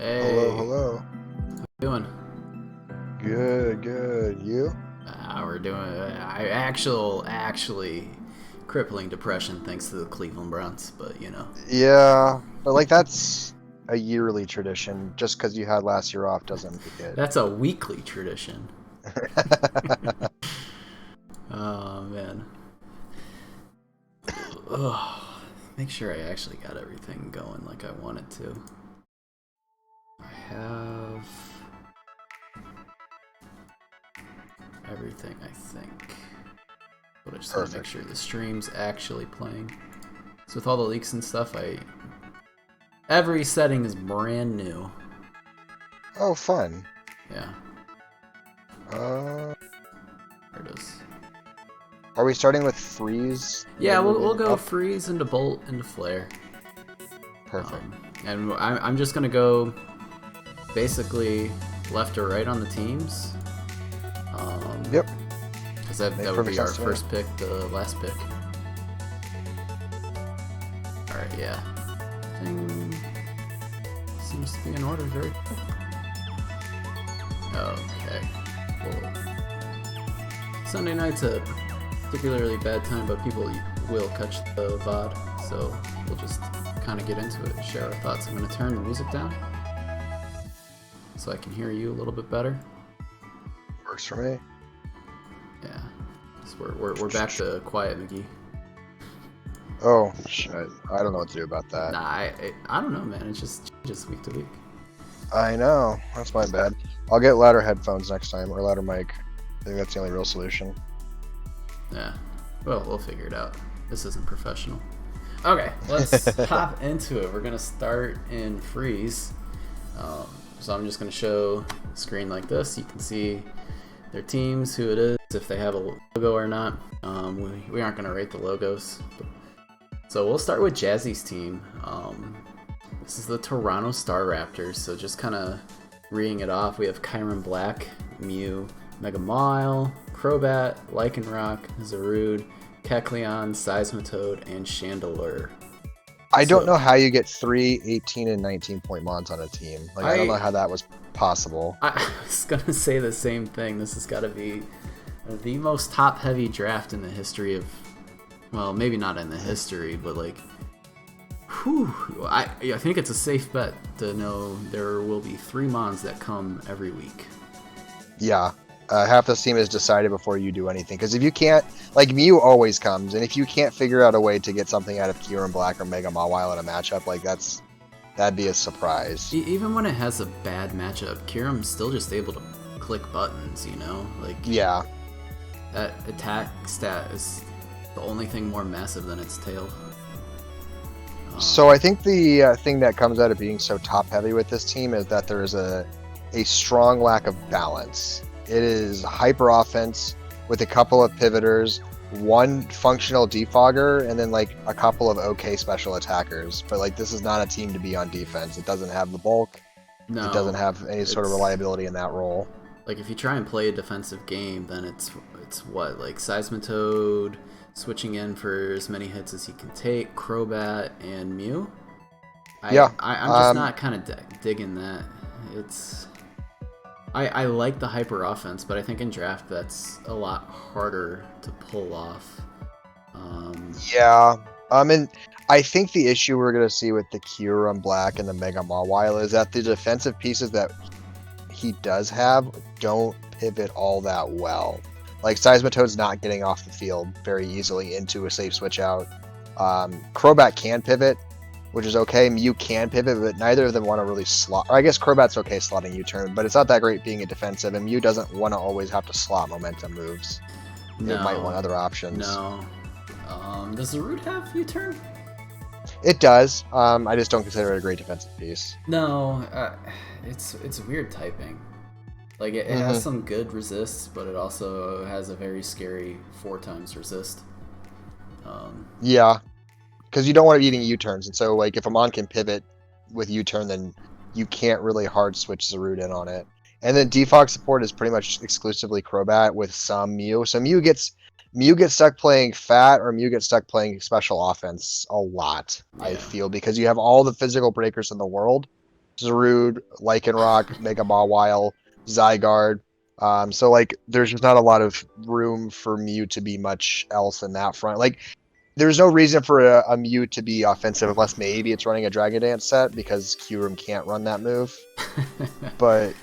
Hello, Hey, hello. how you doing? Good. You? We're doing actually crippling depression thanks to the Cleveland Browns, but Yeah, but like that's a yearly tradition. Just because you had last year off doesn't make it. that's a weekly tradition. Oh man. Ugh. Make sure I actually got everything going like I wanted to. I have everything, I think. But I just want to make Perfect. sure the stream's actually playing. So with all the leaks and stuff, every setting is brand new. Oh, fun. Yeah, Uh, there it is. are we starting with freeze? And Yeah, then we'll moving go up? freeze into bolt into flare. Perfect. And I'm just gonna go basically left or right on the teams. Yep. Because that Makes would perfect be our sense to me. first pick, the last pick. Alright, yeah. Thing seems to be in order very cool. Okay. Cool. Sunday night's a particularly bad time, but people will catch the VOD, so we'll just kind of get into it and share our thoughts. I'm going to turn the music down so I can hear you a little bit better. Works for me. Yeah. So we're back to quiet, McGee. Oh, shit. I don't know what to do about that. Nah, I don't know, man. It just changes week to week. I know. That's my bad. I'll get louder headphones next time, or louder mic. I think that's the only real solution. Yeah. Well, we'll figure it out. This isn't professional. Okay, let's hop into it. We're going to start in freeze. So I'm just going to show the screen like this. You can see their teams, who it is, if they have a logo or not. We aren't going to rate the logos. So we'll start with Jazzy's team. This is the Toronto Star Raptors. So just kind of reading it off, we have Kyron Black, Mew, Mega Mile, Crobat, Lycanroc, Zarude, Kecleon, Seismitoad, and Chandelure. I don't know how you get 3, 18, and 19 point mons on a team. Like, I don't know how that was possible. I was going to say the same thing. This has got to be the most top-heavy draft in the history of... Well, maybe not in the history, but like... Whew, I think it's a safe bet to know there will be 3 mons that come every week. Yeah. Half the team is decided before you do anything. Because if you can't... Like, Mew always comes. And if you can't figure out a way to get something out of Kyurem Black or Mega Mawile in a matchup, like, that'd be a surprise. Even when it has a bad matchup, Kyurem's still just able to click buttons, you know? Like, Yeah. that attack stat is the only thing more massive than its tail. So I think the thing that comes out of being so top-heavy with this team is that there is a strong lack of balance. It is hyper offense with a couple of pivoters, one functional defogger, and then like a couple of okay special attackers. But like this is not a team to be on defense. It doesn't have the bulk. No, It doesn't have any sort of reliability in that role. Like if you try and play a defensive game, then it's what, like Seismitoad switching in for as many hits as he can take, Crobat and Mew. I'm just not kind of digging that. I like the hyper offense, but I think in draft that's a lot harder to pull off. Yeah. And I think the issue we're gonna see with the Kyurem Black and the Mega Mawile is that the defensive pieces that he does have don't pivot all that well. Like Seismitoad's not getting off the field very easily into a safe switch out. Crobat can pivot, which is okay. Mew can pivot, but neither of them want to really slot. Or I guess Crobat's okay slotting U-turn, but it's not that great being a defensive, and Mew doesn't want to always have to slot momentum moves. No, It might want other options. No. Does Zarude have U-turn? It does. I just don't consider it a great defensive piece. No, it's weird typing. Like it has some good resists, but it also has a very scary 4x resist. Yeah, because you don't want it eating U-turns, and so like if a mon can pivot with U-turn, then you can't really hard switch Zarude in on it. And then defog support is pretty much exclusively Crobat with some Mew. So Mew gets stuck playing fat, or Mew gets stuck playing special offense a lot, Yeah. I feel, because you have all the physical breakers in the world, Zarude, Lycanroc, Mega Mawile, Zygarde. So like, there's just not a lot of room for Mew to be much else in that front. Like, there's no reason for a Mew to be offensive unless maybe it's running a Dragon Dance set because Kyurem can't run that move. But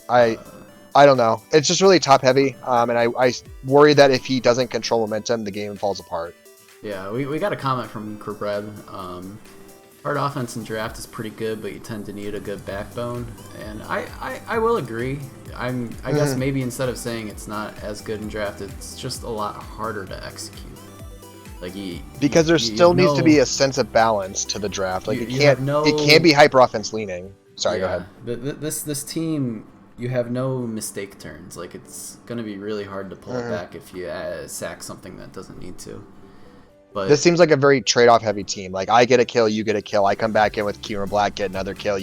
I don't know. It's just really top heavy, and I worry that if he doesn't control momentum, the game falls apart. Yeah, we got a comment from Kerbred. Hard offense in draft is pretty good, but you tend to need a good backbone, and I will agree. I guess maybe instead of saying it's not as good in draft, it's just a lot harder to execute. Like because there still needs to be a sense of balance to the draft. Like it can't be hyper offense leaning. Sorry, go ahead. This team, you have no mistake turns. Like it's gonna be really hard to pull it back if you sack something that doesn't need to. But this seems like a very trade-off heavy team. Like I get a kill, you get a kill. I come back in with Kyurem Black, get another kill.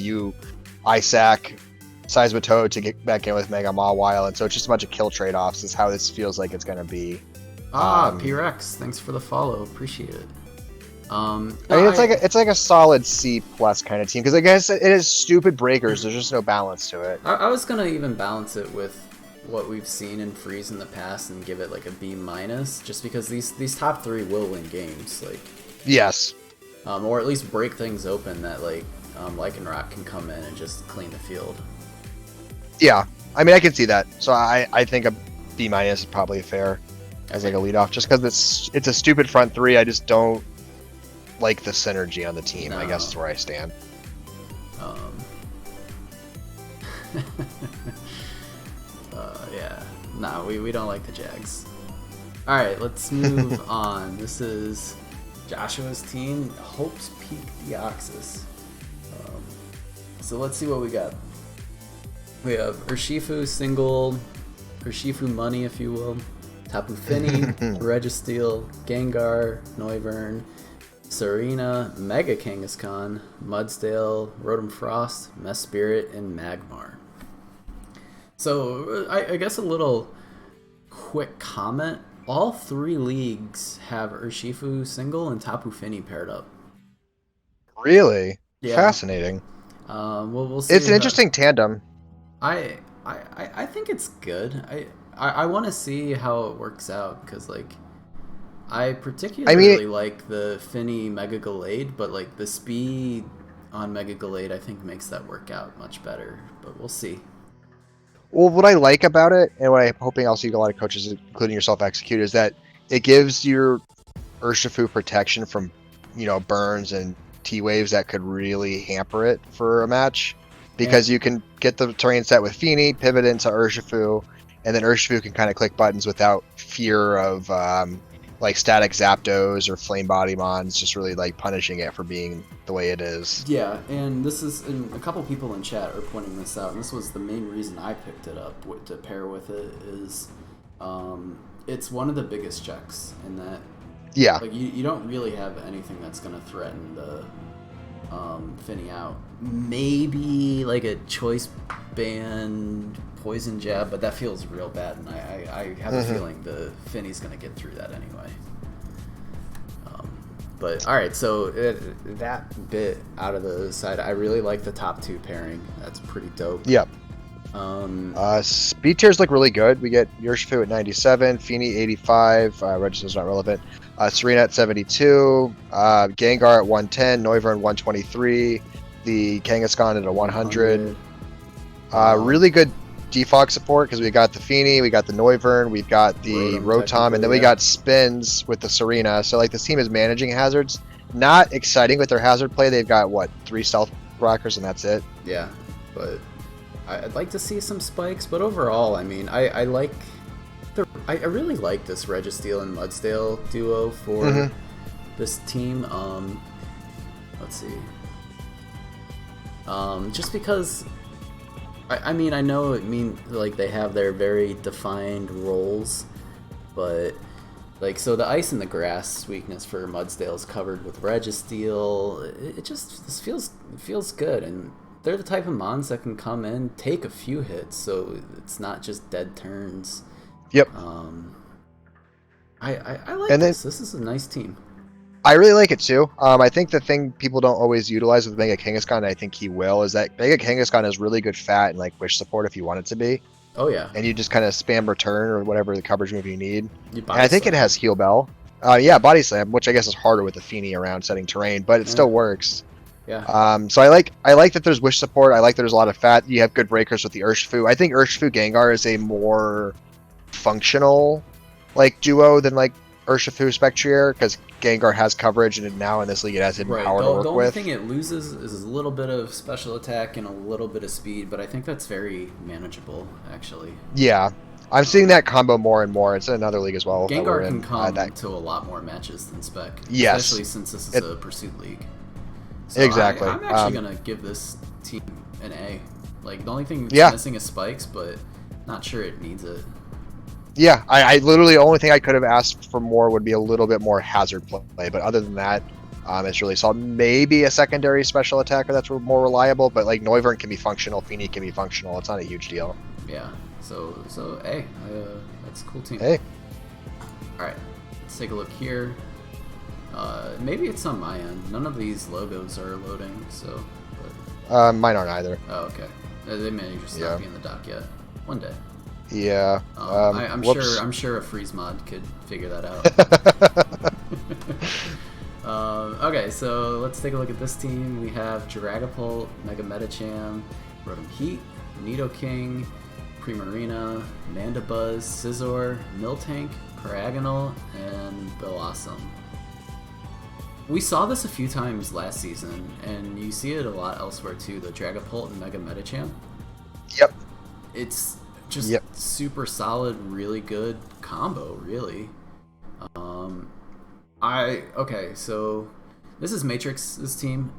I sack Seismitoad to get back in with Mega Mawile, and so it's just a bunch of kill trade-offs. Is how this feels like it's gonna be. P-Rex, thanks for the follow. Appreciate it. I mean, it's like a solid C plus kind of team because I guess it is stupid breakers. There's just no balance to it. I was gonna even balance it with what we've seen in Freeze in the past and give it like a B minus, just because these top three will win games. Like yes, or at least break things open that like Lycanroc can come in and just clean the field. Yeah, I mean I can see that. So I think a B minus is probably fair as like a leadoff, just because it's a stupid front three. I just don't like the synergy on the team. No. I guess is where I stand. Yeah, no, we don't like the Jags. All right, let's move on. This is Joshua's team, Hopes Peak Deoxys. So let's see what we got. We have Urshifu single, Urshifu money, if you will, Tapu Fini, Registeel, Gengar, Noivern, Serena, Mega Kangaskhan, Mudsdale, Rotom Frost, Mesprit, and Magmar. So I guess a little quick comment. All three leagues have Urshifu single and Tapu Fini paired up. Really? Yeah. Fascinating. We'll see. It's an interesting tandem. I think it's good. I want to see how it works out because like I particularly like the Fini Mega Gallade, but like the speed on Mega Gallade I think makes that work out much better. But we'll see. Well, what I like about it, and what I'm hoping I'll see a lot of coaches, including yourself, execute, is that it gives your Urshifu protection from, burns and T-waves that could really hamper it for a match. Because you can get the terrain set with Fini, pivot into Urshifu, and then Urshifu can kind of click buttons without fear of like static Zapdos or Flame Body Mons, just really like punishing it for being the way it is. Yeah, and this is, and a couple people in chat are pointing this out, and this was the main reason I picked it up to pair with it, is it's one of the biggest checks in that. Yeah. Like you don't really have anything that's going to threaten the Fini out. Maybe like a choice band poison jab, but that feels real bad, and I have a feeling the Fini's gonna get through that anyway. But all right, so that bit out of the side, I really like the top two pairing. That's pretty dope. Yep. Speed tiers look really good. We get Urshifu at 97, Fini 85, Registeel's not relevant. Serena at 72, Gengar at 110, Noivern 123, the Kangaskhan at a 100. Really good defog support because we got the Fini, we got the Noivern, we've got the Rotom, and then we got spins with the Serena. So like this team is managing hazards. Not exciting with their hazard play. They've got 3 stealth rockers and that's it. Yeah, but I'd like to see some spikes. But overall, I mean, I really like this Registeel and Mudsdale duo for this team. Let's see. Just because, I mean, I know it means like they have their very defined roles, but like so the ice and the grass weakness for Mudsdale is covered with Registeel. This feels good, and they're the type of mons that can come in, take a few hits, so it's not just dead turns. Yep. I like this. This is a nice team. I really like it too. I think the thing people don't always utilize with Mega Kangaskhan, and I think he will, is that Mega Kangaskhan is really good fat and like wish support if you want it to be. Oh yeah. And you just kind of spam return or whatever the coverage move you need. You And I think it has Heal Bell. Yeah, Body Slam, which I guess is harder with the Feeny around setting terrain, but it still works. Yeah. So I like that there's wish support. I like that there's a lot of fat. You have good breakers with the Urshifu. I think Urshifu Gengar is a more functional like duo than like Urshifu Spectrier, because Gengar has coverage, and now in this league it has hidden power to work with. The only thing it loses is a little bit of special attack and a little bit of speed, but I think that's very manageable, actually. Yeah, I'm seeing that combo more and more. It's in another league as well. Gengar can come to a lot more matches than Spec, yes, especially since this is a Pursuit League. So exactly. I'm actually gonna give this team an A. Like the only thing it's missing is spikes, but not sure it needs it. Yeah, I literally, the only thing I could have asked for more would be a little bit more hazard play, but other than that, it's really solid. Maybe a secondary special attacker that's more reliable, but like Noivern can be functional, Feeny can be functional. It's not a huge deal. Yeah, so A, that's a cool team. Hey. All right, let's take a look here. Maybe it's on my end. None of these logos are loading, so. But... mine aren't either. Oh, okay. They may just not be in the dock yet. One day. Yeah. I'm sure a freeze mod could figure that out. Okay, so let's take a look at this team. We have Dragapult, Mega Medicham, Rotom Heat, Nidoking, Primarina, Mandibuzz, Scizor, Miltank, Paragonal, and Blossom. We saw this a few times last season, and you see it a lot elsewhere too, the Dragapult and Mega Medicham. Yep. It's just super solid, really good combo, really. Okay, so this is Matrix's team.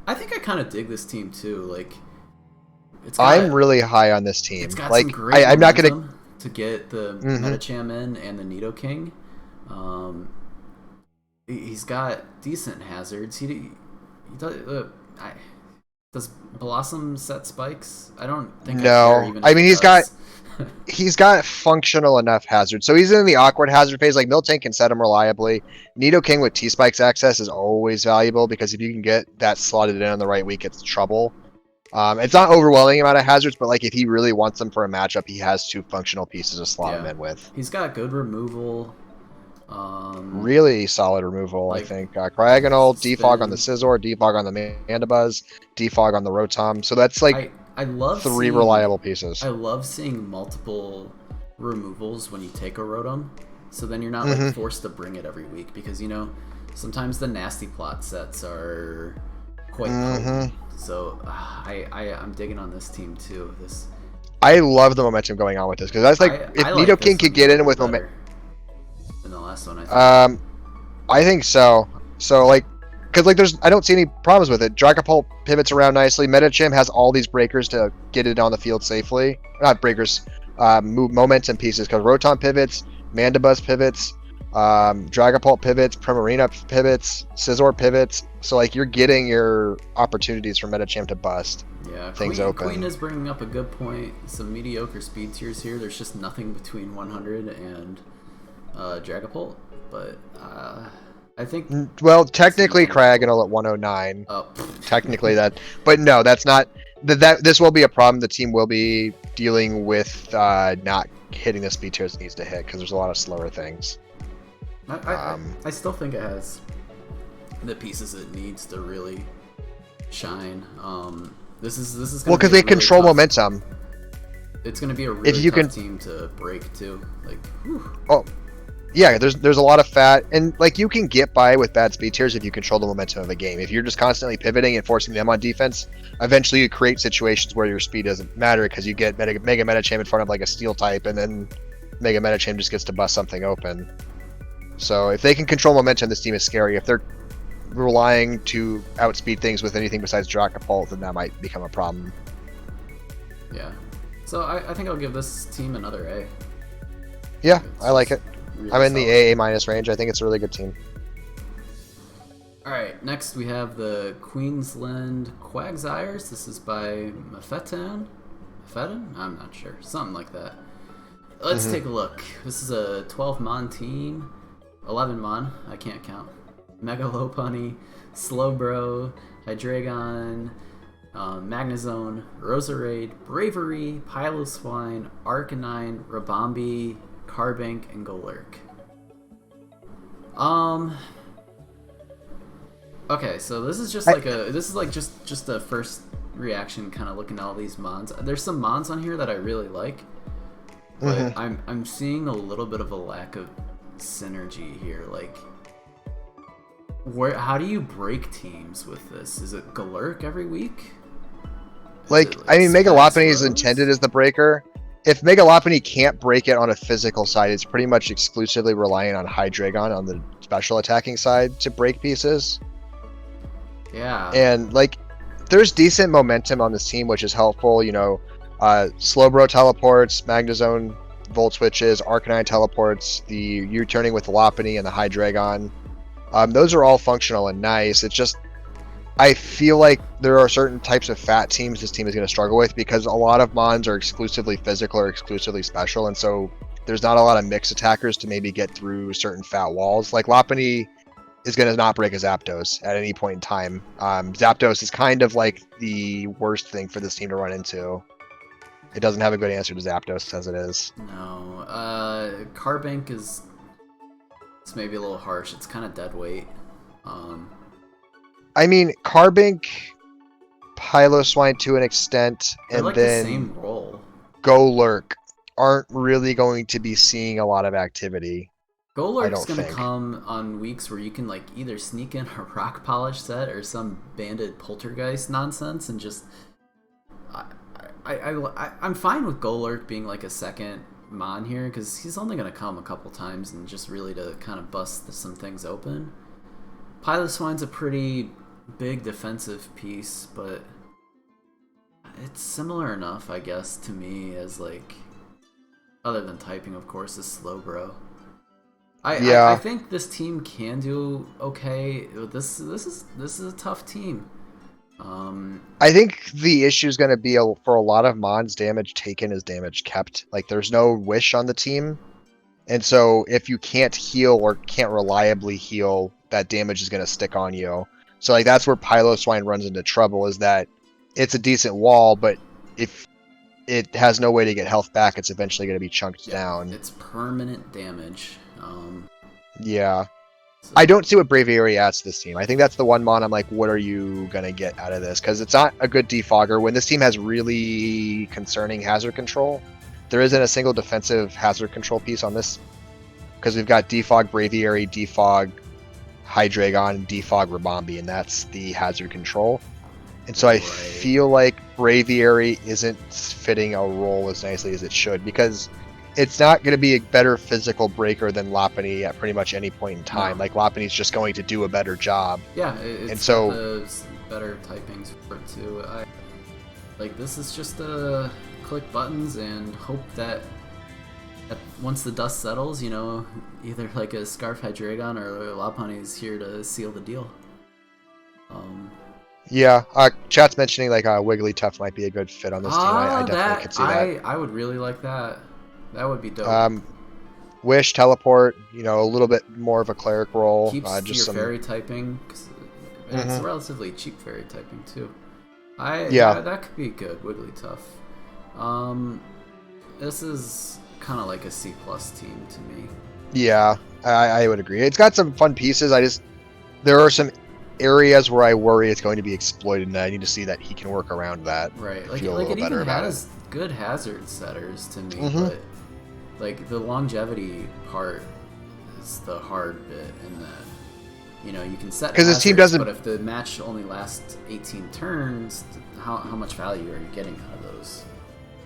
I think I kind of dig this team too. Like, I'm really high on this team. It's got like, some great I'm not gonna to get the Medicham in and the Nidoking. He's got decent hazards. He does Blossom set spikes? I don't think. No, I mean he's got functional enough hazards. So he's in the awkward hazard phase. Like Miltank can set him reliably. Nidoking with T-Spikes access is always valuable, because if you can get that slotted in on the right week, it's trouble. It's not overwhelming amount of hazards, but like if he really wants them for a matchup, he has two functional pieces to slot him in with. He's got good removal. Really solid removal, like, I think. Cryogonal, Defog on the Scizor, Defog on the Mandibuzz, Defog on the Rotom. So that's like I love three reliable pieces. I love seeing multiple removals when you take a Rotom, so then you're not like forced to bring it every week, because sometimes the nasty plot sets are quite potent. So I'm digging on this team too. I love the momentum going on with this, because that's like if Nidoking could get in with momentum. In the last one, I think. I think so. So like, because like I don't see any problems with it. Dragapult pivots around nicely. Medicham has all these breakers to get it on the field safely. Not breakers, momentum pieces. Because Rotom pivots, Mandibuzz pivots, Dragapult pivots, Primarina pivots, Scizor pivots. So like you're getting your opportunities for Medicham to bust. Yeah, things open. Queen is bringing up a good point. Some mediocre speed tiers here. There's just nothing between 100 and Dragapult, but I think. Well, technically, Cryogonal at 109. Oh. Technically that, but no, that's not. This will be a problem. The team will be dealing with not hitting the speed tiers it needs to hit, because there's a lot of slower things. I still think it has the pieces it needs to really shine. This is well, because they control momentum. It's going to be a really tough team to break too. Like, whew. Oh, yeah. There's a lot of fat, and like you can get by with bad speed tiers if you control the momentum of a game. If you're just constantly pivoting and forcing them on defense, eventually you create situations where your speed doesn't matter, because you get Mega Medicham in front of like a Steel type, and then Mega Medicham just gets to bust something open. So if they can control momentum, this team is scary. If they're relying to outspeed things with anything besides Dragapult, then that might become a problem. Yeah. So I think I'll give this team another A. Yeah, I like it. Really I'm in solid. the AA minus range. I think it's a really good team. Alright, next we have the Queensland Quagsires. This is by Mafetan? I'm not sure. Something like that. Let's take a look. This is a 12 Mon team. 11 Mon. I can't count. Mega Lopunny, Slowbro, Hydreigon, Magnezone, Roserade, Bravery, Piloswine, Arcanine, Rabombi, Carbink, and Golurk. Okay, so this is just just a first reaction, kind of looking at all these mons. There's some mons on here that I really like, but I'm seeing a little bit of a lack of synergy here. Like, how do you break teams with this? Is it Golurk every week? I mean, Mega Lopunny is intended as the breaker. If Mega Lopunny can't break it on a physical side, it's pretty much exclusively relying on Hydreigon on the special attacking side to break pieces. Yeah. And, like, there's decent momentum on this team, which is helpful. You know, Slowbro teleports, Magnezone Volt Switches, Arcanine teleports, the U-turning with the Lopunny and the Hydreigon. Those are all functional and nice. It's just, I feel like there are certain types of fat teams this team is going to struggle with because a lot of mons are exclusively physical or exclusively special, and so there's not a lot of mixed attackers to maybe get through certain fat walls. Like, Lopunny is going to not break a Zapdos at any point in time. Zapdos is kind of like the worst thing for this team to run into. It doesn't have a good answer to Zapdos as it is. No. Carbink is... It's maybe a little harsh. It's kind of dead weight. I mean, Carbink, Piloswine to an extent, and like then the same role. Golurk aren't really going to be seeing a lot of activity. Golurk's going to come on weeks where you can like either sneak in a Rock Polish set or some banded Poltergeist nonsense and just... I'm fine with Golurk being like a second mon here because he's only going to come a couple times and just really to kind of bust some things open. Piloswine's a pretty big defensive piece, but it's similar enough, I guess, to me as like, other than typing, of course, is Slowbro. I think this team can do okay. This is a tough team. I think the issue is going to be for a lot of mons, damage taken is damage kept. Like, there's no wish on the team, and so if you can't heal or can't reliably heal, that damage is going to stick on you. So like that's where Piloswine runs into trouble, is that it's a decent wall, but if it has no way to get health back, it's eventually going to be chunked down. It's permanent damage. Yeah. So. I don't see what Braviary adds to this team. I think that's the one mon I'm like, what are you going to get out of this? Because it's not a good defogger. When this team has really concerning hazard control, there isn't a single defensive hazard control piece on this. Because we've got defog Braviary, defog Hydreigon, defog Rabombi, and that's the hazard control. And so I feel like Braviary isn't fitting a role as nicely as it should, because it's not going to be a better physical breaker than Lopunny at pretty much any point in time. No. Like, Lopunny's just going to do a better job. Yeah, it's the better typings for it too. Like, this is just click buttons and hope that once the dust settles, you know, either like a Scarf Hydreigon or Lopunny is here to seal the deal. Yeah, chat's mentioning like Wigglytuff might be a good fit on this team. I definitely could see that. I would really like that. That would be dope. Wish, teleport, you know, a little bit more of a cleric role. Keeps just your fairy typing, and it's relatively cheap fairy typing too. Yeah, that could be good. Wigglytuff. This is kind of like a C+ team to me. Yeah, I would agree. It's got some fun pieces. There are some areas where I worry it's going to be exploited, and I need to see that he can work around that. Right, like it even has good hazard setters to me, but like the longevity part is the hard bit in that, you know, you can set because his team doesn't. But if the match only lasts 18 turns, how much value are you getting out of those?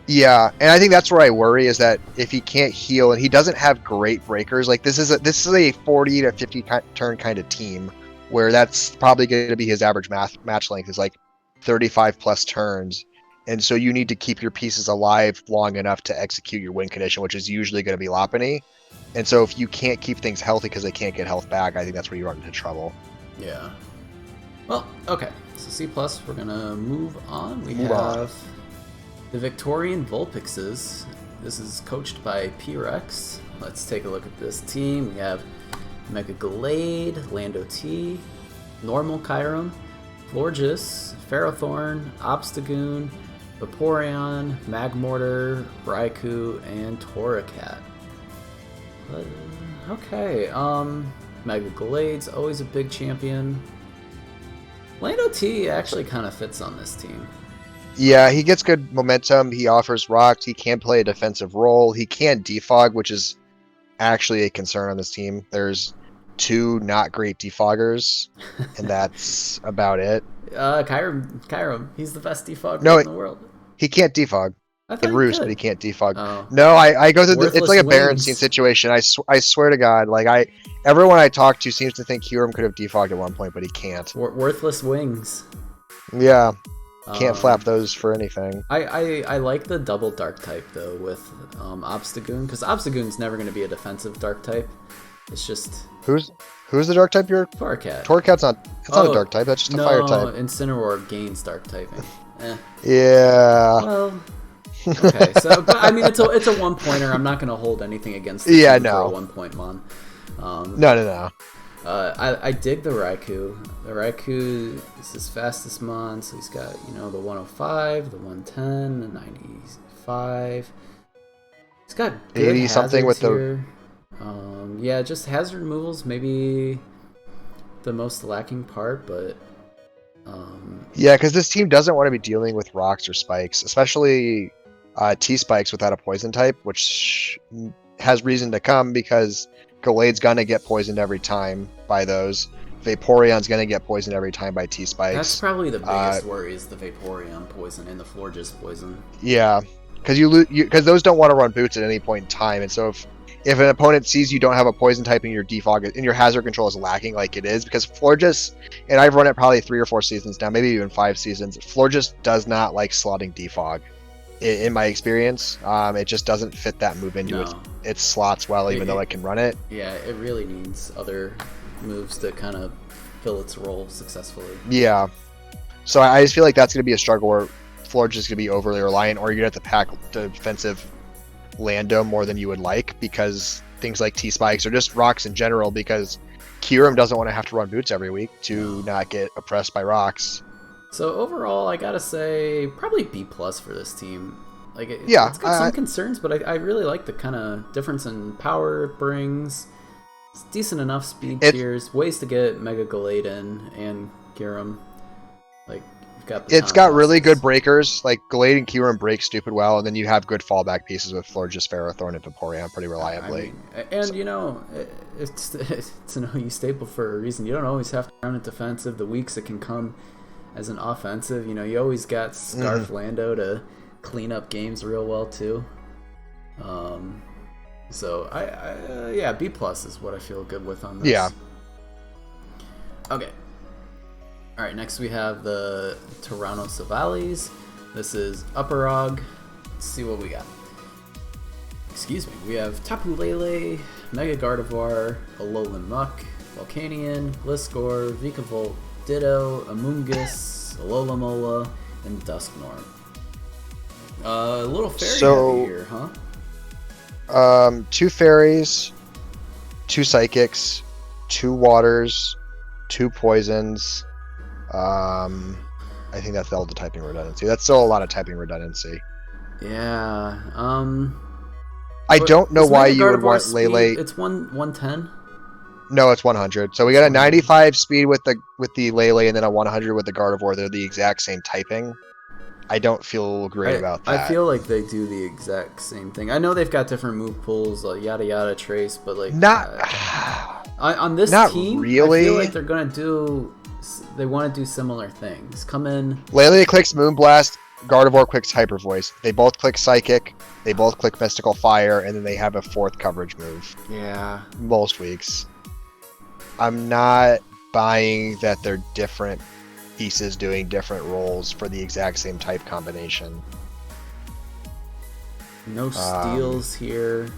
Yeah, and I think that's where I worry, is that if he can't heal and he doesn't have great breakers, like this is a 40 to 50 turn kind of team, where that's probably going to be his average match length is like 35 plus turns. And so you need to keep your pieces alive long enough to execute your win condition, which is usually going to be Lopunny. And so if you can't keep things healthy because they can't get health back, I think that's where you run into trouble. Yeah. Well, okay. So C+, we're going to move on. We have the Victorian Vulpixes. This is coached by P-Rex. Let's take a look at this team. We have Mega Gallade, Lando T, Normal Kyurem, Florges, Ferrothorn, Obstagoon, Vaporeon, Magmortar, Raikou, and Torracat. Okay, Mega Gallade's always a big champion. Lando T actually kind of fits on this team. Yeah, he gets good momentum. He offers rocks. He can play a defensive role. He can defog, which is actually a concern on this team. There's 2 not great defoggers, and that's about it. Kyurem, he's the best defogger in the world. He can't defog. I thought Can he roost, could. but he can't defog. Oh. No, I go through it's like a Worthless Berenstein wings. situation. I swear to God, like everyone I talk to seems to think Kyurem could have defogged at one point, but he can't. Worthless wings. Yeah, can't flap those for anything. I like the double dark type though with Obstagoon, because Obstagoon's never going to be a defensive dark type. It's just Who's the dark type? Torracat. Torracat's not. It's not a dark type. That's just a fire type. Incineroar gains dark typing. Yeah. Well. Okay, so but I mean it's a 1-pointer. I'm not going to hold anything against the team for a 1-point mon. No. I dig the Raikou. The Raikou is his fastest mon, so he's got the 105, the 110, the 95. He's got good 80 something with here. Yeah, just hazard removals maybe the most lacking part, but yeah, because this team doesn't want to be dealing with rocks or spikes, especially T-spikes without a poison type, which has reason to come because Gallade's gonna get poisoned every time by those. Vaporeon's gonna get poisoned every time by T-spikes. That's probably the biggest worry is the Vaporeon poison and the Florges poison. Yeah, because those don't want to run boots at any point in time, and so if an opponent sees you don't have a poison type and your defog and your hazard control is lacking like it is, because Florges, and I've run it probably 3 or 4 seasons now, maybe even 5 seasons, Florges does not like slotting defog. In my experience, it just doesn't fit that move into its slots well, even though it can run it. Yeah, it really needs other moves to kind of fill its role successfully. Yeah. So I just feel like that's going to be a struggle where Florges is going to be overly reliant, or you're going to have to pack defensive Lando more than you would like, because things like T-spikes or just rocks in general, because Kyurem doesn't want to have to run boots every week to not get oppressed by rocks. So overall, I gotta say probably B+ for this team. Like, it's got some concerns, but I really like the kind of difference in power it brings. It's decent enough speed tiers, ways to get Mega Gallade in and Kyurem. Like, you've got it's got really good breakers. Like Gallade and Kyurem break stupid well, and then you have good fallback pieces with Florges, Ferrothorn, and Vaporeon pretty reliably. It's an OU staple for a reason. You don't always have to run it defensive. The weeks it can come as an offensive, you always got Scarf Lando to clean up games real well too. So I B+ is what I feel good with on this. Yeah. Okay. All right. Next we have the Tyrannosavalis. This is Upper Rog. Let's see what we got. Excuse me. We have Tapu Lele, Mega Gardevoir, Alolan Muck, Volcanion, Gliscor, Vikavolt, Ditto, Amoonguss, Alola, and Dusknoir. A little fairy heavy here, huh? 2 fairies, 2 psychics, 2 waters, 2 poisons. I think that's all the typing redundancy. That's still a lot of typing redundancy. Yeah. I don't know why you would want Lele. It's 110. No, it's 100. So we got a 95 speed with the Lele, and then a 100 with the Gardevoir. They're the exact same typing. I don't feel great about that. I feel like they do the exact same thing. I know they've got different move pools, like yada yada trace, but like on this team, really. I feel like they're gonna do. They want to do similar things. Come in. Lele clicks Moonblast. Gardevoir clicks Hyper Voice. They both click Psychic. They both click Mystical Fire, and then they have a 4th coverage move. Yeah. Most weeks. I'm not buying that they're different pieces doing different roles for the exact same type combination. No steals here.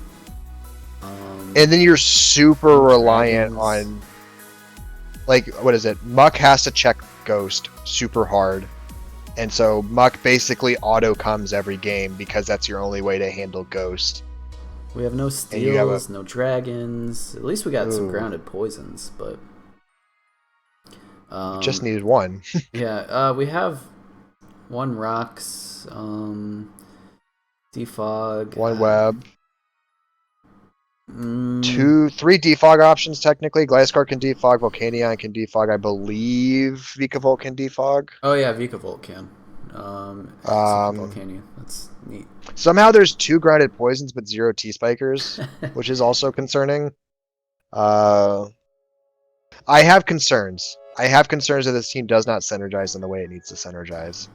And then you're super reliant on, like, what is it? Muck has to check Ghost super hard. And so Muck basically auto comes every game because that's your only way to handle Ghost. We have no you steals, no dragons. At least we got some Ooh. grounded poisons, but Just needed one. yeah, we have one rocks, defog, One web. mm, Three defog options technically. Gliscor can defog, Volcanion can defog, I believe Vikavolt can defog. oh yeah, Vikavolt can. So can Volcanion. That's neat. Somehow there's 2 grounded poisons but 0 T-spikers, which is also concerning. I have concerns. I have concerns that this team does not synergize in the way it needs to synergize.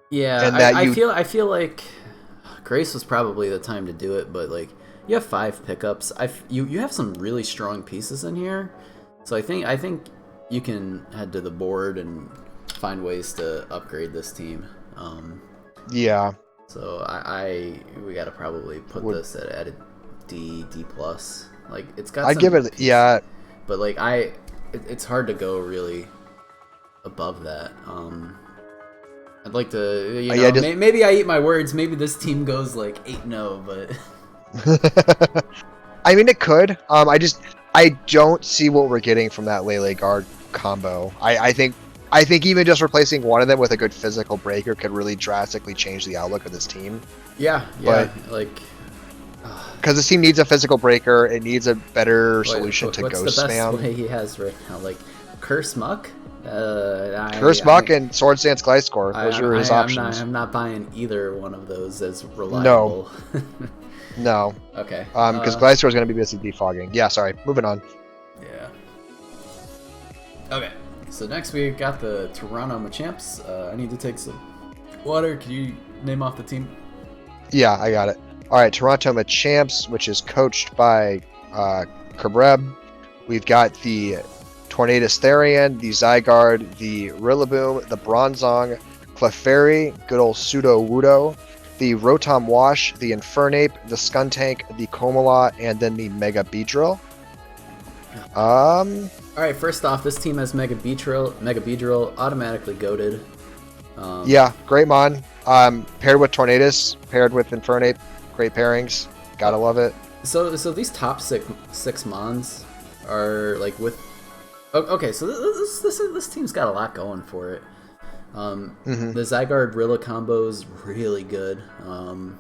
Yeah, And that I feel like Grace was probably the time to do it, but like you have 5 pickups. You have some really strong pieces in here, so I think you can head to the board and find ways to upgrade this team. Yeah. So we gotta probably put this at a D plus. Like it's got. I'd give it pieces, but like it's hard to go really above that. I'd like to, maybe I eat my words. Maybe this team goes like 8-0, but I mean it could. I don't see what we're getting from that Lele guard combo. I think even just replacing one of them with a good physical breaker could really drastically change the outlook of this team. Yeah, because this team needs a physical breaker. It needs a better solution to ghost spam. What's the best way he has right now? Like Curse Muck? Curse Muck and Sword Stance Gliscor. Those are his options. I'm not buying either one of those as reliable. No. Okay. Because Gliscor is going to be busy defogging. Yeah, sorry. Moving on. Yeah. Okay. So next we got the Toronto Machamps. I need to take some water. Can you name off the team? Yeah, I got it. All right, Toronto Machamps, which is coached by Kabreb. We've got the Tornadus Therian, the Zygarde, the Rillaboom, the Bronzong, Clefairy, good old Pseudo Wudo, the Rotom Wash, the Infernape, the Skuntank, the Komala, and then the Mega Beedrill. Alright, first off, this team has Mega Beedrill, automatically goated. Yeah, great mon. Paired with Tornadus, paired with Infernape, great pairings. Gotta love it. So these top six mons are like with. Okay, so this team's got a lot going for it. The Zygarde Rilla combo is really good. Rotom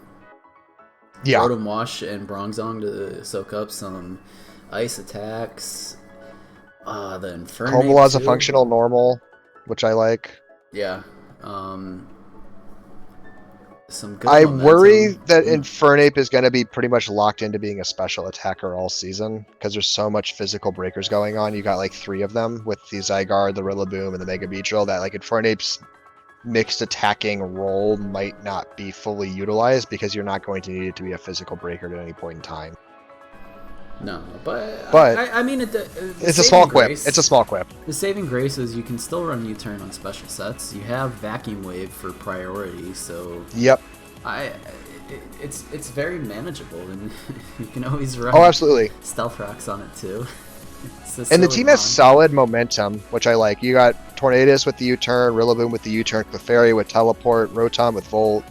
Wash and Bronzong to soak up some ice attacks. The Infernape Komala's a functional normal, which I like. Yeah. Some good I momentum. worry that Infernape is going to be pretty much locked into being a special attacker all season because there's so much physical breakers going on. You got like 3 of them with the Zygarde, the Rillaboom, and the Mega Beedrill that like Infernape's mixed attacking role might not be fully utilized because you're not going to need it to be a physical breaker at any point in time. No, but I mean, it's a small quip. It's a small quip. The saving grace is you can still run U-turn on special sets. You have Vacuum Wave for priority, so yep. It's very manageable, and you can always run. Oh, absolutely. Stealth Rocks on it too. And the team has solid momentum, which I like. You got Tornadus with the U-turn, Rillaboom with the U-turn, Clefairy with teleport, Rotom with Volt,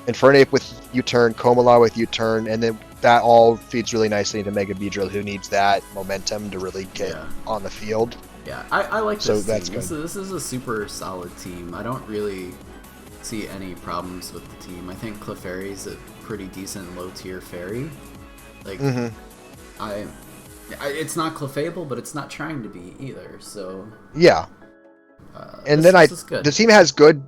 Infernape with U-turn, Komala with U-turn, and then that all feeds really nicely into Mega Beedrill, who needs that momentum to really get on the field. Yeah, I like this team. That's good. This is a super solid team. I don't really see any problems with the team. I think Clefairy's a pretty decent low-tier fairy. Like, it's not Clefable, but it's not trying to be either, so... Yeah. And the team has good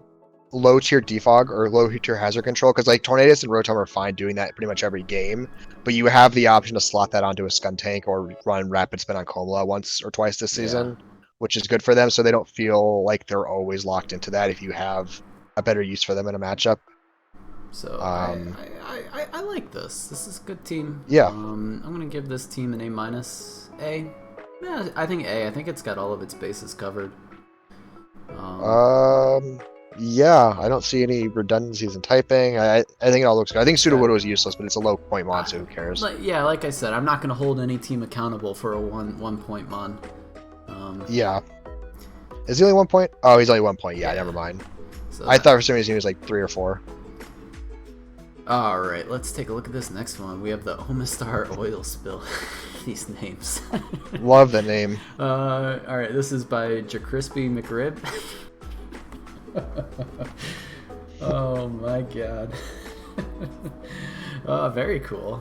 low-tier defog or low-tier hazard control, because like Tornadus and Rotom are fine doing that pretty much every game, but you have the option to slot that onto a Skuntank or run Rapid Spin on Komala once or twice this season, which is good for them, so they don't feel like they're always locked into that if you have a better use for them in a matchup. So I like this. This is a good team. Yeah. I'm gonna give this team an A-. Yeah, I think A. I think it's got all of its bases covered. Yeah, I don't see any redundancies in typing. I think it all looks good. I think Sudowoodo is useless, but it's a low point mon, so who cares? Like I said, I'm not going to hold any team accountable for a one point mon. Yeah. Is he only 1 point? Oh, he's only 1 point. Yeah, never mind. So I thought for some reason he was like 3 or 4. All right, let's take a look at this next one. We have the Omastar oil spill. These names. Love the name. All right, this is by Crispy McRib. Oh my god. Very cool,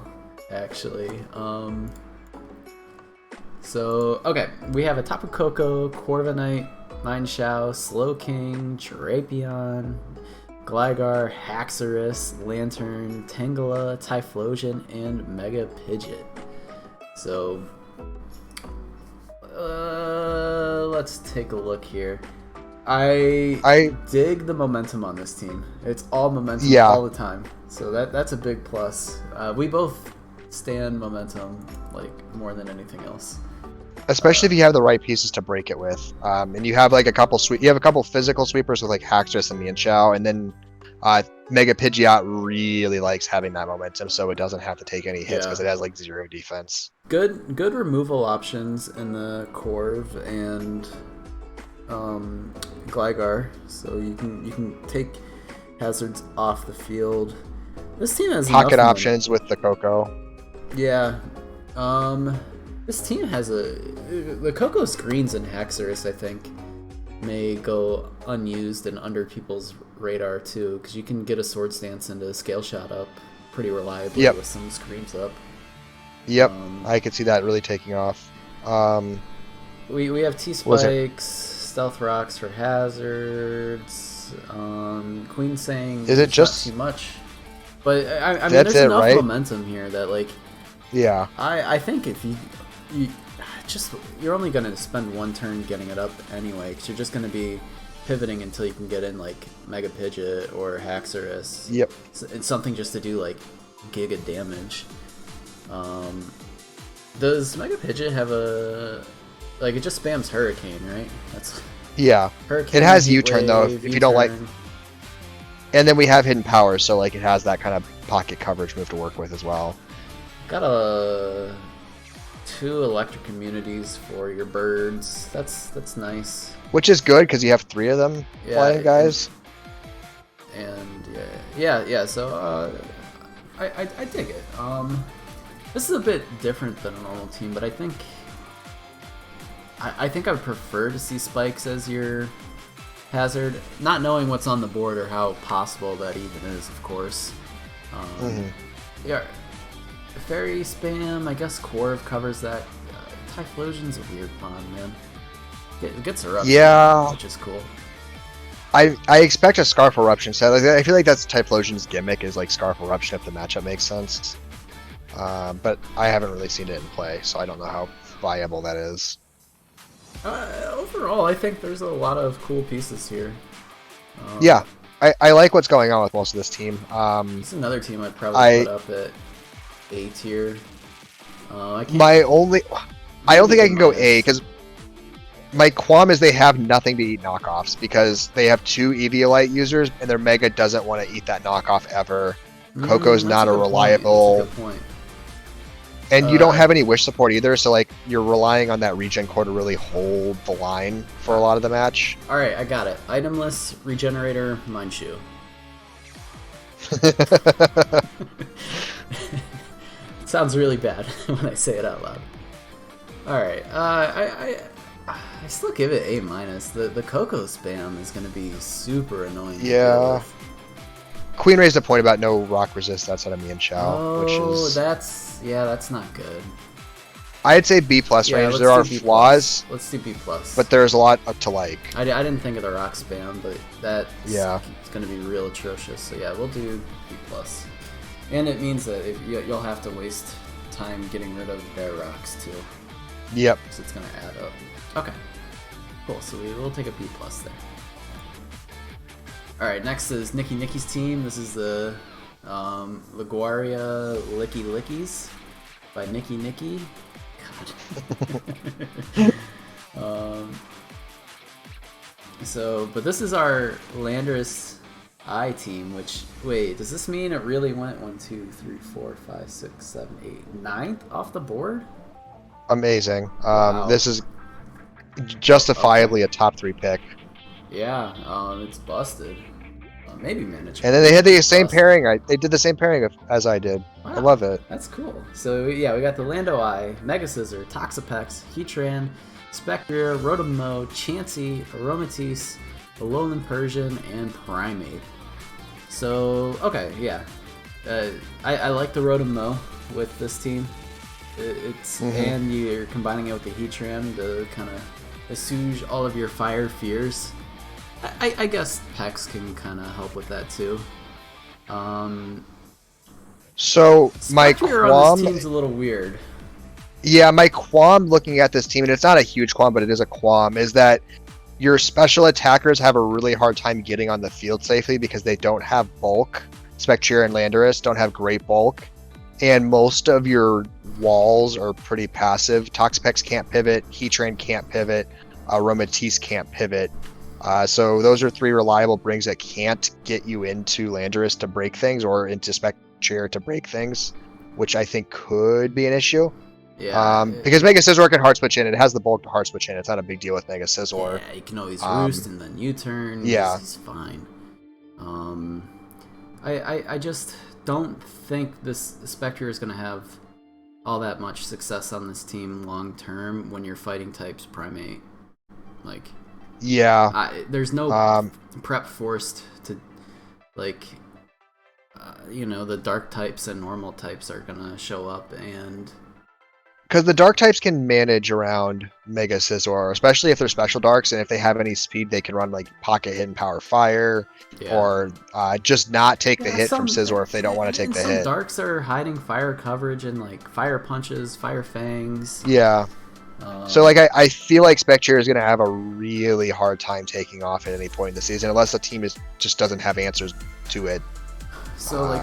actually. So, okay, we have a Tapu Koko, Corviknight, Mineshaw, Slowking, Drapion, Gligar, Haxorus, Lantern, Tangela, Typhlosion, and Mega Pidgeot. So, let's take a look here. I dig the momentum on this team. It's all momentum all the time. So that's a big plus. We both stand momentum like more than anything else. Especially if you have the right pieces to break it with, and you have like a couple physical sweepers with like Haxorus and Mienshao, and then Mega Pidgeot really likes having that momentum, so it doesn't have to take any hits because it has like 0 defense. Good removal options in the Corv and Gligar, so you can take hazards off the field. This team has pocket options with the Koko. Yeah. This team has the Koko screens and Haxorus, I think, may go unused and under people's radar too, because you can get a Swords Dance into a Scale Shot up pretty reliably with some screens up. Yep, I could see that really taking off. We have T-Spikes, Stealth Rocks for hazards, Queen saying is it just too much? But I mean, there's enough momentum here that like, I think if you're only going to spend one turn getting it up anyway, because you're just going to be pivoting until you can get in like Mega Pidgeot or Haxorus. Yep. It's something just to do like giga damage. Does Mega Pidgeot have a like it just spams Hurricane, right? That's Hurricane. It has U-turn though if you don't like. And then we have Hidden Power, so like it has that kind of pocket coverage move to work with as well. Got 2 electric immunities for your birds. That's nice. Which is good because you have 3 of them flying guys. And yeah. So I dig it. This is a bit different than a normal team, but I think I would prefer to see Spikes as your hazard, not knowing what's on the board or how possible that even is, of course. Yeah, Fairy Spam, I guess Corv covers that. Typhlosion's a weird bond, man. It gets Eruption, which is cool. I expect a Scarf Eruption set. I feel like that's Typhlosion's gimmick, is like Scarf Eruption if the matchup makes sense. But I haven't really seen it in play, so I don't know how viable that is. Overall, I think there's a lot of cool pieces here. I like what's going on with most of this team. It's another team I'd probably put up at A tier. I don't think I can go A because my qualm is they have nothing to eat knockoffs because they have 2 Eviolite users and their Mega doesn't want to eat that knockoff ever. Koko's not a reliable. That's a good point. And you don't have any wish support either, so like you're relying on that regen core to really hold the line for a lot of the match. Alright, I got it. Itemless, Regenerator, Mineshoe. It sounds really bad when I say it out loud. Alright, I still give it A-. The Koko spam is going to be super annoying to deal with. Queen raised a point about no rock resist outside of Mienshao, which is... that's not good. I'd say B+ range. There are flaws. Let's do B+. But there's a lot to like. I didn't think of the rock spam, but that's it's going to be real atrocious. So yeah, we'll do B+. And it means that you'll have to waste time getting rid of their rocks too. Yep. So it's going to add up. Okay. Cool. So we'll take a B+ there. Alright, next is Nicky's team. This is the Laguaria Licky Lickies by Nicky. God. But this is our Landorus I team, which, wait, does this mean it really went 1, 2, 3, 4, 5, 6, 7, 8, 9th off the board? Amazing. Wow. This is justifiably a top 3 pick. Yeah, it's busted. maybe manage. And then they had the same pairing. They did the same pairing as I did. Wow, I love it. That's cool. So yeah, we got the Lando Eye, Mega Scizor, Toxapex, Heatran, Spectre, Rotom-Mow, Chansey, Aromatisse, Alolan Persian, and Primeape. So okay, yeah, I like the Rotom-Mow with this team. And you're combining it with the Heatran to kind of assuage all of your fire fears. I guess Pex can kind of help with that too. So my Spectre qualm on this team's a little weird. Yeah, my qualm looking at this team, and it's not a huge qualm, but it is a qualm, is that your special attackers have a really hard time getting on the field safely because they don't have bulk. Spectre and Landorus don't have great bulk, and most of your walls are pretty passive. Toxapex can't pivot, Heatran can't pivot, Aromatisse can't pivot. So those are 3 reliable brings that can't get you into Landorus to break things or into Spectre to break things, which I think could be an issue. Yeah. Because Mega Scizor can hard switch in. It has the bulk to hard switch in. It's not a big deal with Mega Scizor. Yeah, you can always roost and then U-turn. Yeah. He's fine. I just don't think this Spectre is going to have all that much success on this team long term when you're fighting types Primeape. Like, yeah, there's no prep forced to, like, the dark types and normal types are gonna show up, and because the dark types can manage around Mega Scizor, especially if they're special darks, and if they have any speed, they can run like Pocket Hit and Power Fire, or just not take the hit from Scizor if they don't want to take the hit. Some darks are hiding fire coverage and like fire punches, fire fangs. Yeah. So like I feel like Spectre is going to have a really hard time taking off at any point in the season unless the team just doesn't have answers to it. So like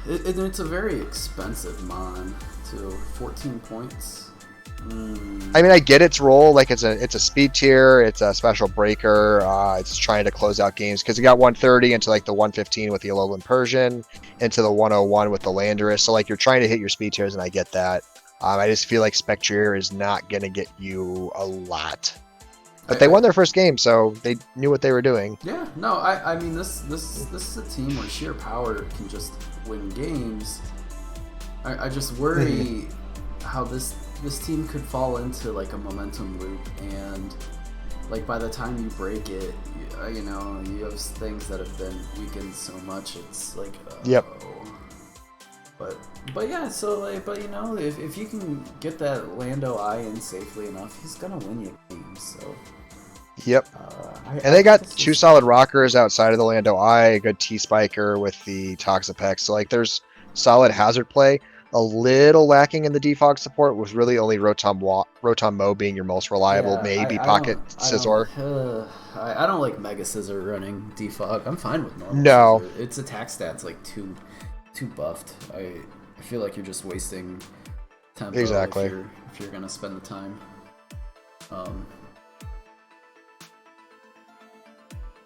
it's a very expensive mon too. 14 points. I mean, I get its role. Like it's a speed tier. It's a special breaker. It's trying to close out games because it got 130 into like the 115 with the Alolan Persian, into the 101 with the Landorus. So like you're trying to hit your speed tiers, and I get that. I just feel like Spectre is not going to get you a lot. But they won their first game, so they knew what they were doing. Yeah, no, I mean, this is a team where sheer power can just win games. I just worry how this team could fall into, like, a momentum loop, and, like, by the time you break it, you have things that have been weakened so much, it's like, yep. But yeah, so like, if you can get that Lando Eye in safely enough, he's gonna win you games. So. Yep. And they got 2 solid rockers outside of the Lando Eye, a good T-Spiker with the Toxapex. So like, there's solid hazard play. A little lacking in the defog support was really only Rotom-Mow being your most reliable, maybe Pocket Scizor. I don't like Mega Scizor running defog. I'm fine with normal. No. Scizor. Its attack stats like too buffed. I feel like you're just wasting tempo if you're gonna spend the time.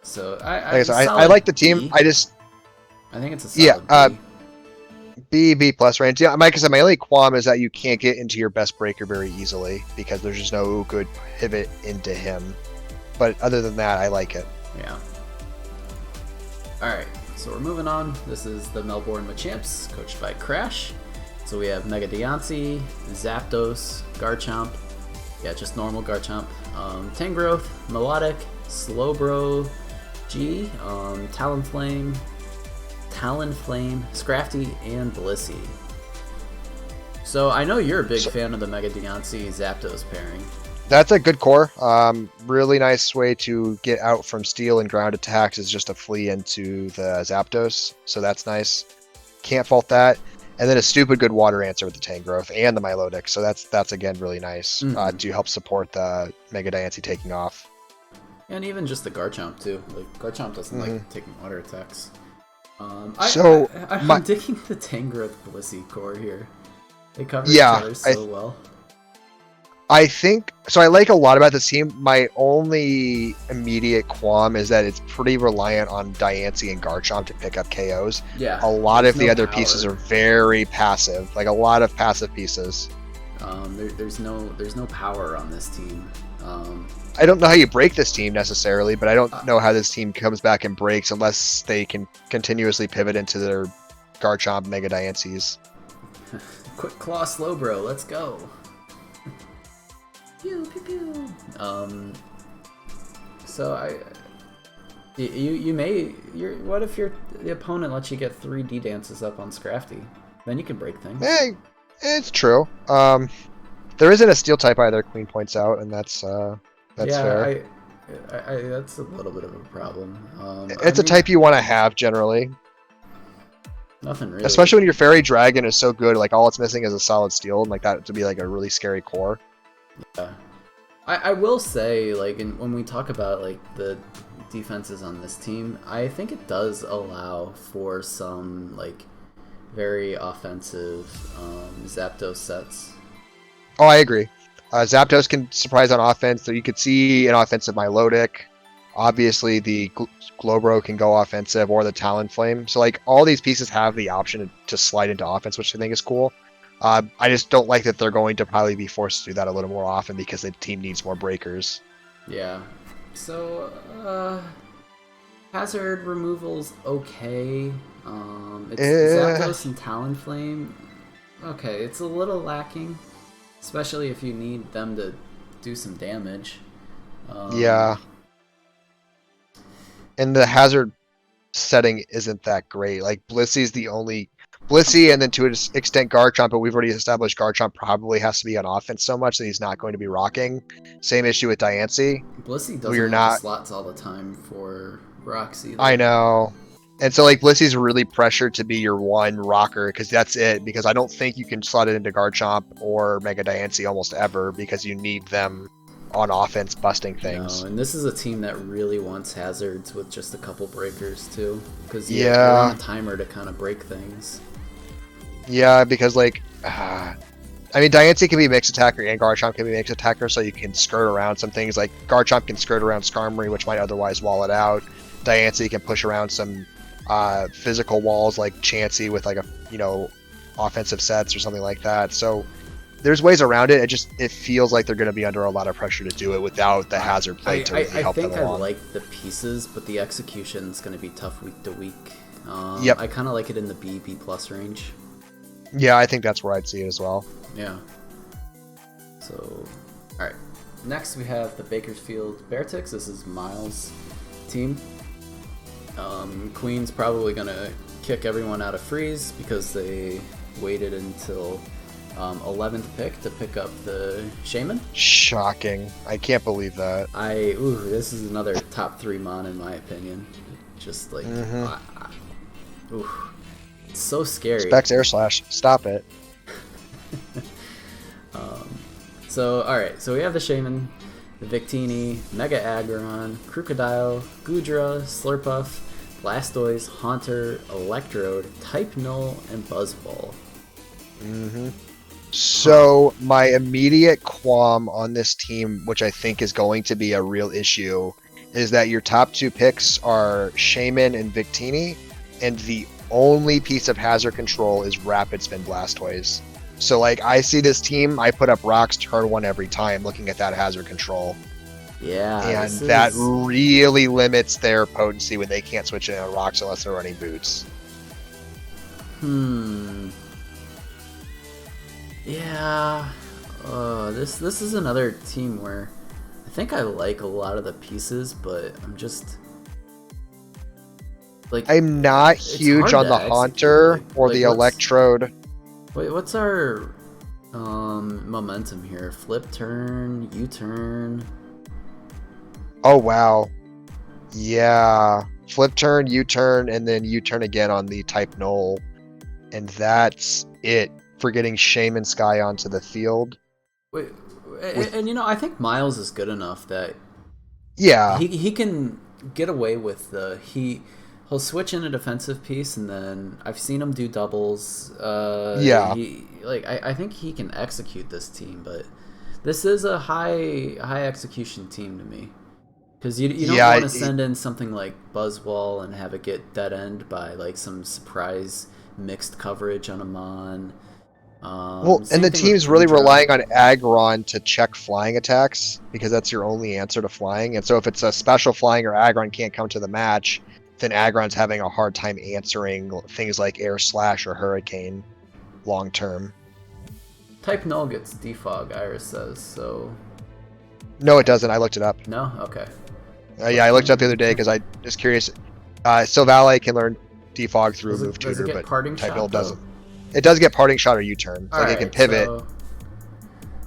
So I like the team. B. I think it's a solid B plus range. Yeah, Mike said my only qualm is that you can't get into your best breaker very easily because there's just no good pivot into him. But other than that, I like it. Yeah. All right. So we're moving on. This is the Melbourne Machamps, coached by Crash. So we have Mega Diancie, Zapdos, Garchomp. Yeah, just normal Garchomp. Tangrowth, Melodic, Slowbro, G, Talonflame, Scrafty, and Blissey. So I know you're a big fan of the Mega Diancie Zapdos pairing. That's a good core. Really nice way to get out from steel and ground attacks is just to flee into the Zapdos. So that's nice. Can't fault that. And then a stupid good water answer with the Tangrowth and the Milotic. So that's again really nice to help support the Mega Diancie taking off. And even just the Garchomp too. Like Garchomp doesn't like taking water attacks. I'm digging the Tangrowth Blissey core here. They cover each other so well. I think so. I like a lot about this team. My only immediate qualm is that it's pretty reliant on Diancie and Garchomp to pick up KOs. Yeah, a lot of the other pieces are very passive, like a lot of passive pieces. There's no power on this team. I don't know how you break this team necessarily, but I don't know how this team comes back and breaks unless they can continuously pivot into their Garchomp Mega Diancies. Quick Claw Slowbro, let's go. Pew pew pew. So what if the opponent lets you get 3 D-dances up on Scrafty? Then you can break things. Hey, it's true. There isn't a steel type either, Queen points out, and that's fair. That's a little bit of a problem. It's a type you want to have generally. Nothing really. Especially when your Fairy Dragon is so good, like all it's missing is a solid steel, and like that to be like a really scary core. Yeah. I will say, like, when we talk about like the defenses on this team, I think it does allow for some like very offensive Zapdos sets. Oh, I agree. Zapdos can surprise on offense, so you could see an offensive Milotic. Obviously, the Glowbro can go offensive, or the Talonflame. So, like, all these pieces have the option to slide into offense, which I think is cool. I just don't like that they're going to probably be forced to do that a little more often because the team needs more breakers. Yeah. So, hazard removal's okay. It's Zapdos and Talonflame. Okay, it's a little lacking, especially if you need them to do some damage. Yeah. And the hazard setting isn't that great. Like, Blissey's the only... Blissey, and then to an extent Garchomp, but we've already established Garchomp probably has to be on offense so much that he's not going to be rocking. Same issue with Diancie. Blissey doesn't have the slots all the time for rocks either. I know. And so, like, Blissey's really pressured to be your one rocker, because that's it. Because I don't think you can slot it into Garchomp or Mega Diancie almost ever, because you need them on offense busting things. No, and this is a team that really wants hazards with just a couple breakers, too. Because you're on a timer to kind of break things. Yeah, because, like... I mean, Diancie can be mixed attacker and Garchomp can be mixed attacker, so you can skirt around some things. Like, Garchomp can skirt around Skarmory, which might otherwise wall it out. Diancie can push around some physical walls like Chansey with like a offensive sets or something like that. So there's ways around it. It feels like they're going to be under a lot of pressure to do it without the hazard play to really help them along. I think I like the pieces, but the execution's going to be tough week to week. Yep. I kind of like it in the B plus range. Yeah, I think that's where I'd see it as well. Yeah. So, all right. Next we have the Bakersfield Beartics. This is Miles' team. Queen's probably gonna kick everyone out of Freeze because they waited until 11th pick to pick up the Shaman. Shocking! I can't believe that. This is another top 3 mon in my opinion. Just like, it's so scary. Specs Air Slash, stop it. So alright, so we have the Shaman, the Victini, Mega Aggron, Crocodile, Goodra, Slurpuff, Blastoise, Haunter, Electrode, Type Null, and Buzzball. So my immediate qualm on this team, which I think is going to be a real issue, is that your top 2 picks are Shaman and Victini, and the only piece of hazard control is Rapid Spin Blastoise. So, like, I see this team, I put up rocks turn 1 every time looking at that hazard control. Yeah. And that really limits their potency when they can't switch into rocks unless they're running boots. Yeah. This is another team where I think I like a lot of the pieces, but I'm just... like, I'm not huge on the Haunter or the Electrode. Wait, what's our momentum here? Flip turn, U-turn. Oh wow, yeah. Flip turn, U-turn, and then U-turn again on the Type Null, and that's it for getting Shaman Sky onto the field. Wait, and I think Miles is good enough that he can get away with he'll switch in a defensive piece, and then I've seen him do doubles. I think he can execute this team, but this is a high execution team to me. Because you don't want to send in something like Buzzwall and have it get dead end by like some surprise mixed coverage on a mon. Well, Same and the thing with team's really Boomdrop. relying on Aggron to check flying attacks because that's your only answer to flying. And so if it's a special flying or Aggron can't come to the match, then Aggron's having a hard time answering things like Air Slash or Hurricane long term. Type null gets defog, Iris says, so... No, it doesn't. I looked it up. No? Okay. Yeah, I looked it up the other day because I was curious. Sylvalet can learn defog through Does move it tutor, get but parting Type shot, build though? doesn't. It does get parting shot or U-turn. So like it can pivot. So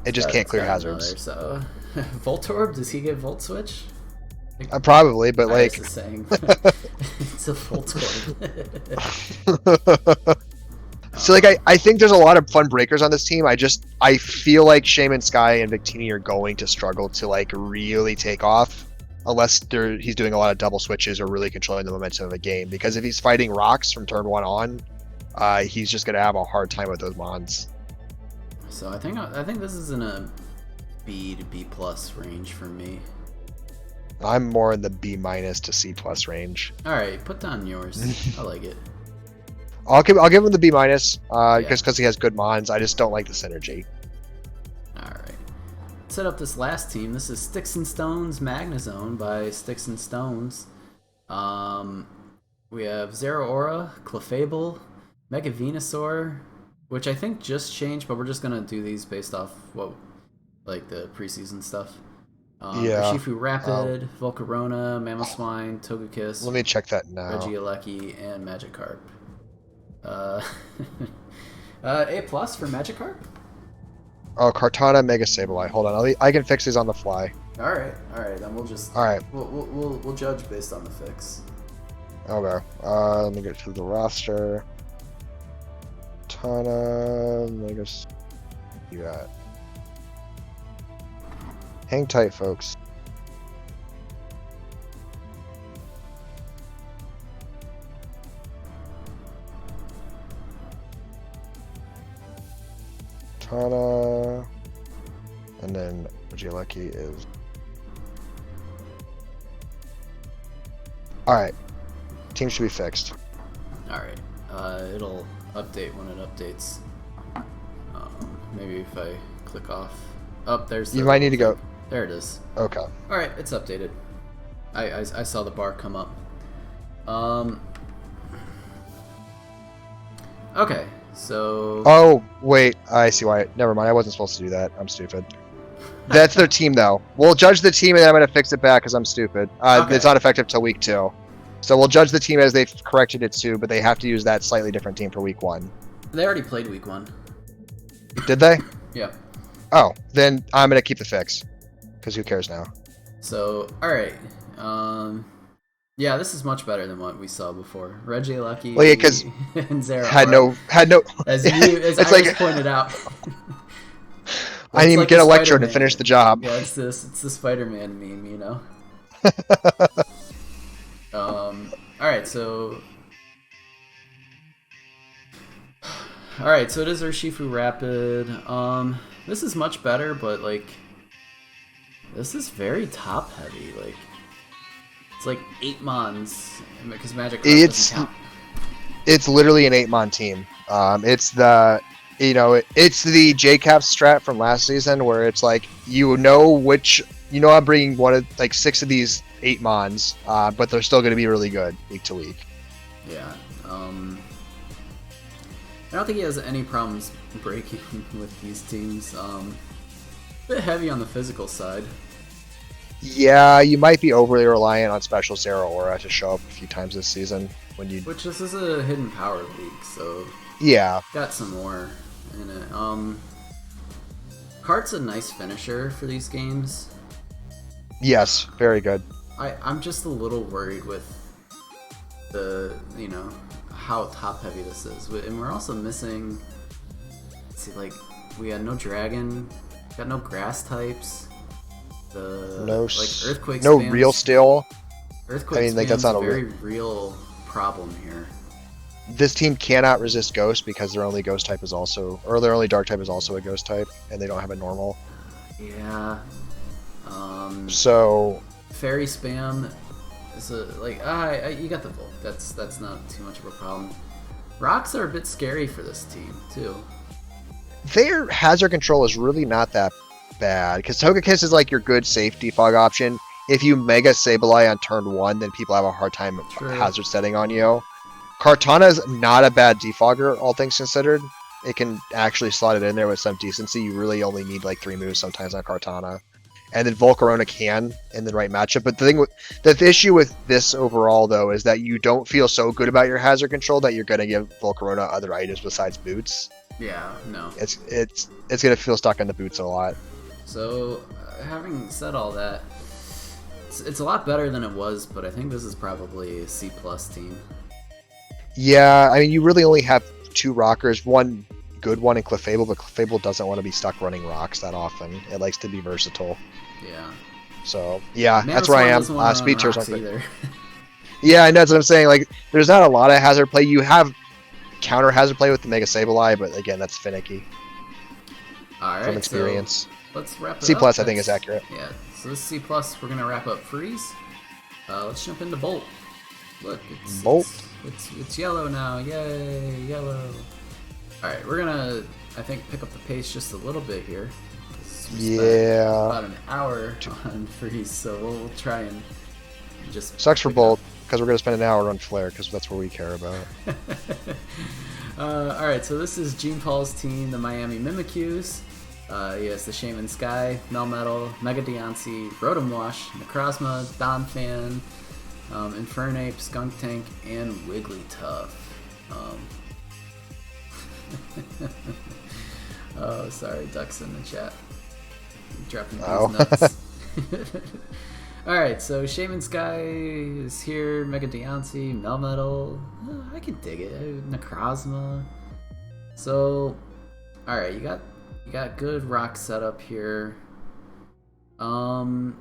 it just can't clear hazards. Another, so Voltorb, does he get Volt Switch? Probably, but Iris like is saying it's a Voltorb. So like I think there's a lot of fun breakers on this team. I feel like Shaman Sky and Victini are going to struggle to like really take off unless he's doing a lot of double switches or really controlling the momentum of a game. Because if he's fighting rocks from turn 1 on, he's just gonna have a hard time with those mons. So I think this is in a B to B plus range for me. I'm more in the B- to C+ range. All right, put down yours. I like it. I'll give him the B- because he has good mons. I just don't like the synergy. All right. Set up this last team. This is Sticks and Stones Magnezone by Sticks and Stones. We have Zeraora, Clefable, Mega Venusaur, which I think just changed, but we're just gonna do these based off like the preseason stuff. Urshifu Rapid, Volcarona, Mamoswine, Togekiss. Let me check that now. Regieleki, and Magikarp. A+ for Magikarp? Oh, Kartana, Mega Sableye. Hold on, I can fix these on the fly. All right. Then we'll just. All right. We'll judge based on the fix. Okay. Let me get to the roster. Kartana, Mega. You got. Hang tight, folks. Kartana, and then Regieleki is. Alright. Team should be fixed. Alright. It'll update when it updates. Maybe if I click off. Oh, there's the You might need to go. There it is. Okay. Alright, it's updated. I saw the bar come up. Okay, so... Oh, wait. I see why. Never mind. I wasn't supposed to do that. I'm stupid. That's their team, though. We'll judge the team, and then I'm going to fix it back because I'm stupid. Okay. It's not effective till week 2. So we'll judge the team as they've corrected it to, but they have to use that slightly different team for week 1. They already played week 1. Did they? Yeah. Oh, then I'm going to keep the fix. Because who cares now? So, alright. Yeah, this is much better than what we saw before. Regieleki Well, yeah, because and Zeraora had no. as Iris like, pointed out. I didn't even like get the Electro to Spider-Man. finish the job. Yeah, it's the Spider-Man meme, you know. Alright, so it is Urshifu Rapid. This is much better, but like this is very top heavy. Like it's like 8 mons because Magic doesn't count. It's literally an 8-mon team. It's the it's the JCap strat from last season where it's like I'm bringing one of like 6 of these 8 mons, but they're still going to be really good week to week. Yeah. I don't think he has any problems breaking with these teams. A bit heavy on the physical side. Yeah, you might be overly reliant on special Zeraora to show up a few times this season Which this is a hidden power league, so yeah, got some more in it. Kart's a nice finisher for these games. Yes, very good. I'm just a little worried with the how top heavy this is, and we're also missing. Let's see, like we had no dragon, got no grass types. Earthquake. No real steel. Earthquake. I mean, like that's not a very real problem here. This team cannot resist ghost because their only ghost type is also, or their only dark type is also a ghost type, and they don't have a normal. Yeah. So. Fairy spam is you got the Volt. That's not too much of a problem. Rocks are a bit scary for this team too. their hazard control is really not that bad because Togekiss is like your good safe defog option. If you Mega Sableye on turn 1, then people have a hard time hazard setting on you. Kartana is not a bad defogger, all things considered. It can actually slot it in there with some decency. You really only need like 3 moves sometimes on Kartana. And then Volcarona can in the right matchup. But the issue with this overall, though, is that you don't feel so good about your hazard control that you're going to give Volcarona other items besides boots. Yeah, no. It's going to feel stuck on the boots a lot. So, having said all that, it's a lot better than it was, but I think this is probably a C+ team. Yeah, I mean, you really only have 2 rockers, one good one in Clefable, but Clefable doesn't want to be stuck running rocks that often. It likes to be versatile. Yeah. So, yeah, that's where I am. Speed Tears aren't either. Yeah, I know, that's what I'm saying. Like, there's not a lot of hazard play. You have counter hazard play with the Mega Sableye, but again, that's finicky. Alright, from experience. So let's wrap it C+, up. I think, is accurate. Yeah, so this is C+. We're going to wrap up Freeze. Let's jump into Bolt. Look, it's yellow now. Yay, yellow. Alright, we're gonna, I think, pick up the pace just a little bit here. Yeah. About an hour on Freeze, so we'll try and just... Sucks for Bolt, because we're going to spend an hour on Flare, because that's what we care about. Alright, so this is Gene Paul's team, the Miami Mimikyus. He has the Shaman Sky, Melmetal, Mega Deontay, Rotom Wash, Necrozma, Donphan, Infernape, Skunk Tank, and Wigglytuff. Oh, sorry, Duck's in the chat. Dropping these nuts. Alright, so Shaman Sky is here, Mega Deontay, Melmetal. I can dig it. Necrozma. So, alright, you got good rock setup here. Donphan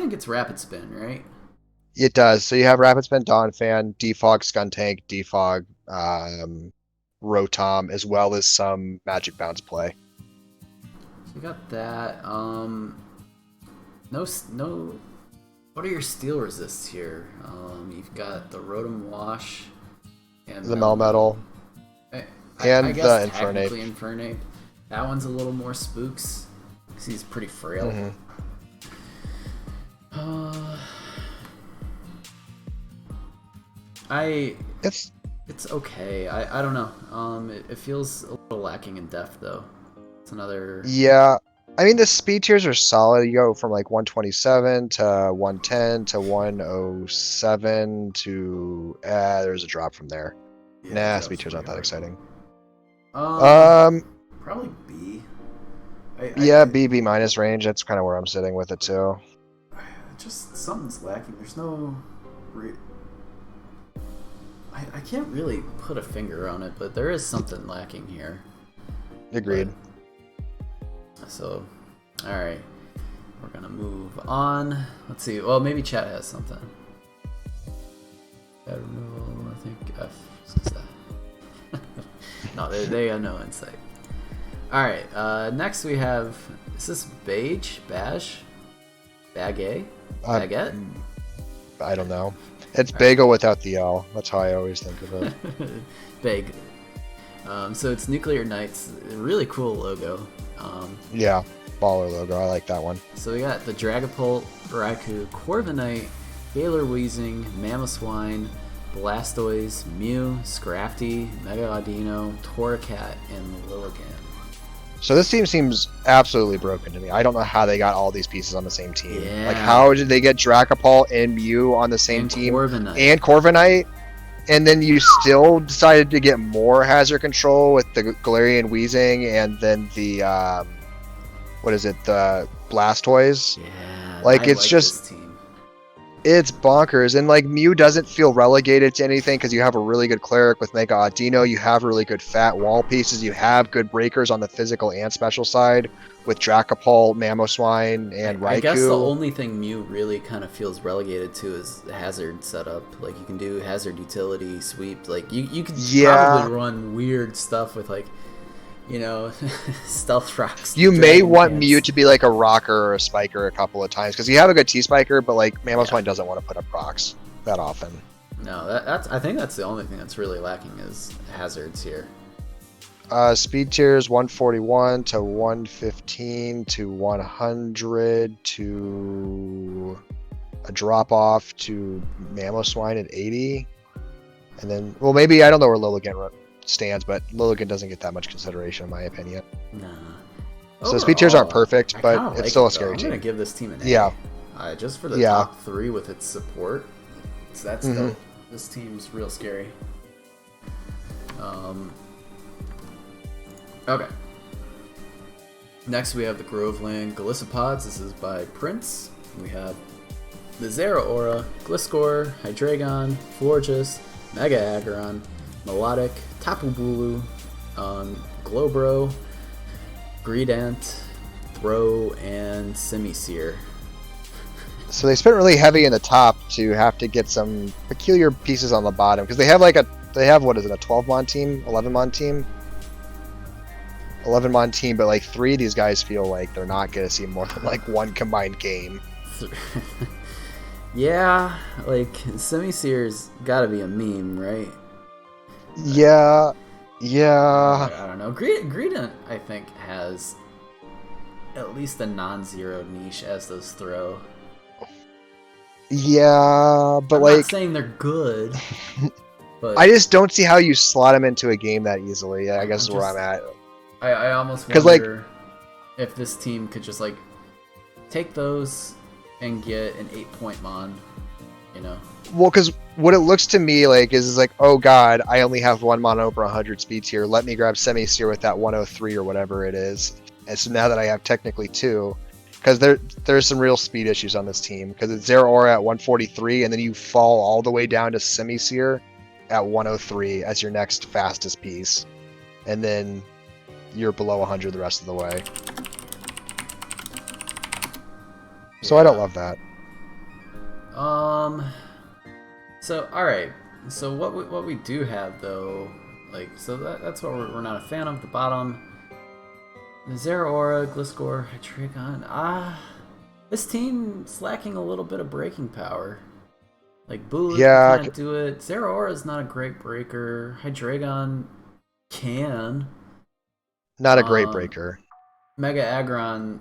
gets Rapid Spin, right? It does. So you have Rapid Spin, Donphan, Defog, Skuntank, Defog, Rotom, as well as some Magic Bounce play. So you got that. No. What are your steel resists here? You've got the Rotom Wash and the Melmetal. And I the Infernape. That one's a little more spooks because he's pretty frail. It's okay. I don't know. It feels a little lacking in depth though. It's another. Yeah, I mean the speed tiers are solid. You go from like 127 to 110 to 107 to there's a drop from there. Yeah, speed tiers aren't that exciting. Probably B. B minus range. That's kind of where I'm sitting with it too. Just something's lacking. There's no. I can't really put a finger on it, but there is something lacking here. Agreed. So, alright. We're gonna move on. Let's see. Well, maybe chat has something. Chat removal, I think F. No, they have no insight. Alright, next we have, is this Baguette? Baguette? I don't know. It's bagel without the L. That's how I always think of it. Big. So it's Nuclear Knights. Really cool logo. Yeah, baller logo. I like that one. So we got the Dragapult, Raikou, Corviknight, Galar Weezing, Mamoswine, Blastoise, Mew, Scrafty, Mega Audino, Torracat, and Lilligant. So this team seems absolutely broken to me. I don't know how they got all these pieces on the same team. Yeah. Like, how did they get Dragapult and Mew on the same team? Corviknight. And Corviknight? And then you still decided to get more hazard control with the Galarian Weezing and then the, the Blastoise? Yeah, like, it's just... It's bonkers, and like Mew doesn't feel relegated to anything because you have a really good cleric with Mega Audino, you have really good fat wall pieces, you have good breakers on the physical and special side with Dragapult, Mamoswine, and Raikou. I guess the only thing Mew really kind of feels relegated to is hazard setup. Like you can do hazard utility sweep. Like you could probably run weird stuff with like, you know, stealth rocks. You may want Mew to be like a rocker or a spiker a couple of times because you have a good T-spiker, but like Mamoswine doesn't want to put up rocks that often. No, I think that's the only thing that's really lacking is hazards here. Speed tiers 141 to 115 to 100 to a drop off to Mamoswine at 80. And then, well, maybe I don't know where Lilligant stands, but Lilligant doesn't get that much consideration in my opinion. Nah. So speed tiers aren't perfect, but like it's still a scary I'm team. gonna give this team an A. Yeah. Just for the top 3 with its support. That's dope. This team's real scary. Okay. Next we have the Groveland Galicipods. This is by Prince. We have the Zeraora, Gliscor, Hydreigon, Florges, Mega Aggron, Melodic, Tapu Bulu, Glowbro, Greedent, Throw, and Simisear. So they spent really heavy in the top to have to get some peculiar pieces on the bottom because they have what is it, a 12-mon team, 11-mon team? 11-mon team, but like 3 of these guys feel like they're not going to see more than like one combined game. Yeah, like Simisear's got to be a meme, right? Yeah. I don't know. Greedent, I think, has at least a non-zero niche, as does Throw. Yeah, but I'm like, not saying they're good, but I just don't see how you slot them into a game that easily. I guess is where I'm at. I almost wonder if this team could just like take those and get an 8-point mon, you know? Well, because what it looks to me like is like, oh god, I only have one mon over 100 speed tier. Let me grab Semisear with that 103 or whatever it is. And so now that I have technically 2, because there's some real speed issues on this team. Because it's Zeraora at 143, and then you fall all the way down to Semisear at 103 as your next fastest piece, and then you're below 100 the rest of the way. So I don't love that. So all right. So what we do have though, like, so that's what we're not a fan of. The bottom. Zeraora, Gliscor, Hydreigon. This team's lacking a little bit of breaking power. Like, Bulu can't do it. Zeraora is not a great breaker. Hydreigon can. Not a great breaker. Mega Aggron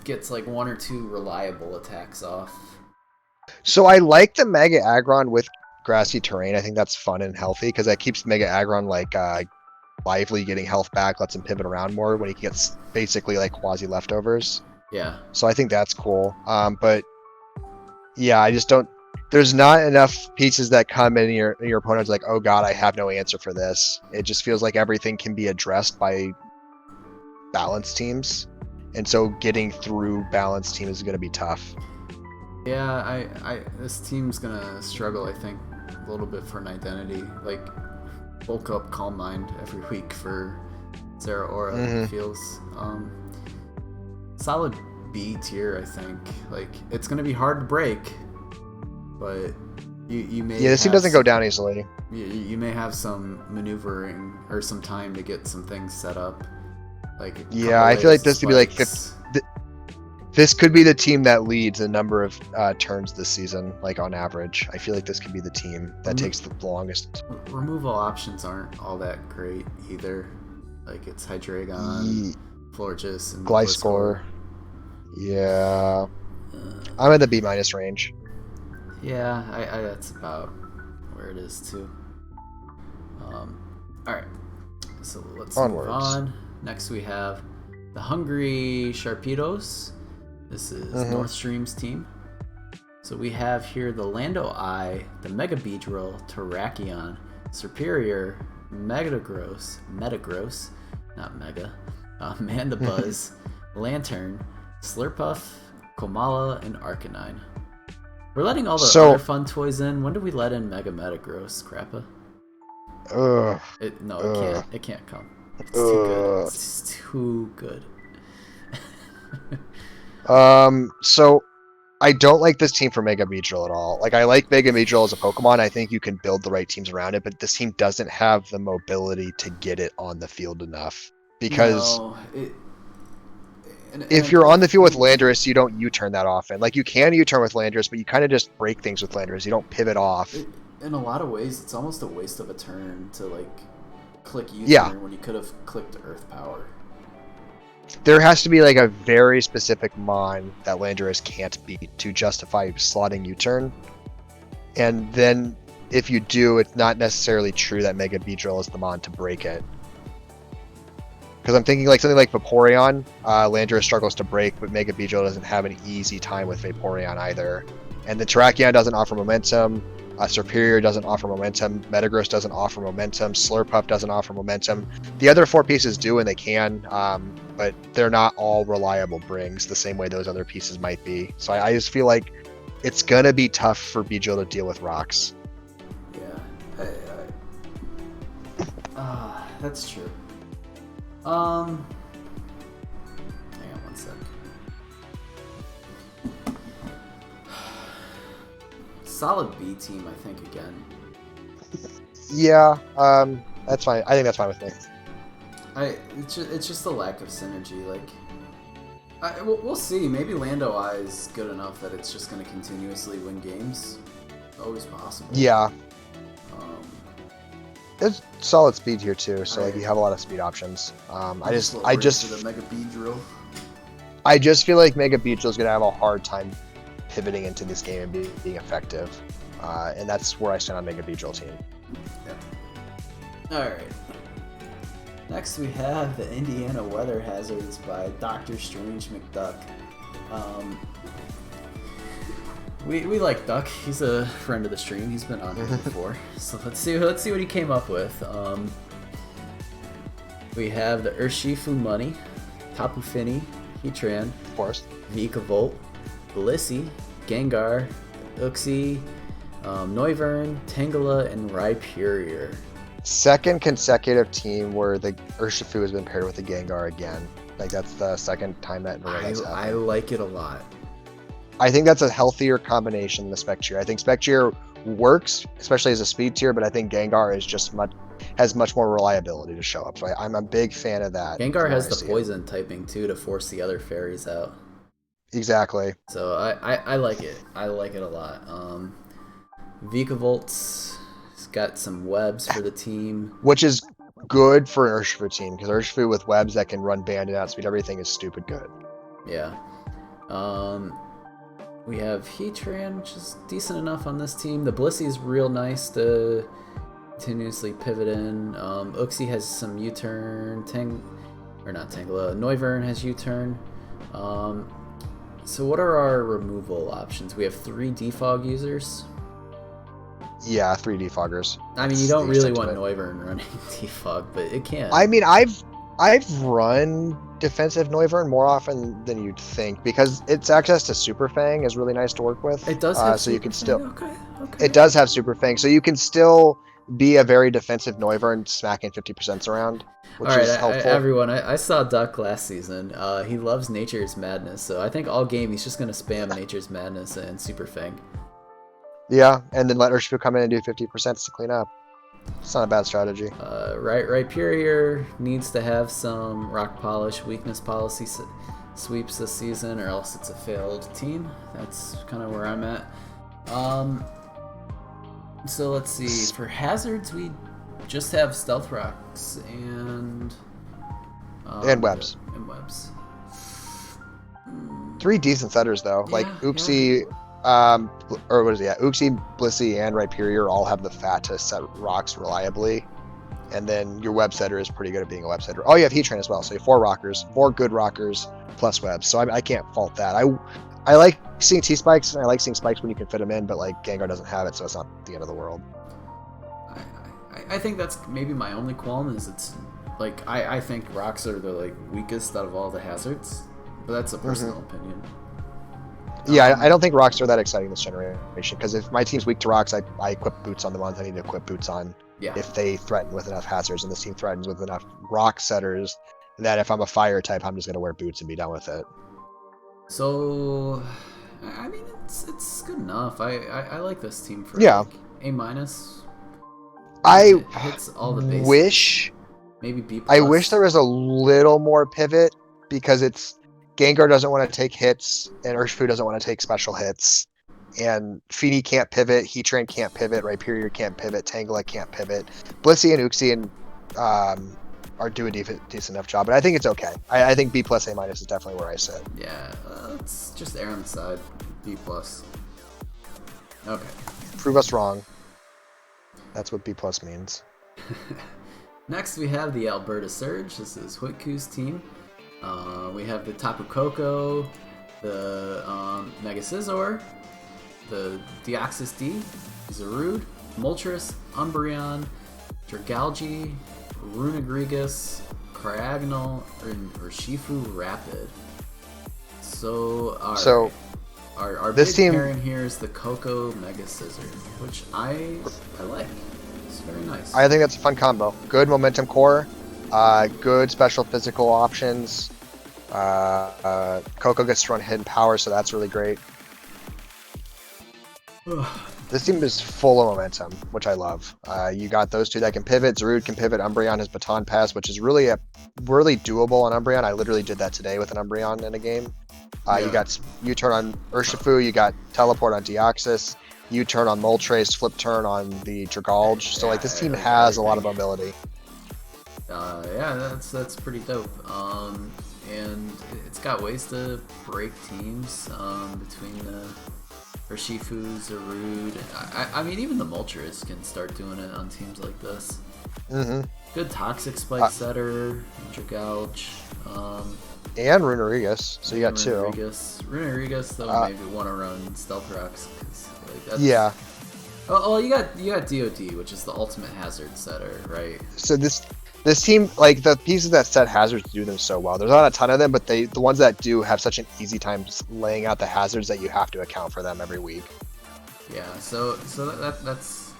gets like 1 or 2 reliable attacks off. So I like the Mega Aggron with grassy terrain. I think that's fun and healthy because that keeps Mega Aggron like lively, getting health back, lets him pivot around more when he gets basically like quasi leftovers. Yeah. So I think that's cool. But yeah, I just don't. There's not enough pieces that come in your opponent's like, oh god, I have no answer for this. It just feels like everything can be addressed by balanced teams, and so getting through balanced teams is going to be tough. Yeah, this team's gonna struggle, I think, a little bit for an identity. Like, bulk up Calm Mind every week for Zeraora. It feels solid B tier, I think. Like, it's gonna be hard to break, but you may this team doesn't go down easily. You may have some maneuvering or some time to get some things set up. Like, I feel like this could be like this could be the team that leads a number of turns this season, like on average. I feel like this could be the team that takes the longest. Removal options aren't all that great either. Like, it's Hydreigon, Florges, and Gliscor. Yeah. I'm in the B- range. Yeah, I that's about where it is too. Alright. So let's move on. Next we have the Hungry Sharpedos. This is North Stream's team. So we have here the Lando Eye, the Mega Beedrill, Terrakion, Superior, Metagross, not Mega, Mandibuzz, Lantern, Slurpuff, Komala, and Arcanine. We're letting all the other fun toys in. When do we let in Mega Metagross, Crappa? It can't come. It's too good. It's too good. So I don't like this team for Mega Beedrill at all. Like, I like Mega Beedrill as a Pokemon. I think you can build the right teams around it, but this team doesn't have the mobility to get it on the field enough. Because if you're on the field with Landorus, you don't U-turn that often. Like, you can U-turn with Landorus, but you kind of just break things with Landorus. You don't pivot off. In a lot of ways, it's almost a waste of a turn to, like, click U-turn Yeah. when you could have clicked Earth Power. There has to be like a very specific mon that Landorus can't beat to justify slotting U-turn. And then if you do, it's not necessarily true that Mega Beedrill is the mon to break it. Because I'm thinking like something like Vaporeon, Landorus struggles to break, but Mega Beedrill doesn't have an easy time with Vaporeon either. And the Terrakion doesn't offer momentum, Serperior doesn't offer momentum, Metagross doesn't offer momentum, Slurpuff doesn't offer momentum. The other 4 pieces do and they can, but they're not all reliable brings the same way those other pieces might be. So I just feel like it's going to be tough for Beedrill to deal with rocks. Yeah, that's true. Hang on one sec. Solid B team, I think, again. Yeah, that's fine. I think that's fine with me. It's just a lack of synergy. Like, we'll see. Maybe Lando Eye is good enough that it's just going to continuously win games. Always possible. Yeah. There's solid speed here too, so like you have a lot of speed options. I just the Mega Beedrill. I just feel like Mega Beedrill is gonna have a hard time pivoting into this game and being effective, and that's where I stand on Mega Beedrill team. Yep. All right. Next we have the Indiana Weather Hazards by Dr. Strange McDuck. We like Duck. He's a friend of the stream. He's been on here before. So let's see what he came up with. We have the Urshifu Money, Tapu Fini, Heatran, Of course. Vikavolt, Blissey, Gengar, Uxie, Noivern, Tangela, and Rhyperior. Second consecutive team where the Urshifu has been paired with the Gengar again. Like that's the second time that in a row that's happened. I like it a lot. I think that's a healthier combination than the Spectrier. I think Spectrier works, especially as a speed tier, but I think Gengar is just has much more reliability to show up. So I'm a big fan of that. Gengar has the poison typing too to force the other fairies out. Exactly. So I like it. I like it a lot. Vikavolt's got some webs for the team, which is good for an Urshifu team because Urshifu with webs that can run Bandit outspeed everything is stupid good. Yeah. We have Heatran, which is decent enough on this team. The Blissey is real nice to continuously pivot in. Uxie has some U-turn. Noivern has U-turn. So what are our removal options? We have 3 defog users. Yeah, 3 defoggers. I mean, you don't really want Noivern running defog, but it can. I mean, I've run defensive Noivern more often than you'd think because its access to Super Fang is really nice to work with. It does have so you can still. Okay. It does have Super Fang, so you can still be a very defensive Noivern smacking 50% around, which is helpful. Everyone, I saw Duck last season. He loves Nature's Madness, so I think all game he's just going to spam Nature's Madness and Super Fang. Yeah, and then let Urshifu come in and do 50% to clean up. It's not a bad strategy. Rhyperior needs to have some Rock Polish weakness policy sweeps this season, or else it's a failed team. That's kind of where I'm at. So let's see. For hazards, we just have Stealth Rocks and webs. And webs. 3 decent setters though. Like Uxie. Yeah. Or what is it? Yeah, Uxie, Blissey, and Rhyperior all have the fat to set rocks reliably, and then your web setter is pretty good at being a web setter. Oh, you have Heatran as well, so you have 4 rockers, 4 good rockers plus webs. So I can't fault that. I like seeing T-spikes, and I like seeing spikes when you can fit them in, but like Gengar doesn't have it, so it's not the end of the world. I think that's maybe my only qualm is it's like I think rocks are the like weakest out of all the hazards, but that's a personal opinion. Yeah, I don't think rocks are that exciting this generation, because if my team's weak to rocks, I equip boots on the ones I need to equip boots on if they threaten with enough hazards, and this team threatens with enough rock setters that if I'm a fire type, I'm just going to wear boots and be done with it. So, I mean, it's good enough. I like this team for like A-. I hits all the basics. wish maybe B+. I wish there was a little more pivot, because it's Gengar doesn't want to take hits, and Urshifu doesn't want to take special hits, and Fini can't pivot, Heatran can't pivot, Rhyperior can't pivot, Tangela can't pivot. Blissey and Uxie and are do a decent enough job. But I think it's okay. I think B plus A minus is definitely where I sit. Yeah, let's just err on the side. B plus. Okay. Prove us wrong. That's what B plus means. Next, we have the Alberta Surge. This is Huitku's team. We have the Tapu Koko, the Mega Scizor, the Deoxys D, Zarude, Moltres, Umbreon, Dragalge, Runegrigus, Cryogonal, and Urshifu Rapid. So our this big team pairing here is the Koko Mega Scizor, which I like. It's very nice. I think that's a fun combo. Good momentum core, good special physical options. Koko gets to run hidden power, so that's really great. This team is full of momentum, which I love. You got those two that can pivot. Zarude can pivot. Umbreon has Baton Pass, which is really doable on Umbreon. I literally did that today with an Umbreon in a game. You got U-turn on Urshifu. You got teleport on Deoxys. U-turn on Moltres. Flip turn on the Dragalge. So like this team has a lot of mobility. Yeah, that's pretty dope. And it's got ways to break teams between the Urshifu, Zarude. I mean, even the Moltres can start doing it on teams like this. Good Toxic Spike setter, Dragalge. And Runerigus, so you got two. Runerigus, though, maybe want to run Stealth Rocks. Like, that's... Yeah. Oh, you got DOD, which is the ultimate hazard setter, right? So this team, like the pieces that set hazards do them so well. There's not a ton of them, but the ones that do have such an easy time laying out the hazards that you have to account for them every week. Yeah, so that's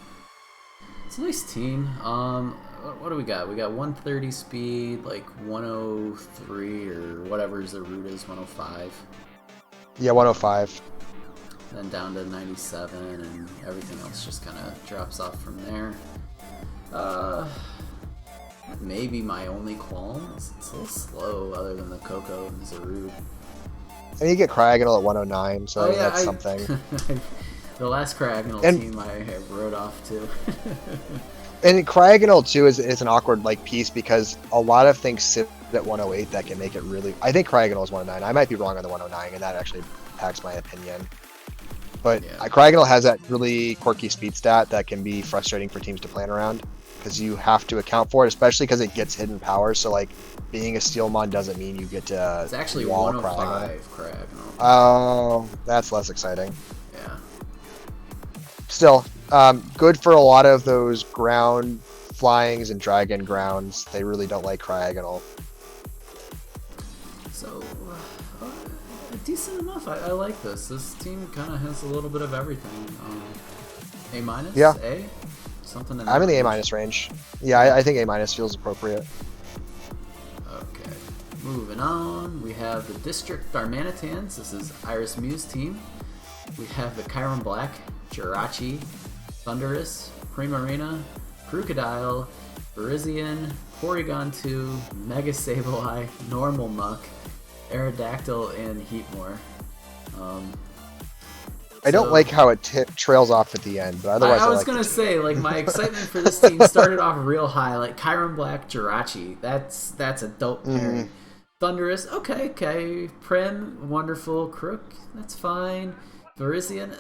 it's a nice team. What do we got? We got 130 speed, like 103 or whatever Zarude is, 105. Yeah, 105. Then down to 97, and everything else just kind of drops off from there. Maybe my only qualm is it's a little slow, other than the Koko and Zarude. And you get Cryogonal at 109, so that's something. The last Cryogonal team I wrote off too. And Cryogonal too is an awkward piece because a lot of things sit at 108 that can make it really. I think Cryogonal is 109. I might be wrong on the 109, and that actually impacts my opinion. But Cryogonal has that really quirky speed stat that can be frustrating for teams to plan around because you have to account for it, especially because it gets hidden power. So being a Steelmon doesn't mean you get to. It's actually 105 Cryogonal. Oh, that's less exciting. Yeah. Still, good for a lot of those ground flyings and dragon grounds. They really don't like Cryogonal. So, decent enough. I like this. This team kind of has a little bit of everything. A minus? Yeah. A? Something in I'm in the A minus range. Yeah, I think A minus feels appropriate. Okay. Moving on, we have the District Darmanitans. This is Iris Mew's team. We have the Chiron Black, Jirachi, Thundurus, Primarina, Crocodile, Virizion, Porygon 2, Mega Sableye, Normal Muck, Aerodactyl, and Heatmore. I don't like how it trails off at the end, but otherwise I was gonna say, my excitement for this team started off real high. Chiron Black, Jirachi, that's a dope pairing. Thundurus, okay. Prim, wonderful. Crook, that's fine. Virizion,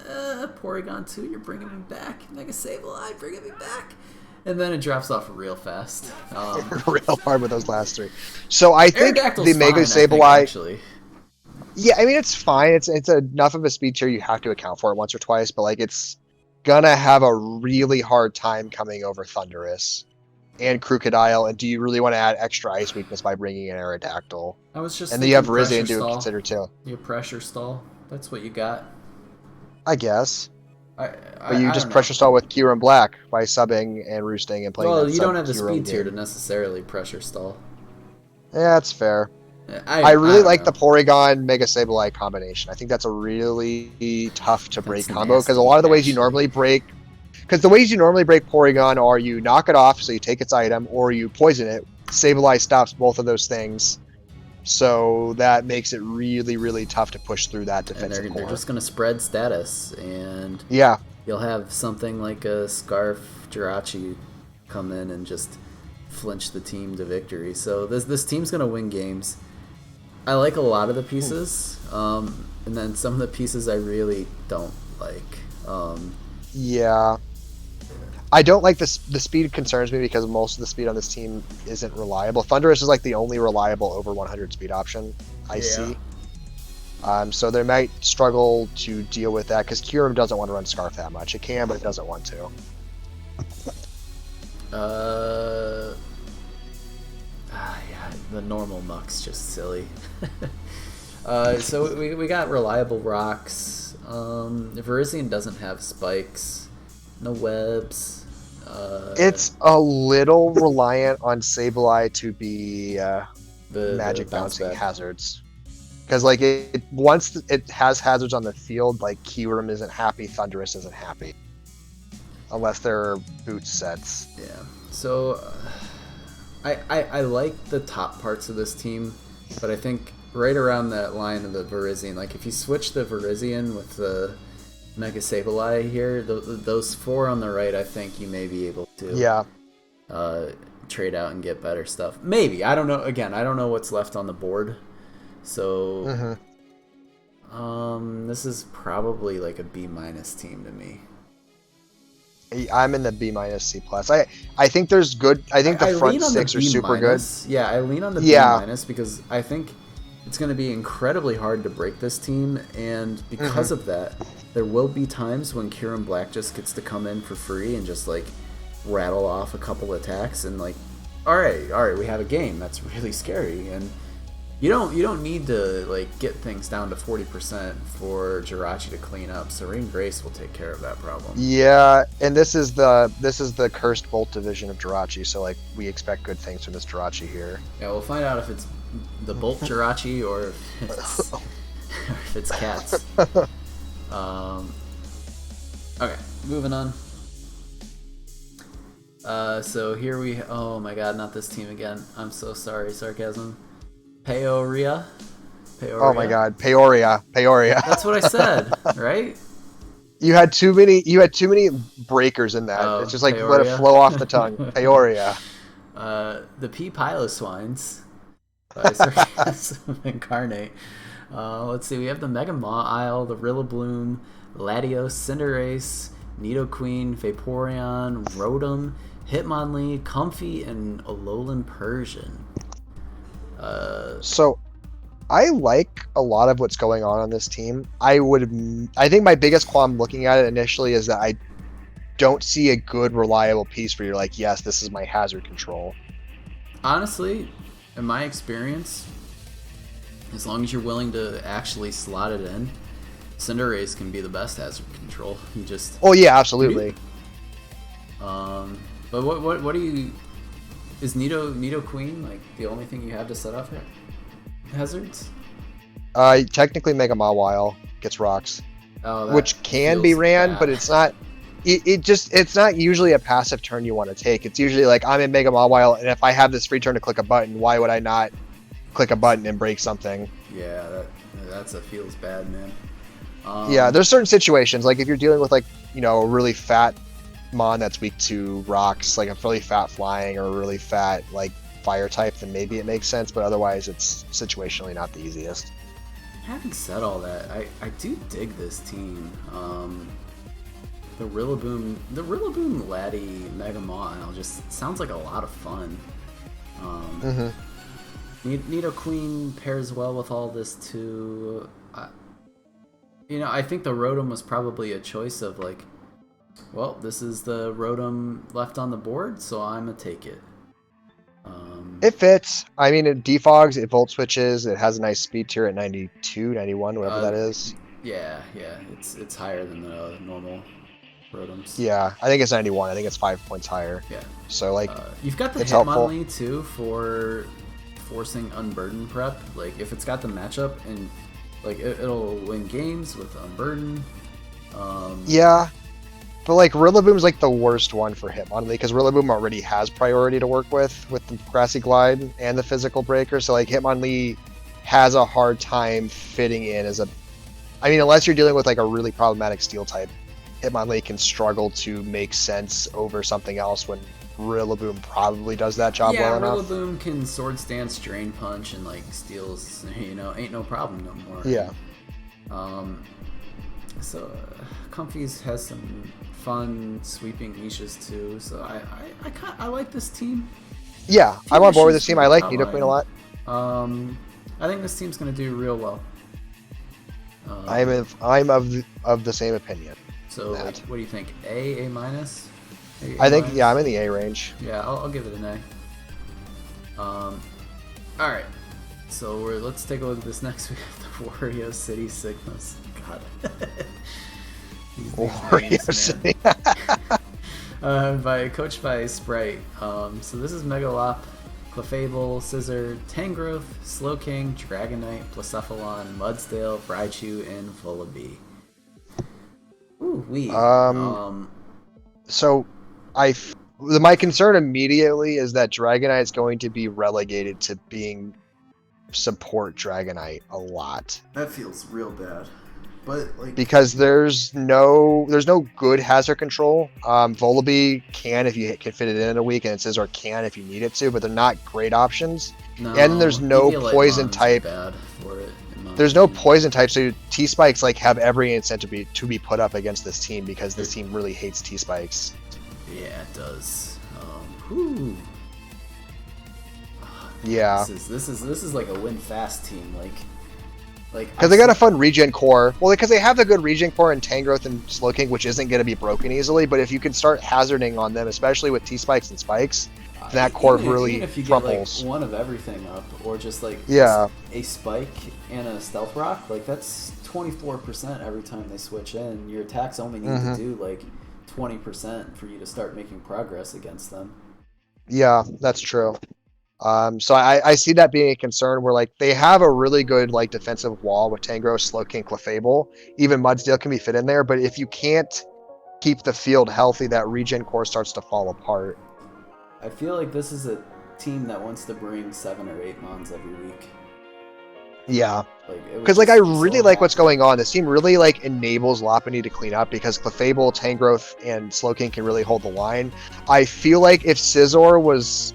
Porygon 2, you're bringing me back. Mega Sableye, bringing me back. And then it drops off real fast. Real hard with those last three. So I think the Mega Sableye... actually. Yeah, I mean, it's fine. It's enough of a speed tier you have to account for it once or twice, but it's gonna have a really hard time coming over Thundurus and Crocodile. And do you really want to add extra ice weakness by bringing in Aerodactyl? I was just. And then you have Virizion to consider too. You pressure stall. That's what you got. I guess. But you just pressure stall with Chiron Black by subbing and roosting and playing. Well, you don't have the speed tier to necessarily pressure stall. Yeah, that's fair. I really like the Porygon Mega Sableye combination. I think that's a really tough to break combo because a lot of the ways you normally break, Porygon are you knock it off so you take its item, or you poison it. Sableye stops both of those things, so that makes it really, really tough to push through that defensive core. They're just going to spread status, and you'll have something like a Scarf Jirachi come in and just flinch the team to victory. So this team's gonna win games. I like a lot of the pieces, and then some of the pieces I really don't like. Yeah. I don't like the speed concerns me because most of the speed on this team isn't reliable. Thunderous is like the only reliable over 100 speed option I see. So they might struggle to deal with that because Kyurem doesn't want to run Scarf that much. It can, but it doesn't want to. Yeah, the normal muck's just silly. So we got reliable rocks. Virizion doesn't have spikes, no webs. It's a little reliant on Sableye to be the magic bounce bouncing back. hazards. Because like once it has hazards on the field, like Kyurem isn't happy, Thunderous isn't happy. Unless they're boot sets. Yeah. So I like the top parts of this team, but I think right around that line of the Virizion, like if you switch the Virizion with the Mega Sableye here, those 4 on the right, I think you may be able to trade out and get better stuff. Maybe. I don't know. Again, I don't know what's left on the board. So this is probably like a B- team to me. I'm in the B- C+. I think there's good. I think the front 6 are super good. Yeah, I lean on the B- because I think it's going to be incredibly hard to break this team, and because of that, there will be times when Kyurem Black just gets to come in for free and just like rattle off a couple attacks and like, all right, we have a game. That's really scary, and you don't need to like get things down to 40% for Jirachi to clean up. Serene Grace will take care of that problem. Yeah, and this is the cursed Bolt division of Jirachi, so like we expect good things from this Jirachi here. Yeah, we'll find out if it's the Bolt Jirachi or if it's cats. Okay, moving on. So here oh my god, not this team again. I'm so sorry, sarcasm. Peoria. Oh my god, Peoria. That's what I said, right? You had too many breakers in that. It's just like Peoria. let it flow off the tongue. Peoria. The P Piloswines by Sarcasm Incarnate. Let's see, we have the Mega Maw-Isle, the Rillaboom, Latios, Cinderace, Nidoqueen, Vaporeon, Rotom, Hitmonlee, Comfey, and Alolan Persian. So I like a lot of what's going on this team. I think my biggest qualm looking at it initially is that I don't see a good reliable piece where you're like, yes, this is my hazard control. Honestly, in my experience, as long as you're willing to actually slot it in, Cinderace can be the best hazard control. You just absolutely. But what do you? Is Nidoqueen like the only thing you have to set off hazards? Technically Mega Mawile gets rocks, Oh, which can be ran, bad. but it's not. It's not usually a passive turn you want to take. It's usually like I'm in Mega Mawile, and if I have this free turn to click a button, why would I not click a button and break something? Yeah, that's a feels bad, man. Yeah, there's certain situations like if you're dealing with like a really fat mon that's weak to rocks, like a really fat flying or a really fat like fire type, then maybe it makes sense, but otherwise it's situationally not the easiest. Having said all that, I do dig this team. The Rillaboom Laddie Mega Maw-Isle just sounds like a lot of fun. Nidoqueen pairs well with all this too. I think the Rotom was probably a choice of like, well, this is the Rotom left on the board, so I'm gonna take it. It fits. I mean, it defogs, it volt switches, it has a nice speed tier at 92, 91, whatever that is. Yeah, it's higher than the normal Rotoms. Yeah, I think it's 91. I think it's 5 points higher. Yeah. So like, you've got the Hitmonlee too for forcing Unburden prep. Like if it's got the matchup and like it'll win games with Unburden. Yeah. But like Rillaboom's like the worst one for Hitmonlee because Rillaboom already has priority to work with the Grassy Glide and the Physical Breaker. So like Hitmonlee has a hard time fitting in as unless you're dealing with like a really problematic Steel type, Hitmonlee can struggle to make sense over something else when Rillaboom probably does that job well enough. Yeah, Rillaboom can Sword Stance, Drain Punch, and like steals. You know, ain't no problem no more. Yeah. So Comfy's has some fun sweeping niches too. So I like this team. Yeah, I'm on board with this team. I like Nidoqueen a lot. I think this team's gonna do real well. I'm of the same opinion. So like, what do you think? A minus? I think yeah, I'm in the A range. Yeah, I'll give it an A. All right. So let's take a look at this next. We have the Wario City Sigmas. God. Wario City. Coached by Sprite. So this is Megalop, Clefable, Scizor, Tangrowth, Slowking, Dragonite, Blacephalon, Mudsdale, Raichu, and Vullaby. Ooh, So, my concern immediately is that Dragonite is going to be relegated to being support Dragonite a lot. That feels real bad. But like, because there's no good hazard control. Vullaby can if you can fit it in a week, and Scizor can if you need it to, but they're not great options. no, And there's no poison type. Bad for it, there's no poison type, so T-Spikes like have every incentive to be put up against this team because this team really hates T-Spikes. Yeah, it does. Yeah. This is like a win fast team, like because they got a fun regen core. Well, because they have the good regen core in Tangrowth and Slowking, which isn't going to be broken easily. But if you can start hazarding on them, especially with T-Spikes and Spikes, that core really if you crumples. Get, like, one of everything up, or just like a Spike and a Stealth Rock, like that's 24% every time they switch in. Your attacks only need to do like 20% for you to start making progress against them. Yeah, that's true. So I see that being a concern where like they have a really good like defensive wall with Tangrowth, Slowking, Clefable. Even Mudsdale can be fit in there, but if you can't keep the field healthy, that regen core starts to fall apart. I feel like this is a team that wants to bring 7 or 8 Mons every week. Yeah, because like I really like what's going on. This team really like enables Lopunny to clean up because Clefable, Tangrowth, and Slowking can really hold the line. I feel like if Scizor was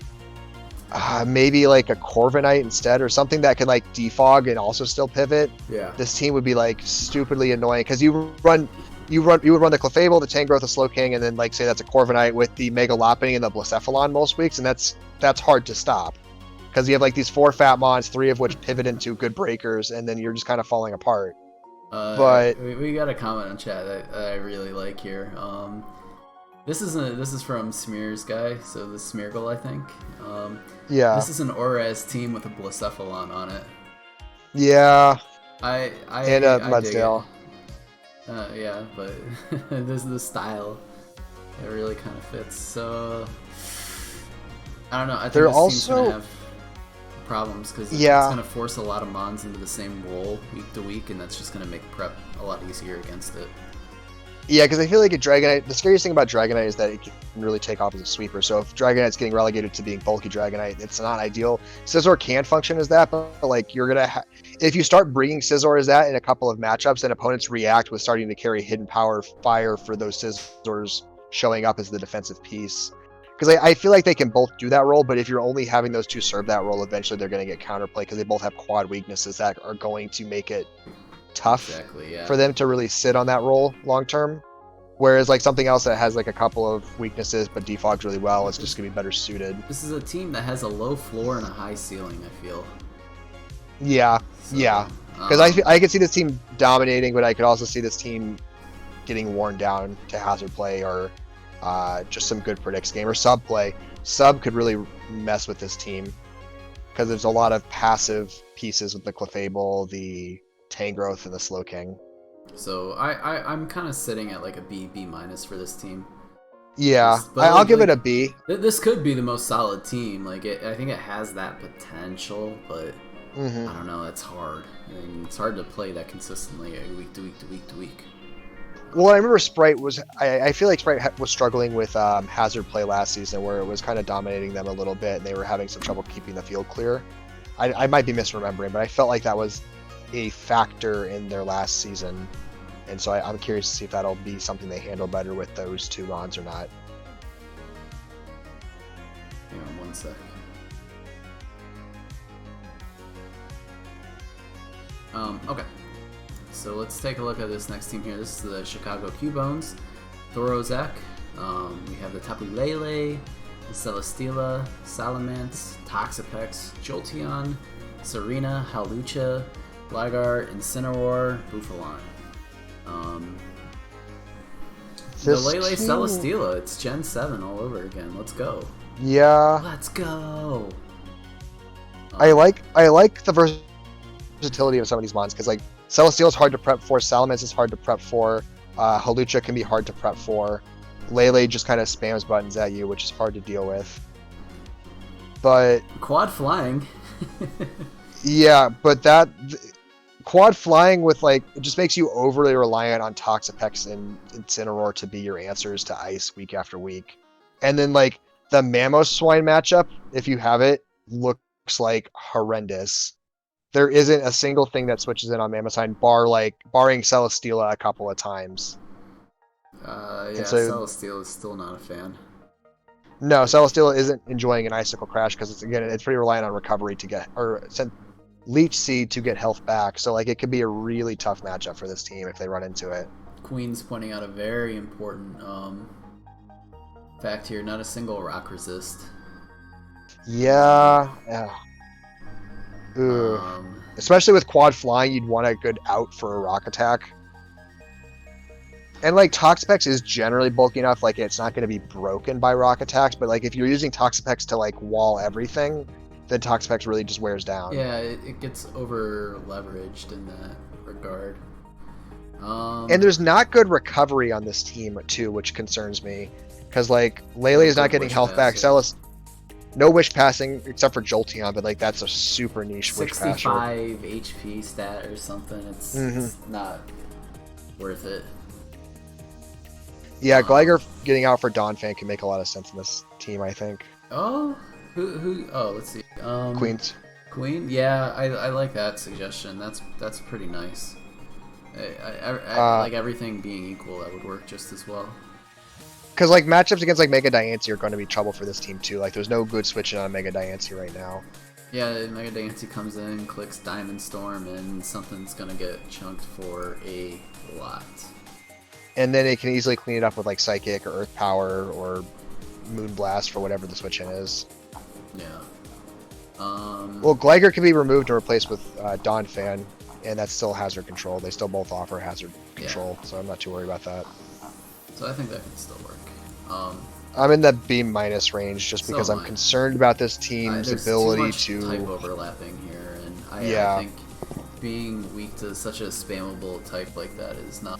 maybe like a Corviknight instead or something that could like defog and also still pivot, this team would be like stupidly annoying because you would run the Clefable, the Tangrowth, the Slowking, and then like say that's a Corviknight with the Mega Lopunny and the Blacephalon most weeks, and that's hard to stop because you have like these 4 fat mons, 3 of which pivot into good breakers, and then you're just kind of falling apart. But we got a comment on chat that I really like here. This is from Smear's guy, so the Smeargle, I think. This is an Oraz team with a Blacephalon on it. Yeah. And a Mudsdale. Yeah, but this is the style. It really kind of fits. So I don't know. I think this team's gonna have problems because it's gonna force a lot of mons into the same role week to week, and that's just gonna make prep a lot easier against it. Yeah, because I feel like the scariest thing about Dragonite is that it can really take off as a sweeper. So if Dragonite's getting relegated to being bulky Dragonite, it's not ideal. Scizor can function as that, but like you're gonna if you start bringing Scizor as that in a couple of matchups, then opponents react with starting to carry hidden power fire for those Scizors showing up as the defensive piece. Because I feel like they can both do that role, but if you're only having those two serve that role, eventually they're going to get counterplay because they both have quad weaknesses that are going to make it tough for them to really sit on that role long term. Whereas like something else that has like a couple of weaknesses but defogs really well, it's just gonna be better suited. This is a team that has a low floor and a high ceiling, I feel. Yeah, because I could see this team dominating, but I could also see this team getting worn down to hazard play or just some good predicts game or sub play. Sub could really mess with this team because there's a lot of passive pieces with the Clefable, the Tangrowth, and the Slowking. So I'm kind of sitting at like a B minus for this team. Yeah, I'll give it a B. This could be the most solid team. Like I think it has that potential, but I don't know. It's hard. I mean, it's hard to play that consistently week to week to week to week. Well, I remember Sprite was. I feel like Sprite was struggling with hazard play last season, where it was kind of dominating them a little bit, and they were having some trouble keeping the field clear. I might be misremembering, but I felt like that was a factor in their last season, and so I'm curious to see if that'll be something they handle better with those two mons or not. sec. Okay. So let's take a look at this next team here. This is the Chicago Cubones. Thorozek. We have the Tapu Lele, Celesteela, Salamence, Toxapex, Jolteon, Serena, Hawlucha, Gligar, Incineroar, Buffaline. The Lele Celesteela, it's Gen 7 all over again. Let's go. Yeah. Let's go. I like the versatility of some of these mons, because like Celesteela is hard to prep for, Salamence is hard to prep for, Hawlucha can be hard to prep for, Lele just kind of spams buttons at you, which is hard to deal with. But quad flying. yeah, but that quad flying with like, it just makes you overly reliant on Toxapex and Incineroar to be your answers to Ice week after week. And then like the Mamoswine matchup, if you have it, looks like horrendous. There isn't a single thing that switches in on Mamoswine, barring Celesteela a couple of times. Yeah, so, Celesteela is still not a fan. No, Celesteela isn't enjoying an Icicle Crash because it's pretty reliant on recovery to get, or Leech Seed to get health back. So like it could be a really tough matchup for this team if they run into it. Queen's pointing out a very important fact here: not a single rock resist. Yeah. Ooh. Especially with quad flying, you'd want a good out for a rock attack. And like Toxapex is generally bulky enough, like it's not going to be broken by rock attacks, but like if you're using Toxapex to like wall everything, then Toxapex really just wears down. Yeah, it gets over leveraged in that regard. And there's not good recovery on this team too, which concerns me, because like Lele is not getting health back. Celis, no wish passing except for Jolteon, but like that's a super niche wish passer. 65 HP stat or something. It's not worth it. Yeah, Gligar getting out for Donphan can make a lot of sense in this team, I think. Oh, who? Oh, let's see. Queens. Queen? Yeah, I like that suggestion. That's pretty nice. I like everything being equal, that would work just as well. Because like matchups against like Mega Diancie are going to be trouble for this team too. Like there's no good switching on Mega Diancie right now. Yeah, Mega Diancie comes in, clicks Diamond Storm, and something's gonna get chunked for a lot. And then it can easily clean it up with like Psychic or Earth Power or Moonblast for whatever the switch in is. Yeah. Well, Gligar can be removed and replaced with Donphan, and that's still hazard control. They still both offer hazard control, so I'm not too worried about that. So I think that can still work. I'm in the B- range just because I'm concerned about this team's ability to type overlapping here, and I think being weak to such a spammable type like that is not.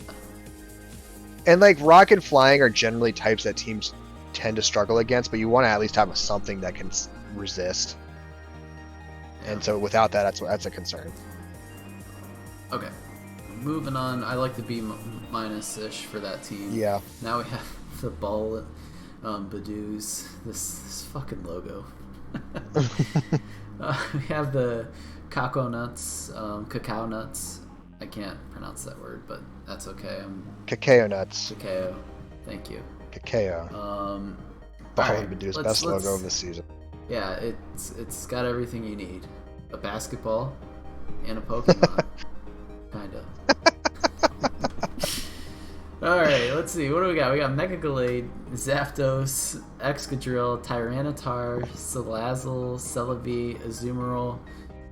And like Rock and Flying are generally types that teams tend to struggle against, but you want to at least have something that can resist. Yeah. And so without that, that's a concern. Okay, moving on. I like the B- ish for that team. Yeah. Now we have the ball, Badoos. This fucking logo. We have the cacao nuts. I can't pronounce that word, but that's okay. Cacao nuts. Cacao. Thank you. Cacao. Right, Badoos, best logo of the season. Yeah, it's got everything you need. A basketball and a Pokemon. Kinda. Alright, let's see. What do we got? We got Mega Gallade, Zapdos, Excadrill, Tyranitar, Salazzle, Celebi, Azumarill,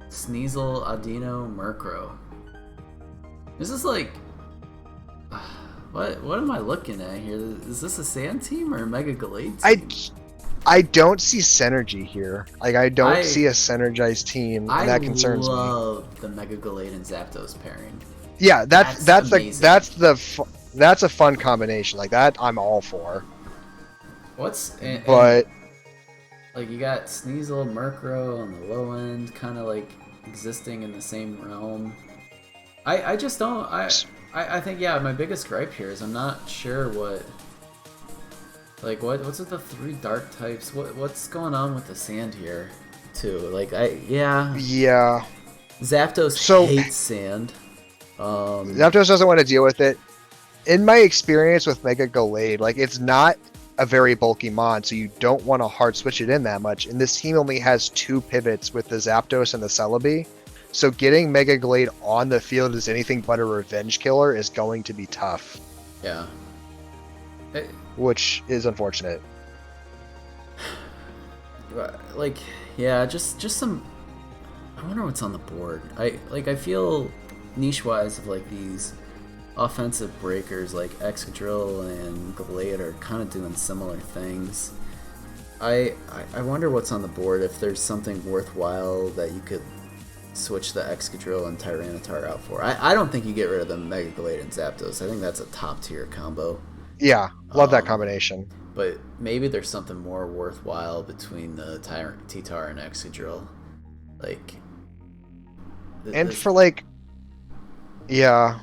Sneasel, Audino, Murkrow. This is like... What am I looking at here? Is this a Sand team or a Mega Gallade team? I don't see synergy here. Like I don't see a synergized team, and that concerns me. I love the Mega Gallade and Zapdos pairing. Yeah, that's a fun combination. Like that, I'm all for. Like you got Sneasel, Murkrow on the low end, kind of like existing in the same realm. I just don't. I think my biggest gripe here is I'm not sure what. Like what's with the 3 dark types? What's going on with the sand here, too? Like Yeah. Zapdos hates sand. Zapdos doesn't want to deal with it. In my experience with Mega Gallade, like it's not a very bulky mon, so you don't want to hard switch it in that much. And this team only has 2 pivots with the Zapdos and the Celebi. So getting Mega Glade on the field as anything but a revenge killer is going to be tough. Yeah. Which is unfortunate. Like, yeah, just some... I wonder what's on the board. I feel niche-wise of like these offensive breakers like Excadrill and Glade are kind of doing similar things. I wonder what's on the board, if there's something worthwhile that you could switch the Excadrill and Tyranitar out for. I don't think you get rid of the Mega Glade and Zapdos. I think that's a top tier combo. Yeah, love that combination. But maybe there's something more worthwhile between the T-Tar and Excadrill. Like... And for like... Yeah.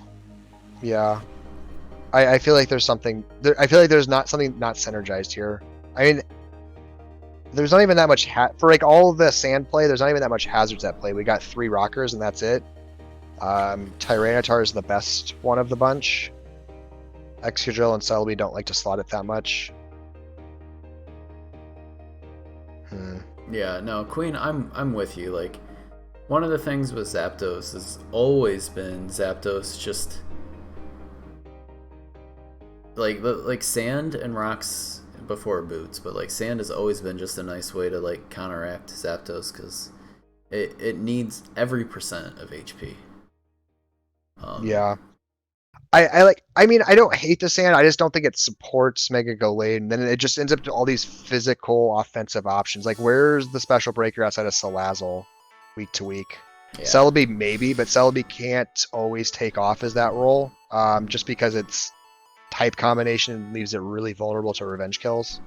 I feel like there's something... I feel like there's not something not synergized here. I mean... There's not even that much... For like all of the sand play, there's not even that much hazards at play. We got 3 rockers and that's it. Tyranitar is the best one of the bunch. Excadrill and Celebi don't like to slot it that much. Yeah, no, Queen, I'm with you. Like, one of the things with Zapdos has always been Zapdos just like sand and rocks before boots, but like sand has always been just a nice way to like counteract Zapdos because it needs every percent of HP. Yeah. I mean, I don't hate the sand. I just don't think it supports Mega Glade, and then it just ends up to all these physical offensive options. Like, where's the special breaker outside of Salazzle week to week? Yeah. Celebi maybe, but Celebi can't always take off as that role, just because its type combination leaves it really vulnerable to revenge kills.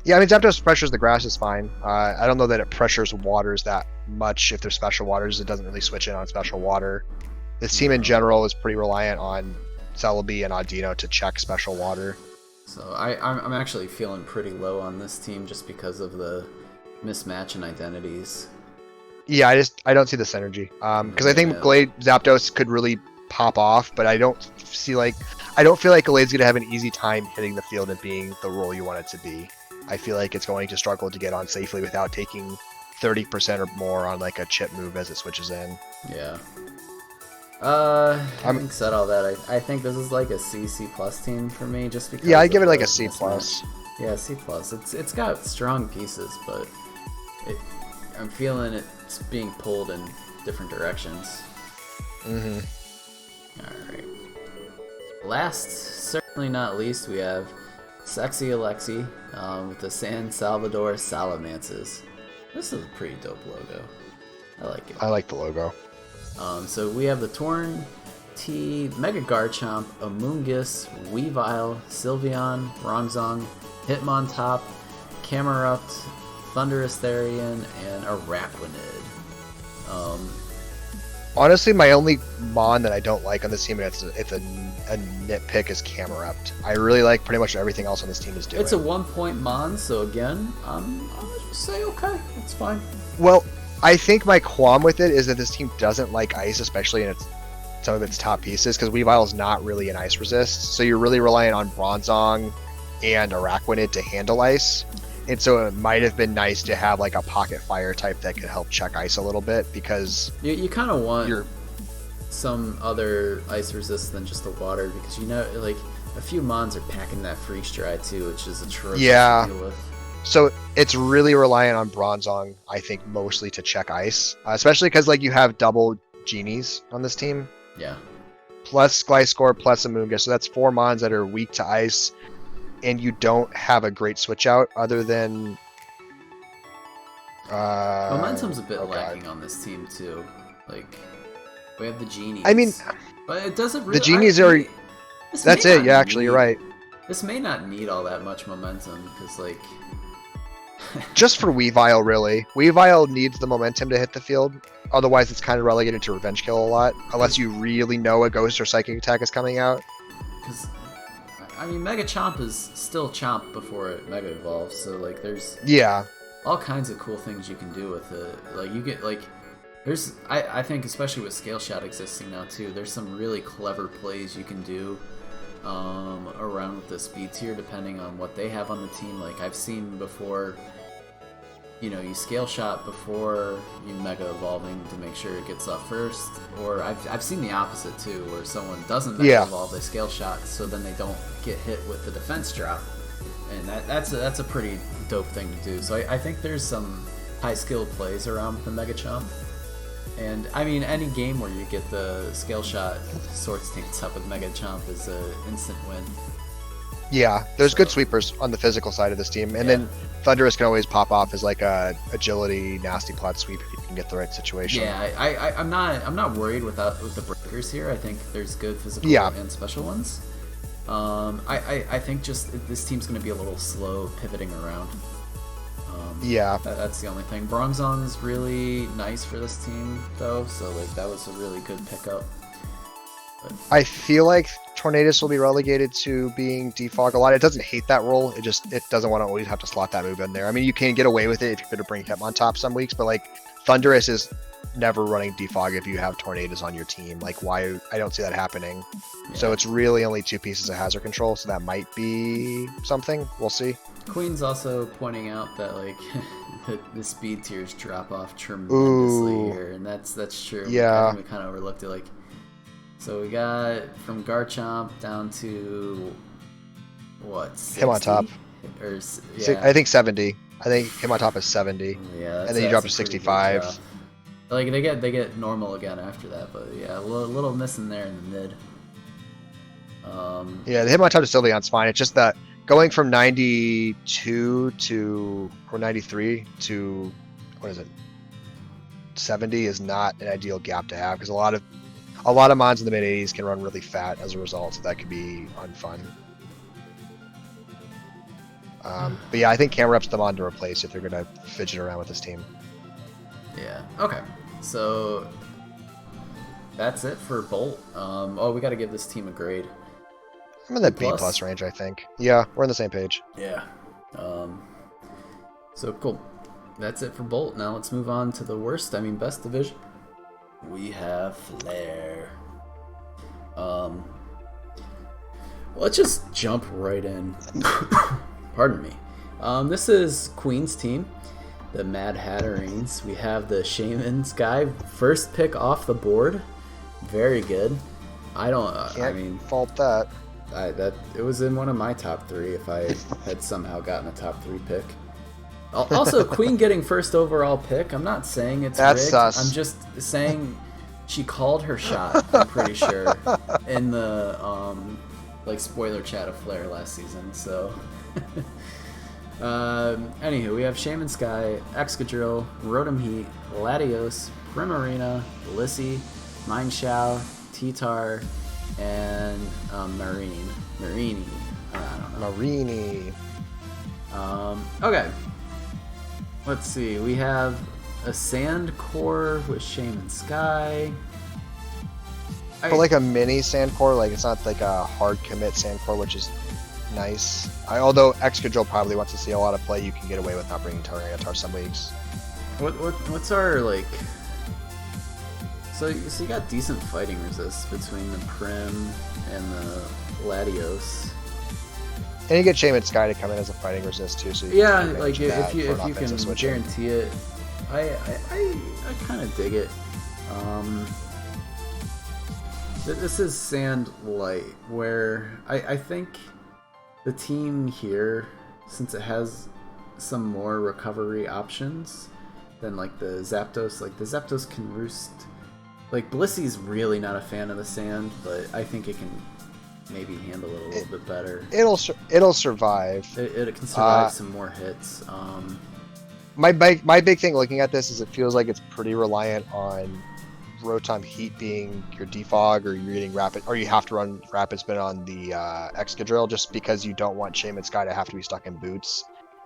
Yeah, I mean, Zapdos pressures the grass is fine. I don't know that it pressures waters that much. If there's special waters, it doesn't really switch in on special water. This team in general is pretty reliant on Celebi and Audino to check special water. So I'm actually feeling pretty low on this team just because of the mismatch in identities. Yeah, I don't see the synergy. Because I think Glade Zapdos could really pop off, but I don't feel like Glade's gonna have an easy time hitting the field and being the role you want it to be. I feel like it's going to struggle to get on safely without taking 30% or more on like a chip move as it switches in. Yeah. Having said all that, I think this is like a C plus team for me, just because. Yeah, I give it like a C plus. Yeah, C plus. It's got strong pieces, but I'm feeling it's being pulled in different directions. Mm-hmm. All right. Last, certainly not least, we have Sexy Alexi with the San Salvador Salamances. This is a pretty dope logo. I like it. I like the logo. So we have the Torn T, Mega Garchomp, Amoonguss, Weavile, Sylveon, Bronzong, Hitmontop, Camerupt, Thundurus Therian, and Araquanid. Honestly, my only mon that I don't like on this team, and it's a nitpick, is Camerupt. I really like pretty much everything else on this team is doing. It's a 1-point mon, so again, I'll just say okay, it's fine. Well, I think my qualm with it is that this team doesn't like ice, especially in some of its top pieces, because Weavile is not really an ice resist, so you're really relying on Bronzong and Araquanid to handle ice. And so it might have been nice to have like a pocket fire type that could help check ice a little bit, because you kind of want some other ice resist than just the water, because like a few mons are packing that freeze dry too, which is atrocious to deal with. So it's really reliant on Bronzong, I think, mostly to check ice, especially because like you have double genies on this team. Yeah. Plus Gliscor plus Amoonguss, so that's 4 mons that are weak to ice. And you don't have a great switch out other than momentum's a bit lacking on this team too. Like, we have the genies. I mean, but it doesn't really. The genies are. That's it. Yeah, actually, you're right. This may not need all that much momentum because, like, just for Weavile, really. Weavile needs the momentum to hit the field. Otherwise, it's kind of relegated to revenge kill a lot, unless you really know a ghost or psychic attack is coming out. Because, I mean, Mega Chomp is still Chomp before it Mega Evolves, so, like, there's all kinds of cool things you can do with it. Like, you get, like, there's, I think, especially with Scale Shot existing now, too, there's some really clever plays you can do around with the speed tier depending on what they have on the team. Like I've seen before, you scale shot before you mega evolving to make sure it gets off first, or I've seen the opposite too, where someone doesn't mega evolve, they scale shot, so then they don't get hit with the defense drop, and that's a pretty dope thing to do. So I think there's some high skill plays around with the Mega Chomp. And I mean, any game where you get the scale shot sword stance up with Mega Chomp is an instant win. Yeah, there's good sweepers on the physical side of this team, and then Thunderous can always pop off as like a agility nasty plot sweep if you can get the right situation. Yeah, I'm not worried with the breakers here. I think there's good physical and special ones. I think just this team's going to be a little slow pivoting around. That's the only thing. Bronzong's really nice for this team, though, so like that was a really good pickup. But I feel like Tornadus will be relegated to being defog a lot. It doesn't hate that role. It doesn't want to always have to slot that move in there. I mean, you can get away with it if you're going to bring Hitmontop some weeks, but like Thunderous is never running defog if you have Tornadus on your team. Like, why? I don't see that happening. Yeah. So it's really only 2 pieces of hazard control, so that might be something. We'll see. Queen's also pointing out that like the speed tiers drop off tremendously here, and that's true. Yeah, I think we kind of overlooked it. Like, so we got from Garchomp down to what? 60? Hitmontop. Or I think 70. I think Hitmontop is 70. Yeah, and then you drop to 65. Like they get normal again after that, but yeah, a little missing there in the mid. Yeah, the Hitmontop is still the on spine. It's just that going from 92 or 93 to what is it? 70 is not an ideal gap to have because a lot of mons in the mid 80s can run really fat as a result, so that could be unfun. But yeah, I think Camerup's the mon to replace if they're gonna fidget around with this team. Yeah. Okay. So that's it for Bolt. We got to give this team a grade. I'm in the B+ range, I think. Yeah, we're on the same page. Yeah. So cool. That's it for Bolt. Now let's move on to the best division. We have Flare. Let's just jump right in. Pardon me. This is Queen's team, the Mad Hatterings. We have the Shaman's guy, first pick off the board. Very good. Can't fault that. It was in one of my top 3 if I had somehow gotten a top 3 pick. Also, Queen getting first overall pick. I'm not saying it's rigged. Sus. I'm just saying she called her shot. I'm pretty sure in the spoiler chat of Flare last season. So, anywho, we have Shaman Sky, Excadrill, Rotom Heat, Latios, Primarina, Blissey, Mineshaw, T-Tar, and Marini. I don't know. Marini. Okay. Let's see. We have a Sand Core with Shaman Sky. But like a mini Sand Core, like it's not like a hard commit Sand Core, which is nice. Although Excadrill probably wants to see a lot of play, you can get away with not bringing Tyranitar some leagues. What's our like? So you got decent fighting resist between the Prim and the Latios. And you get Shaman Sky to come in as a fighting resist too. So like if you can guarantee it, I kind of dig it. This is Sand Light, where I think the team here, since it has some more recovery options than like the Zapdos, like the Zapdos can roost. Like Blissey's really not a fan of the sand, but I think it can maybe handle it a little bit better. It'll survive. It can survive some more hits. My big thing looking at this is it feels like it's pretty reliant on Rotom Heat being your defog, or you're getting rapid, or you have to run rapid spin on the Excadrill just because you don't want Shaman Sky to have to be stuck in boots.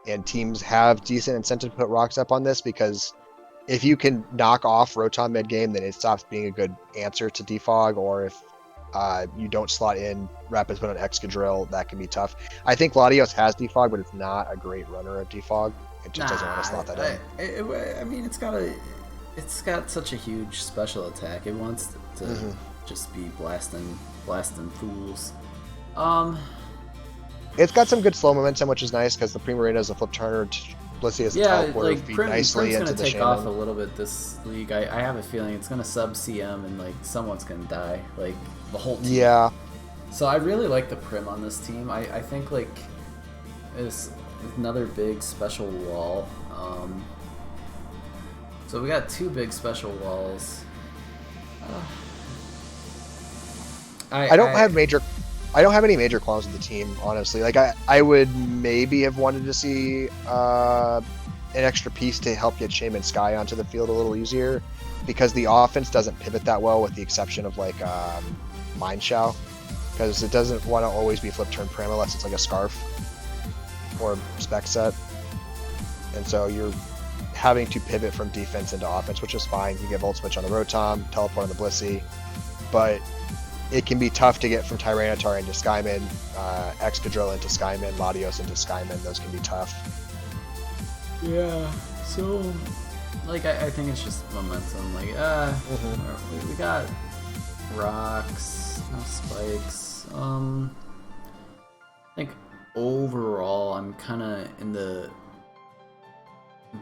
And teams have decent incentive to put rocks up on this because if you can knock off Rotom mid-game, then it stops being a good answer to defog, or if you don't slot in rapid spin on Excadrill, that can be tough. I think Latios has defog, but it's not a great runner of defog. It just doesn't want to slot that in. I mean, it's got such a huge special attack. It wants to just be blasting fools. Um, It's got some good slow momentum, which is nice because the Primarina is a flip turner. Blissey is a yeah, teleporter, like feed nicely Prim's into gonna the take off a Shaman. little bit this league. I have a feeling it's gonna sub CM and like someone's gonna die, like the whole team. Yeah, So I really like the Prim on this team. I think like is another big special wall. So we got two big special walls. Uh, I don't I have major. I don't have any major qualms with the team, honestly. Like I would maybe have wanted to see an extra piece to help get Shaman Sky onto the field a little easier, because the offense doesn't pivot that well, with the exception of like Mind Shao, because it doesn't want to always be flip turn prim unless it's like a scarf or spec set, and so you're having to pivot from defense into offense, which is fine. You get Volt Switch on the Rotom, teleport on the Blissey, but it can be tough to get from Tyranitar into Skyman, Excadrill into Skyman, Latios into Skyman. Those can be tough. Yeah. So, like, I think it's just momentum. Like, we got rocks, no spikes. I think overall, I'm kind of in the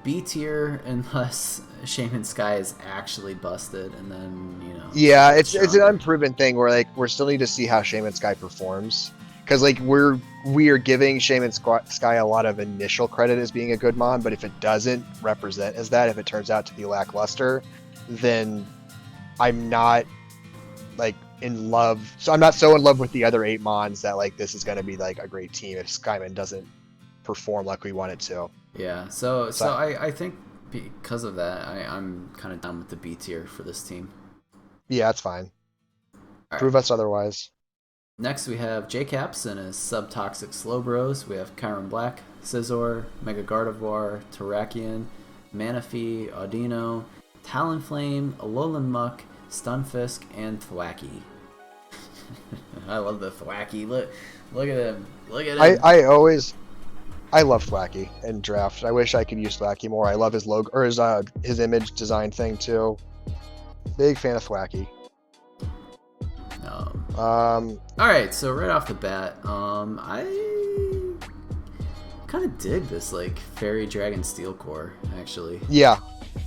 B tier unless Shaman Sky is actually busted, and then Yeah, it's an stronger. unproven thing where like we're still need to see how Shaman Sky performs, because like we are giving Shaman Sky a lot of initial credit as being a good mon, but if it doesn't represent as that, if it turns out to be lackluster, then I'm not like in love. So I'm not so in love with the other 8 mons that like this is going to be like a great team if Skyman doesn't perform like we want it to. Yeah. So So I think because of that, I'm kind of down with the B tier for this team. yeah, that's fine. All right. Prove us otherwise. Next, we have J-Caps and his Subtoxic Slowbros. We have Chiron Black, Scizor, Mega Gardevoir, Terrakion, Manaphy, Audino, Talonflame, Alolan Muck, Stunfisk, and Thwackey. I love the Thwackey. Look at him. Look at him. I love Thwackey in draft. I wish I could use Thwackey more. I love his logo or his image design thing too. Big fan of Thwackey. All right, so right off the bat, I kind of dig this like Fairy Dragon Steel core. Actually, Yeah,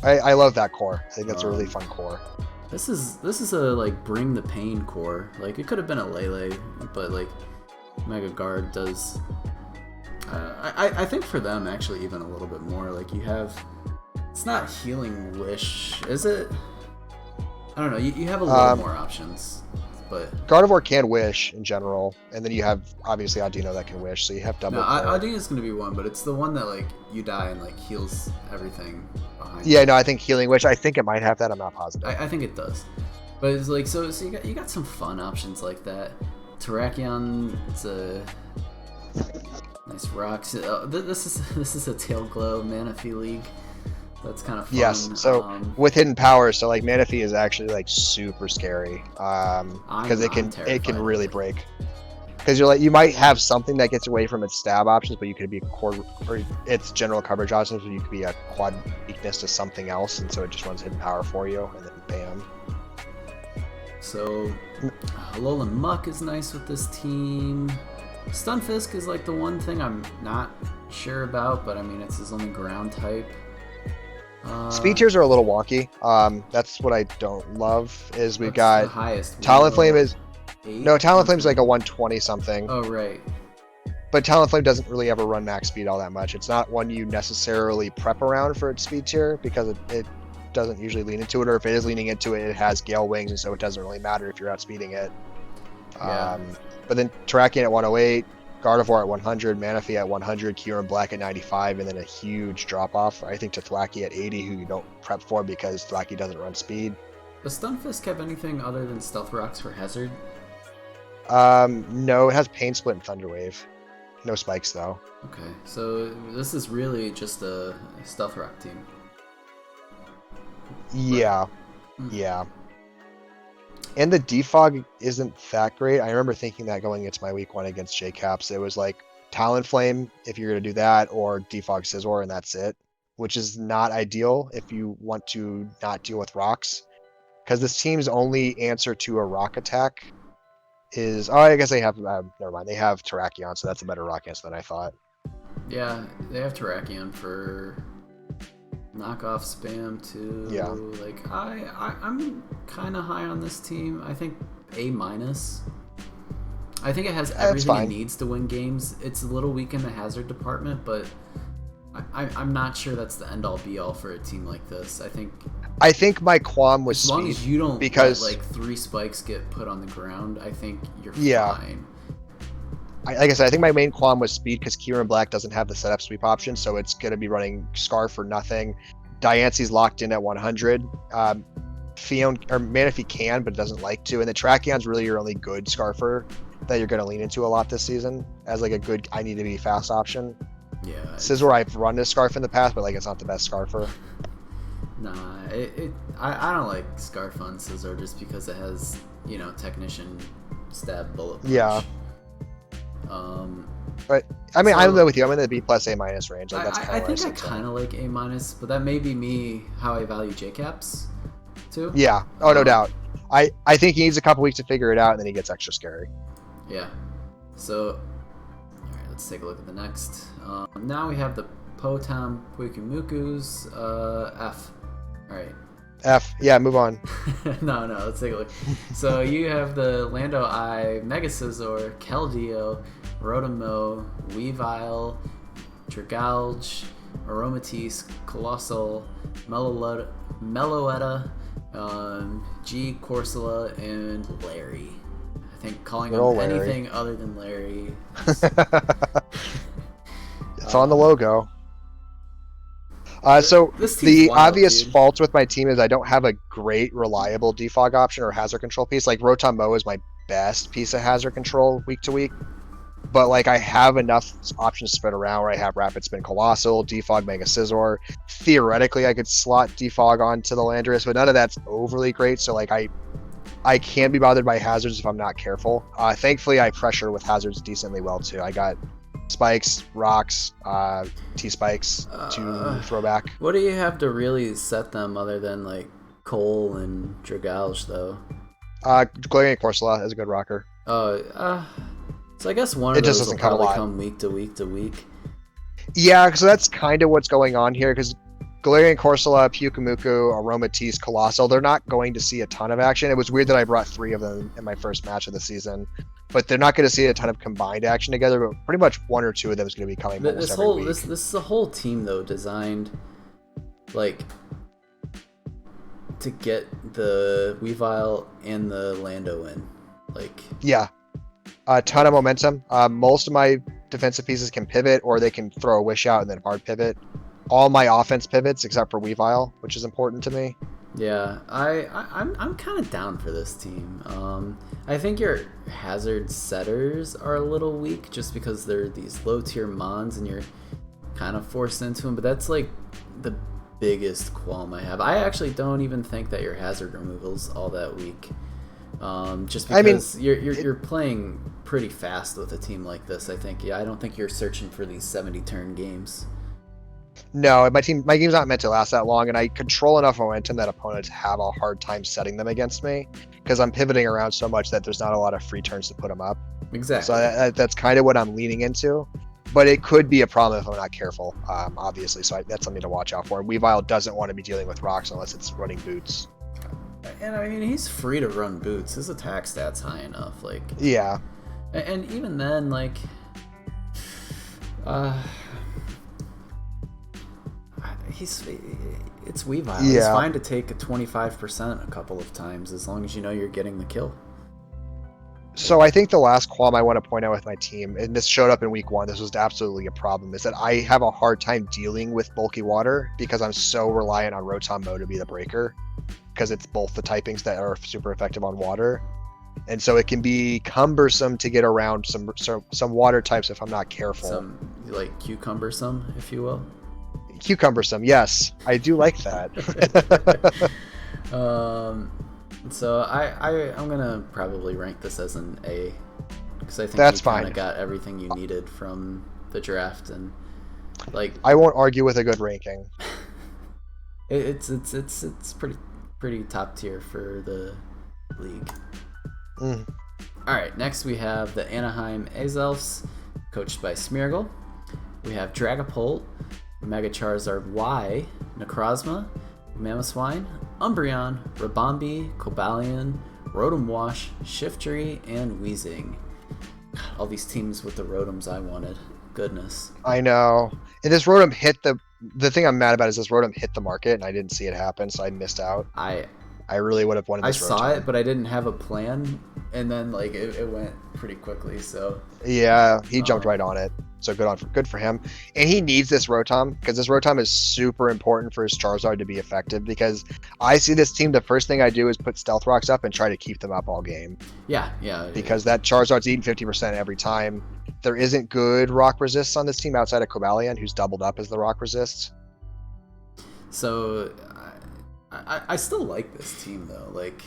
I love that core. I think that's a really fun core. this is a like bring the pain core. Like it could have been a Lele, but like Mega Guard does. I think for them actually even a little bit more. Like you have, it's not Healing Wish, is it? I don't know. You have a little more options, but Gardevoir can wish in general, and then you have obviously Audino that can wish, so you have double. no, Audina's gonna be one, but it's the one that like you die and like heals everything behind. Yeah, no, I think Healing Wish. I think it might have that. I'm not positive. I think it does, but it's like so you got some fun options like that. Terrakion, it's a nice rocks. This is a Tail Glow Manaphy League. That's kind of fun. Yes, so with hidden powers, so like Manaphy is actually like super scary, because it can really break. Because you might have something that gets away from its stab options, but you could be a core or its general coverage options, but you could be a quad weakness to something else, and so it just runs hidden power for you, and then bam. So Alolan Muck is nice with this team. Stunfisk is like the one thing I'm not sure about, but I mean it's his only ground type. Speed tiers are a little wonky. That's what I don't love. Is we've got the highest Talonflame is 8? no Talonflame's like a 120 something. Oh right. But Talonflame doesn't really ever run max speed all that much. It's not one you necessarily prep around for its speed tier because it doesn't usually lean into it, or if it is leaning into it, it has Gale Wings, and so it doesn't really matter if you're outspeeding it. Yeah. But then Terrakion at 108, Gardevoir at 100, Manaphy at 100, Kyurem Black at 95, and then a huge drop-off, I think, to Thwackey at 80, who you don't prep for because Thwackey doesn't run speed. Does Stunfisk have anything other than Stealth Rocks for Hazard? No, it has Pain Split and Thunder Wave. No spikes, though. Okay, so this is really just a Stealth Rock team. Yeah. Yeah. And the defog isn't that great. I remember thinking that going into my week 1 against J-Caps. It was like Talonflame if you're going to do that, or defog Scizor, and that's it. Which is not ideal if you want to not deal with rocks. Because this team's only answer to a rock attack is... Oh, I guess they have... never mind. They have Terrakion, so that's a better rock answer than I thought. Yeah, they have Terrakion for knockoff spam too. Yeah. Like I'm kind of high on this team. I think A-. I think it has everything it needs to win games. It's a little weak in the hazard department, but I'm not sure that's the end all be all for a team like this. I think my qualm was as long speed, as you don't because let, like 3 spikes get put on the ground, I think you're fine. Like I said, I think my main qualm was speed because Kieran Black doesn't have the setup sweep option, so it's going to be running Scarf for nothing. Diance's locked in at 100. Fion or Manaphy can, but doesn't like to, and the Terrakion's really your only good Scarfer that you're going to lean into a lot this season as like a good I need to be fast option. Yeah. Scizor, I've run this Scarf in the past, but like it's not the best Scarfer. Nah, I don't like Scarf on Scizor just because it has, you know, Technician, Stab, Bullet Punch. Yeah. But I mean, I'm with you. I'm in the B+ A- range. Like, that's I think I kind of like A-, but that may be me how I value J-Caps too. Yeah. Oh, no doubt. I think he needs a couple weeks to figure it out, and then he gets extra scary. Yeah. So, all right, let's take a look at the next. Now we have the Potam Puikumukus F. All right. F. Yeah, move on. no, let's take a look. So you have the Lando I, Mega Scizor, Keldeo, Rotom-Mow, Weavile, Dragalge, Aromatisse, Colossal, Meloetta, G, Corsola, and Larry. I think calling him anything other than Larry. It's on the logo. So the obvious fault with my team is I don't have a great reliable defog option or hazard control piece. Like Rotom-Mow is my best piece of hazard control week to week, but like I have enough options spread around where I have Rapid Spin Colossal, defog Mega Scizor. Theoretically, I could slot defog onto the Landorus, but none of that's overly great. So like I can't be bothered by hazards if I'm not careful. Thankfully, I pressure with hazards decently well too. I got spikes, rocks, T-spikes to throw back. What do you have to really set them other than like Cole and Dragalge though? Galarian Corsola is a good rocker. So I guess one of those will probably come week to week to week. Yeah, so that's kind of what's going on here, because Galarian Corsola, Pyukumuku, Aromatisse, Colossal, they're not going to see a ton of action. It was weird that I brought 3 of them in my first match of the season, but they're not going to see a ton of combined action together, but pretty much 1 or 2 of them is going to be coming almost every week. This is a whole team, though, designed, like, to get the Weavile and the Lando in. Like, yeah. A ton of momentum. Most of my defensive pieces can pivot, or they can throw a Wish Out and then hard pivot. All my offense pivots except for Weavile, which is important to me. Yeah, I'm kind of down for this team. I think your hazard setters are a little weak just because they're these low tier mons and you're kind of forced into them. But that's like the biggest qualm I have. I actually don't even think that your hazard removal's all that weak. Just because you're playing pretty fast with a team like this. I think. Yeah, I don't think you're searching for these 70 turn games. No, my game's not meant to last that long, and I control enough momentum that opponents have a hard time setting them against me because I'm pivoting around so much that there's not a lot of free turns to put them up. Exactly. So that's kind of what I'm leaning into, but it could be a problem if I'm not careful, obviously. So that's something to watch out for. Weavile doesn't want to be dealing with rocks unless it's running boots. And I mean, he's free to run boots. His attack stat's high enough. Like, yeah. And even then, like, it's Weavile. Yeah. It's fine to take a 25% a couple of times as long as you know you're getting the kill. So I think the last qualm I want to point out with my team, and this showed up in week 1, this was absolutely a problem, is that I have a hard time dealing with bulky water because I'm so reliant on Rotom-Mow to be the breaker, because it's both the typings that are super effective on water. And so it can be cumbersome to get around some water types if I'm not careful. Some, like, cucumbersome, if you will. Cucumbersome, yes. I do like that. So I'm gonna probably rank this as an A because I think that's you kind fine. of got everything you needed from the draft, and like I won't argue with a good ranking. It's pretty top tier for the league. All All right, next we have the Anaheim Azelfs, coached by Smeargle. We have Dragapult, Mega Charizard Y, Necrozma, Mamoswine, Umbreon, Rabombi, Cobalion, Rotom Wash, Shiftry, and Weezing. God, all these teams with the Rotoms I wanted. Goodness. I know. And this Rotom hit the thing I'm mad about is this Rotom hit the market and I didn't see it happen, so I missed out. I really would have wanted this Rotom. I saw it, but I didn't have a plan, and then like it went pretty quickly. So yeah, he jumped right on it. So good for him. And he needs this Rotom because this Rotom is super important for his Charizard to be effective. Because I see this team, the first thing I do is put Stealth Rocks up and try to keep them up all game. Yeah. Because that Charizard's eating 50% every time. There isn't good rock resists on this team outside of Cobalion, who's doubled up as the rock resists. So I still like this team though. Like,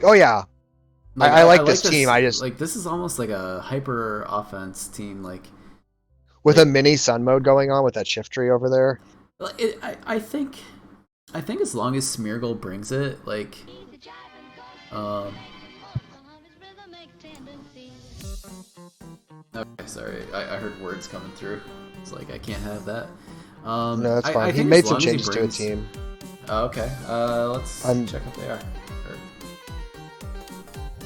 oh yeah, I like this team. I just like this is almost like a hyper offense team. Like with a mini Sun mode going on with that Shiftry over there. I think as long as Smeargle brings it, like, okay, sorry, I heard words coming through. It's like I can't have that. No, that's fine. He made some changes to a team. Okay, let's check what they are.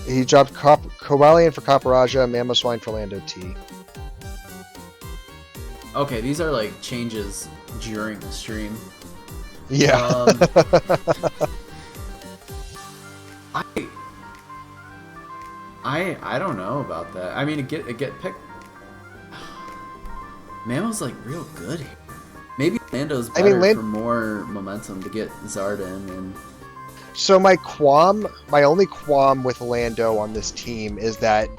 He dropped Cobalion for Copperajah, Mamoswine for Lando T. Okay, these are like changes during the stream. Yeah. I don't know about that. I mean, it get picked. Mamo's like real good here. Maybe Lando's better for more momentum to get Zardin and. So my only qualm with Lando on this team is that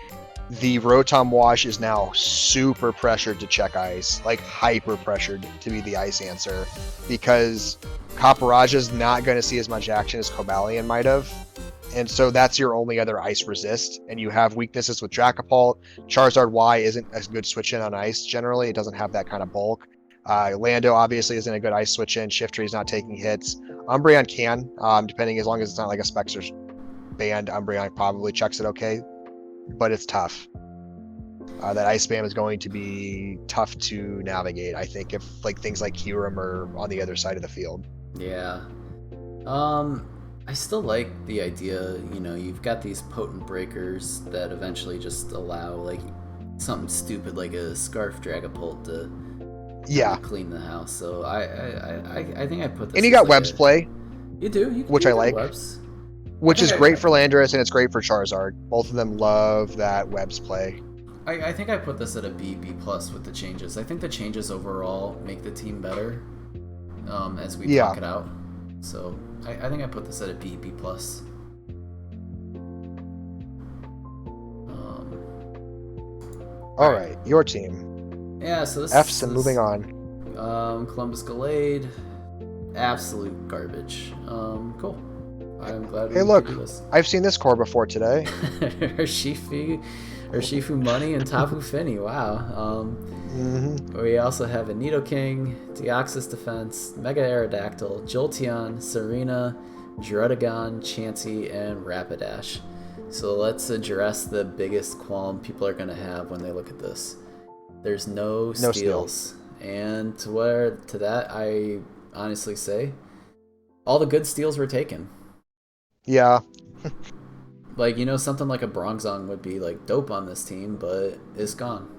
the Rotom Wash is now super pressured to check ice, like hyper pressured to be the ice answer, because Copperajah's not going to see as much action as Cobalion might have. And so that's your only other ice resist, and you have weaknesses with Dragapult. Charizard Y isn't a good switch in on ice generally. It doesn't have that kind of bulk. Lando obviously isn't a good ice switch in. Shiftry's not taking hits. Umbreon can, depending, as long as it's not like a Spexer's band, Umbreon probably checks it okay, but it's tough. That ice spam is going to be tough to navigate, I think, if like things like Kyurem are on the other side of the field. Yeah. I still like the idea, you know, you've got these potent breakers that eventually just allow like something stupid like a Scarf Dragapult to clean the house. So I think I put this. And you got Webs play. You do, which I like. Webs. Which is great for Landorus and it's great for Charizard. Both of them love that Webs play. I think I put this at a B plus with the changes. I think the changes overall make the team better as we talk it out. So I think I put this at a B plus. All right, your team. Yeah, so this F's and moving on. Columbus Gallade, absolute garbage. Cool. I'm glad. Hey, look, I've seen this core before today. Urshifu Money and Tapu Fini. Wow. We also have a Nidoking, Deoxys Defense, Mega Aerodactyl, Jolteon, Serena, Druddigon, Chansey, and Rapidash. So let's address the biggest qualm people are going to have when they look at this. There's no steals. And to that, I honestly say, all the good steals were taken. Yeah. Like, you know, something like a Bronzong would be like dope on this team, but it's gone.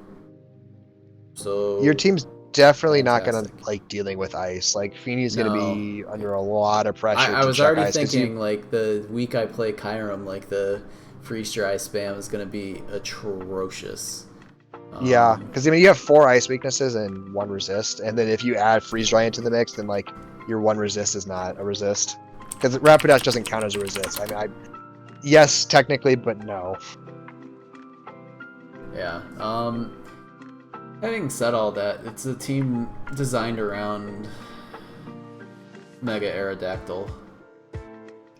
So your team's definitely not going to like dealing with ice. Like Feeney's going to be under a lot of pressure. I was already thinking like the week I play Kyurem, like the freeze dry spam is going to be atrocious. Yeah, because I mean you have 4 ice weaknesses and 1 resist, and then if you add freeze dry into the mix, then like your 1 resist is not a resist. Because Rapidash doesn't count as a resist. I mean, yes, technically, but no. Yeah. Having said all that, it's a team designed around Mega Aerodactyl.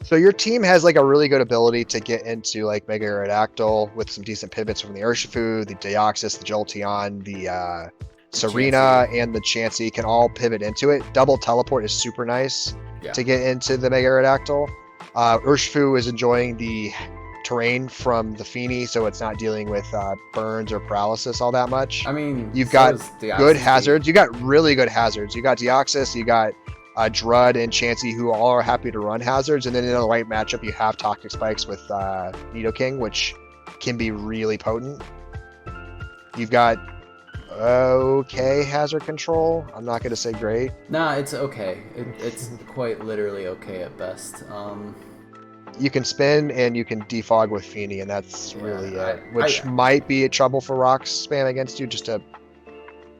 So your team has like a really good ability to get into like Mega Aerodactyl with some decent pivots from the Urshifu, the Deoxys, the Jolteon, the Serena, and the Chansey can all pivot into it. Double teleport is super nice to get into the Mega Aerodactyl. Urshifu is enjoying the terrain from the Feeny, so it's not dealing with burns or paralysis all that much. I mean, You've so got is Deoxys good beat. hazards. You got really good hazards. You got Deoxys, you got Drud and Chansey, who all are happy to run hazards, and then in the right matchup, you have Toxic Spikes with Nidoking, which can be really potent. You've got okay hazard control. I'm not going to say great. Nah, it's okay. It's quite literally okay at best. You can spin and you can defog with Feeny, and that's really it. Which I might be a trouble for Rock's spam against you, just to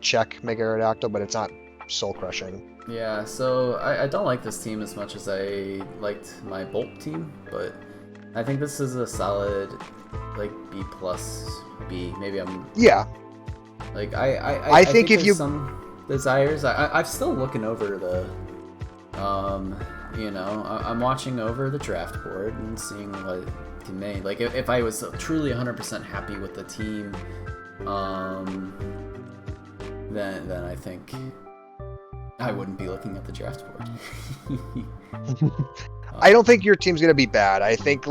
check Mega Aerodactyl, but it's not soul crushing. Yeah, so I don't like this team as much as I liked my Bolt team, but I think this is a solid, like, B+, B. Maybe I'm... Yeah. Like, I think if you... some desires. I'm still looking over the... you know, I'm watching over the draft board and seeing what can made. Like, if I was truly 100% happy with the team, then I think I wouldn't be looking at the draft board. I don't think your team's gonna be bad. I think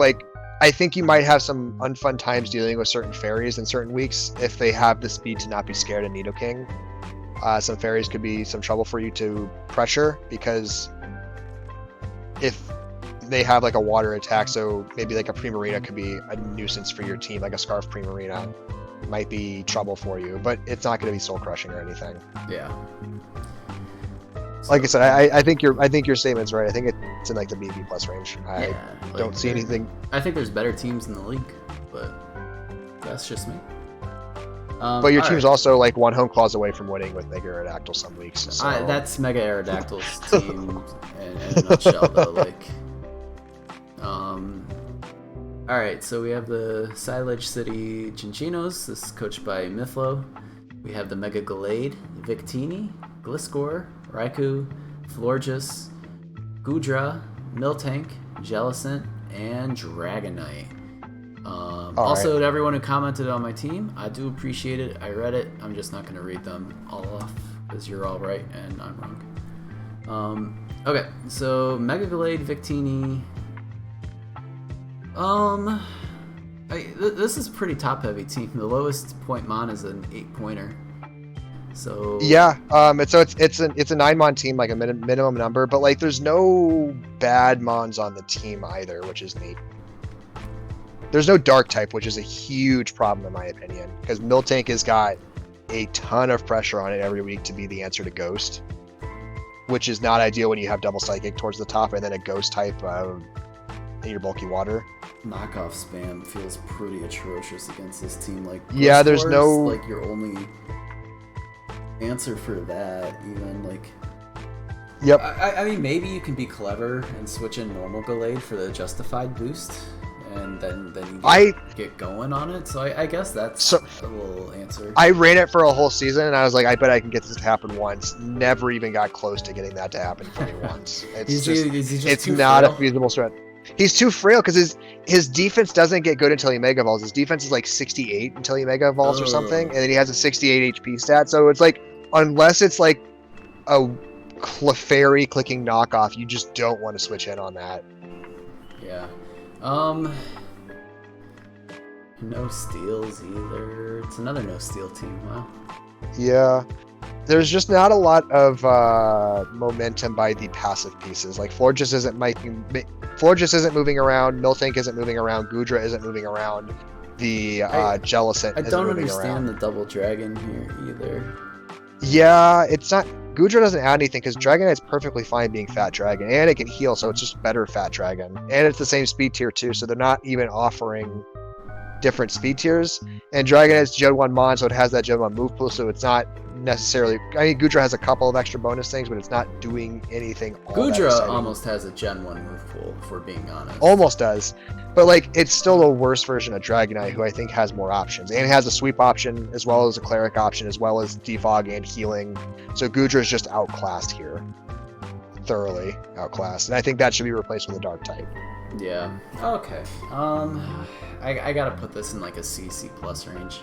you might have some unfun times dealing with certain fairies in certain weeks if they have the speed to not be scared of Nidoking. Some fairies could be some trouble for you to pressure because if they have like a water attack, so maybe like a Primarina could be a nuisance for your team, like a Scarf Primarina might be trouble for you, but it's not going to be soul crushing or anything. Yeah. Like I said, I think your statement's right. I think it's in like the BB plus range. I don't see anything. I think there's better teams in the league, but that's just me. But your team's also like one home clause away from winning with Mega Aerodactyl some weeks. So. That's Mega Aerodactyl's team in a nutshell, though. Like, all right, so we have the Silage City Chinchinos. This is coached by Mithlo. We have the Mega Gallade, Victini, Gliscor, Raikou, Florges, Goodra, Miltank, Jellicent, and Dragonite. Also, right. To everyone who commented on my team, I do appreciate it. I read it. I'm just not going to read them all off because you're all right and I'm wrong. Okay, so Mega Gallade, Victini. This is a pretty top-heavy team. The lowest point mon is an 8-pointer. So yeah, it's a 9-mon team, like a minimum number, but like there's no bad mons on the team either, which is neat. There's no dark type, which is a huge problem in my opinion, because Miltank has got a ton of pressure on it every week to be the answer to Ghost, which is not ideal when you have double Psychic towards the top and then a Ghost type in your bulky water. Knockoff spam feels pretty atrocious against this team. Like, yeah, there's no like your only answer for that, even like. Yep. I mean, maybe you can be clever and switch in normal Gallade for the justified boost, and then you get going on it. So I guess that's a little answer. I ran it for a whole season, and I was like, I bet I can get this to happen once. Never even got close to getting that to happen for me once. It's not a feasible strat. He's too frail because his defense doesn't get good until he Mega Evolves. His defense is like 68 until he Mega Evolves or something, and then he has a 68 HP stat. So it's like, unless it's like a Clefairy clicking knockoff, you just don't want to switch in on that. Yeah. No steals either. It's another no steal team. Wow. Yeah. There's just not a lot of momentum by the passive pieces. Like Florges isn't moving around, Miltank isn't moving around, Goodra isn't moving around, the Jellicent isn't moving around. I don't understand the double dragon here either. Yeah, it's not. Goodra doesn't add anything because Dragonite's perfectly fine being Fat Dragon, and it can heal, so it's just better Fat Dragon. And it's the same speed tier too, so they're not even offering different speed tiers. And Dragonite's Gen 1 Mon, so it has that Gen 1 move pool, so it's not necessarily. I mean, Goodra has a couple of extra bonus things, but it's not doing anything. Goodra almost has a Gen 1 move pool, if we're being honest. Almost does. But like, it's still a worse version of Dragonite, who I think has more options. And it has a sweep option, as well as a cleric option, as well as defog and healing. So Goodra is just outclassed here. Thoroughly outclassed. And I think that should be replaced with a dark type. Yeah. Okay. I gotta put this in like a C plus range.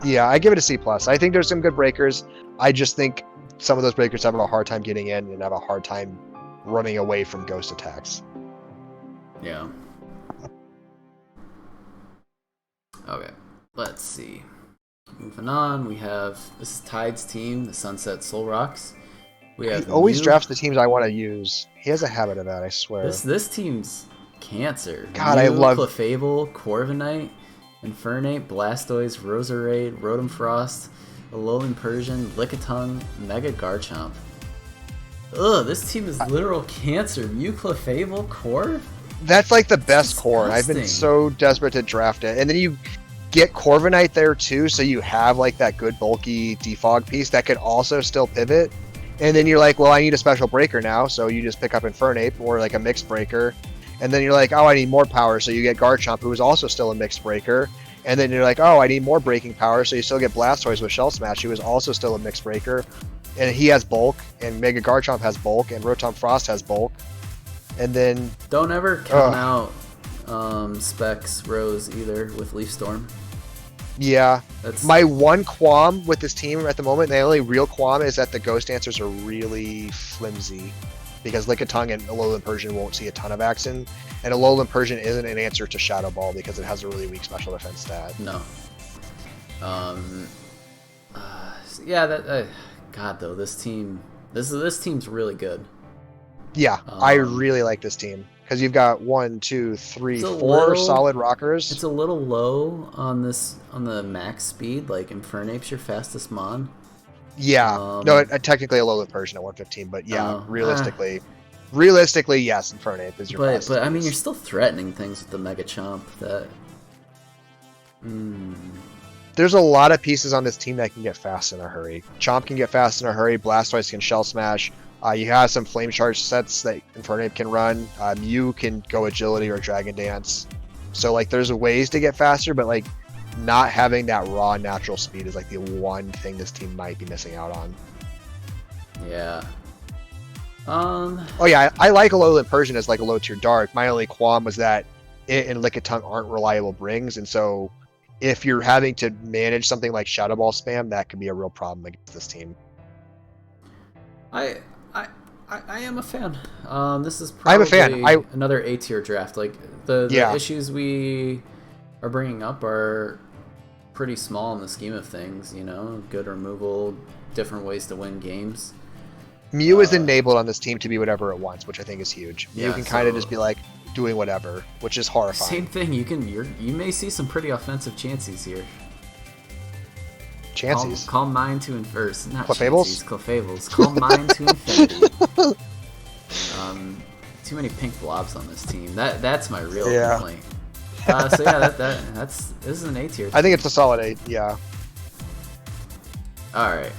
Yeah, I give it a C plus. I think there's some good breakers. I just think some of those breakers have a hard time getting in and have a hard time running away from ghost attacks. Yeah. Okay, let's see. Moving on, we have this is Tide's team, the Sunset Soul Rocks. We have He always Mew. drafts the teams I want to use. He has a habit of that, I swear. This team's cancer. God, Mew, I love Clefable, Corviknight, Infernape, Blastoise, Roserade, Rotom Frost, Alolan Persian, Lickitung, Mega Garchomp. Ugh, this team is literal cancer. Mew, Clefable, Core? That's like the best core. I've been so desperate to draft it. And then you get Corviknight there too, so you have like that good bulky defog piece that could also still pivot. And then you're like, well, I need a special breaker now, so you just pick up Infernape or like a mixed breaker. And then you're like, oh, I need more power, so you get Garchomp, who is also still a mixed breaker. And then you're like, oh, I need more breaking power, so you still get Blastoise with Shell Smash, who is also still a mixed breaker. And he has bulk, and Mega Garchomp has bulk, and Rotom Frost has bulk. And then don't ever count out Specs Rose either with Leaf Storm. Yeah, my one qualm with this team at the moment, the only real qualm, is that the Ghost answers are really flimsy, because Lickitung and Alolan Persian won't see a ton of action, and Alolan Persian isn't an answer to Shadow Ball because it has a really weak special defense stat. No. Yeah, God though, this team's really good. Yeah, I really like this team. Because you've got 1, 2, 3, 4 solid rockers. It's a little low on the max speed. Like Infernape's your fastest mon. Yeah, no, technically Alolan Persian at 115, but yeah, realistically, yes, Infernape is your fastest. But I mean, you're still threatening things with the Mega Chomp. There's a lot of pieces on this team that can get fast in a hurry. Chomp can get fast in a hurry. Blastoise can Shell Smash. You have some Flame Charge sets that Infernape can run. Mew can go Agility or Dragon Dance. So, like, there's ways to get faster, but, like, not having that raw natural speed is, like, the one thing this team might be missing out on. Yeah. Oh, yeah, I like Alolan Persian as, like, a low-tier Dark. My only qualm was that it and Lickitung aren't reliable brings, and so if you're having to manage something like Shadow Ball spam, that could be a real problem against this team. I am a fan. This is probably another A-tier draft. Like the issues we are bringing up are pretty small in the scheme of things. You know, good removal, different ways to win games. Mew is enabled on this team to be whatever it wants, which I think is huge. Yeah, you can kind of just be like doing whatever, which is horrifying. Same thing. You may see some pretty offensive chances here. Chances. Calm Mind to Inverse. Not Clefable? Clefables. Calm Mind to Infinity. Too many pink blobs on this team. That's my real complaint. So yeah, this is an A tier. I think it's a solid 8. Yeah. All right.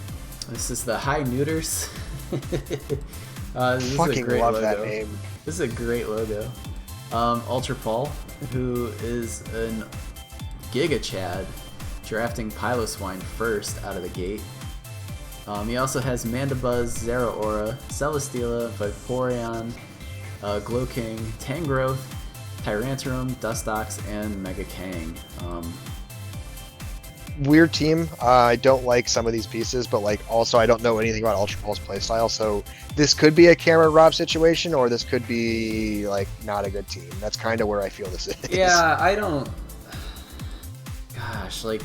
This is the High Neuters. This Fucking love that name. This is a great logo. Ultra Paul, who is an Giga Chad, drafting Piloswine first out of the gate. He also has Mandibuzz, Zeraora, Celesteela, Vaporeon, Glowking, Tangrowth, Tyrantrum, Dustox, and Mega Kang. Weird team. I don't like some of these pieces, but like also I don't know anything about Ultra Pulse playstyle, so this could be a Cameron Rob situation, or this could be like not a good team. That's kind of where I feel this is. Yeah, I don't. Gosh, like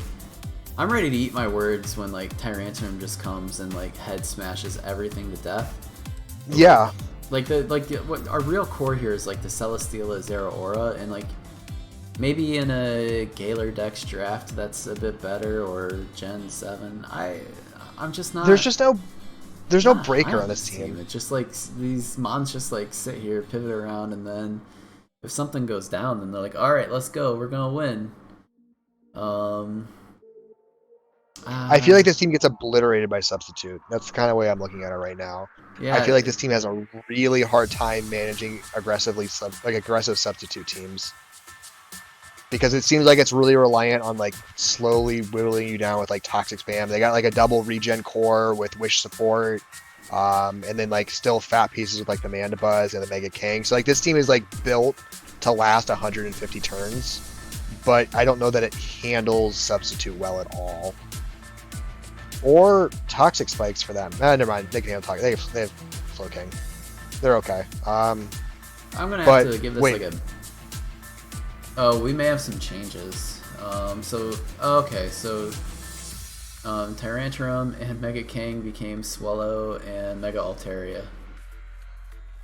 I'm ready to eat my words when like Tyrantrum just comes and like head smashes everything to death. Yeah. What our real core here is like the Celesteela, Zeraora, and like maybe in a Galar Dex draft that's a bit better, or Gen 7. I'm just not. There's no breaker on this team. It's just like these mons just like sit here, pivot around, and then if something goes down, then they're like, all right, let's go, we're gonna win. I feel like this team gets obliterated by Substitute. That's the kind of way I'm looking at it right now. Yeah, I feel like this team has a really hard time managing aggressive Substitute teams. Because it seems like it's really reliant on like slowly whittling you down with like Toxic Spam. They got like a double regen core with Wish support, and then like still fat pieces with like the Mandibuzz and the Mega Kang. So like this team is like built to last 150 turns, but I don't know that it handles Substitute well at all. Or Toxic Spikes for them. Never mind. They can handle Toxic. They have Slowking. They're okay. I'm gonna have to give this like a. Oh, we may have some changes. Tyrantrum and Mega King became Swallow and Mega Altaria.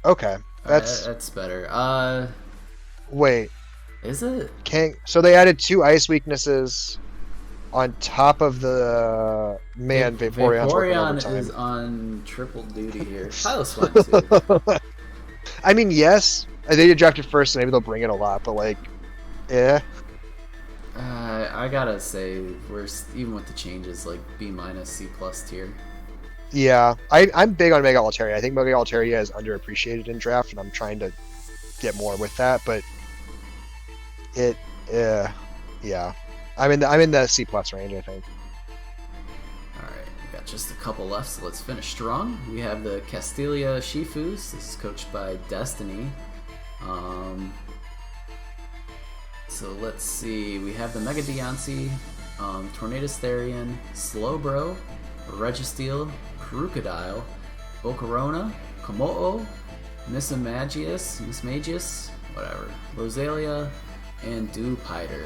Okay, that's better. Wait. Is it? King. So they added 2 ice weaknesses on top of the Vaporeon is on triple duty here. Piloswine too. I mean, yes, they drafted first, so maybe they'll bring it a lot, but like, yeah. I gotta say, even with the changes, like B-, C+ tier. Yeah, I'm big on Mega Altaria. I think Mega Altaria is underappreciated in draft, and I'm trying to get more with that. But yeah, I'm in the C+ range, I think. All right, we got just a couple left, so let's finish strong. We have the Castelia Shifus. This is coached by Destiny. So let's see. We have the Mega Deontay, Tornadus Therian, Slowbro, Registeel, Crocodile, Volcarona, Komodo, Mismagius, whatever, Rosalia, and Dewpider.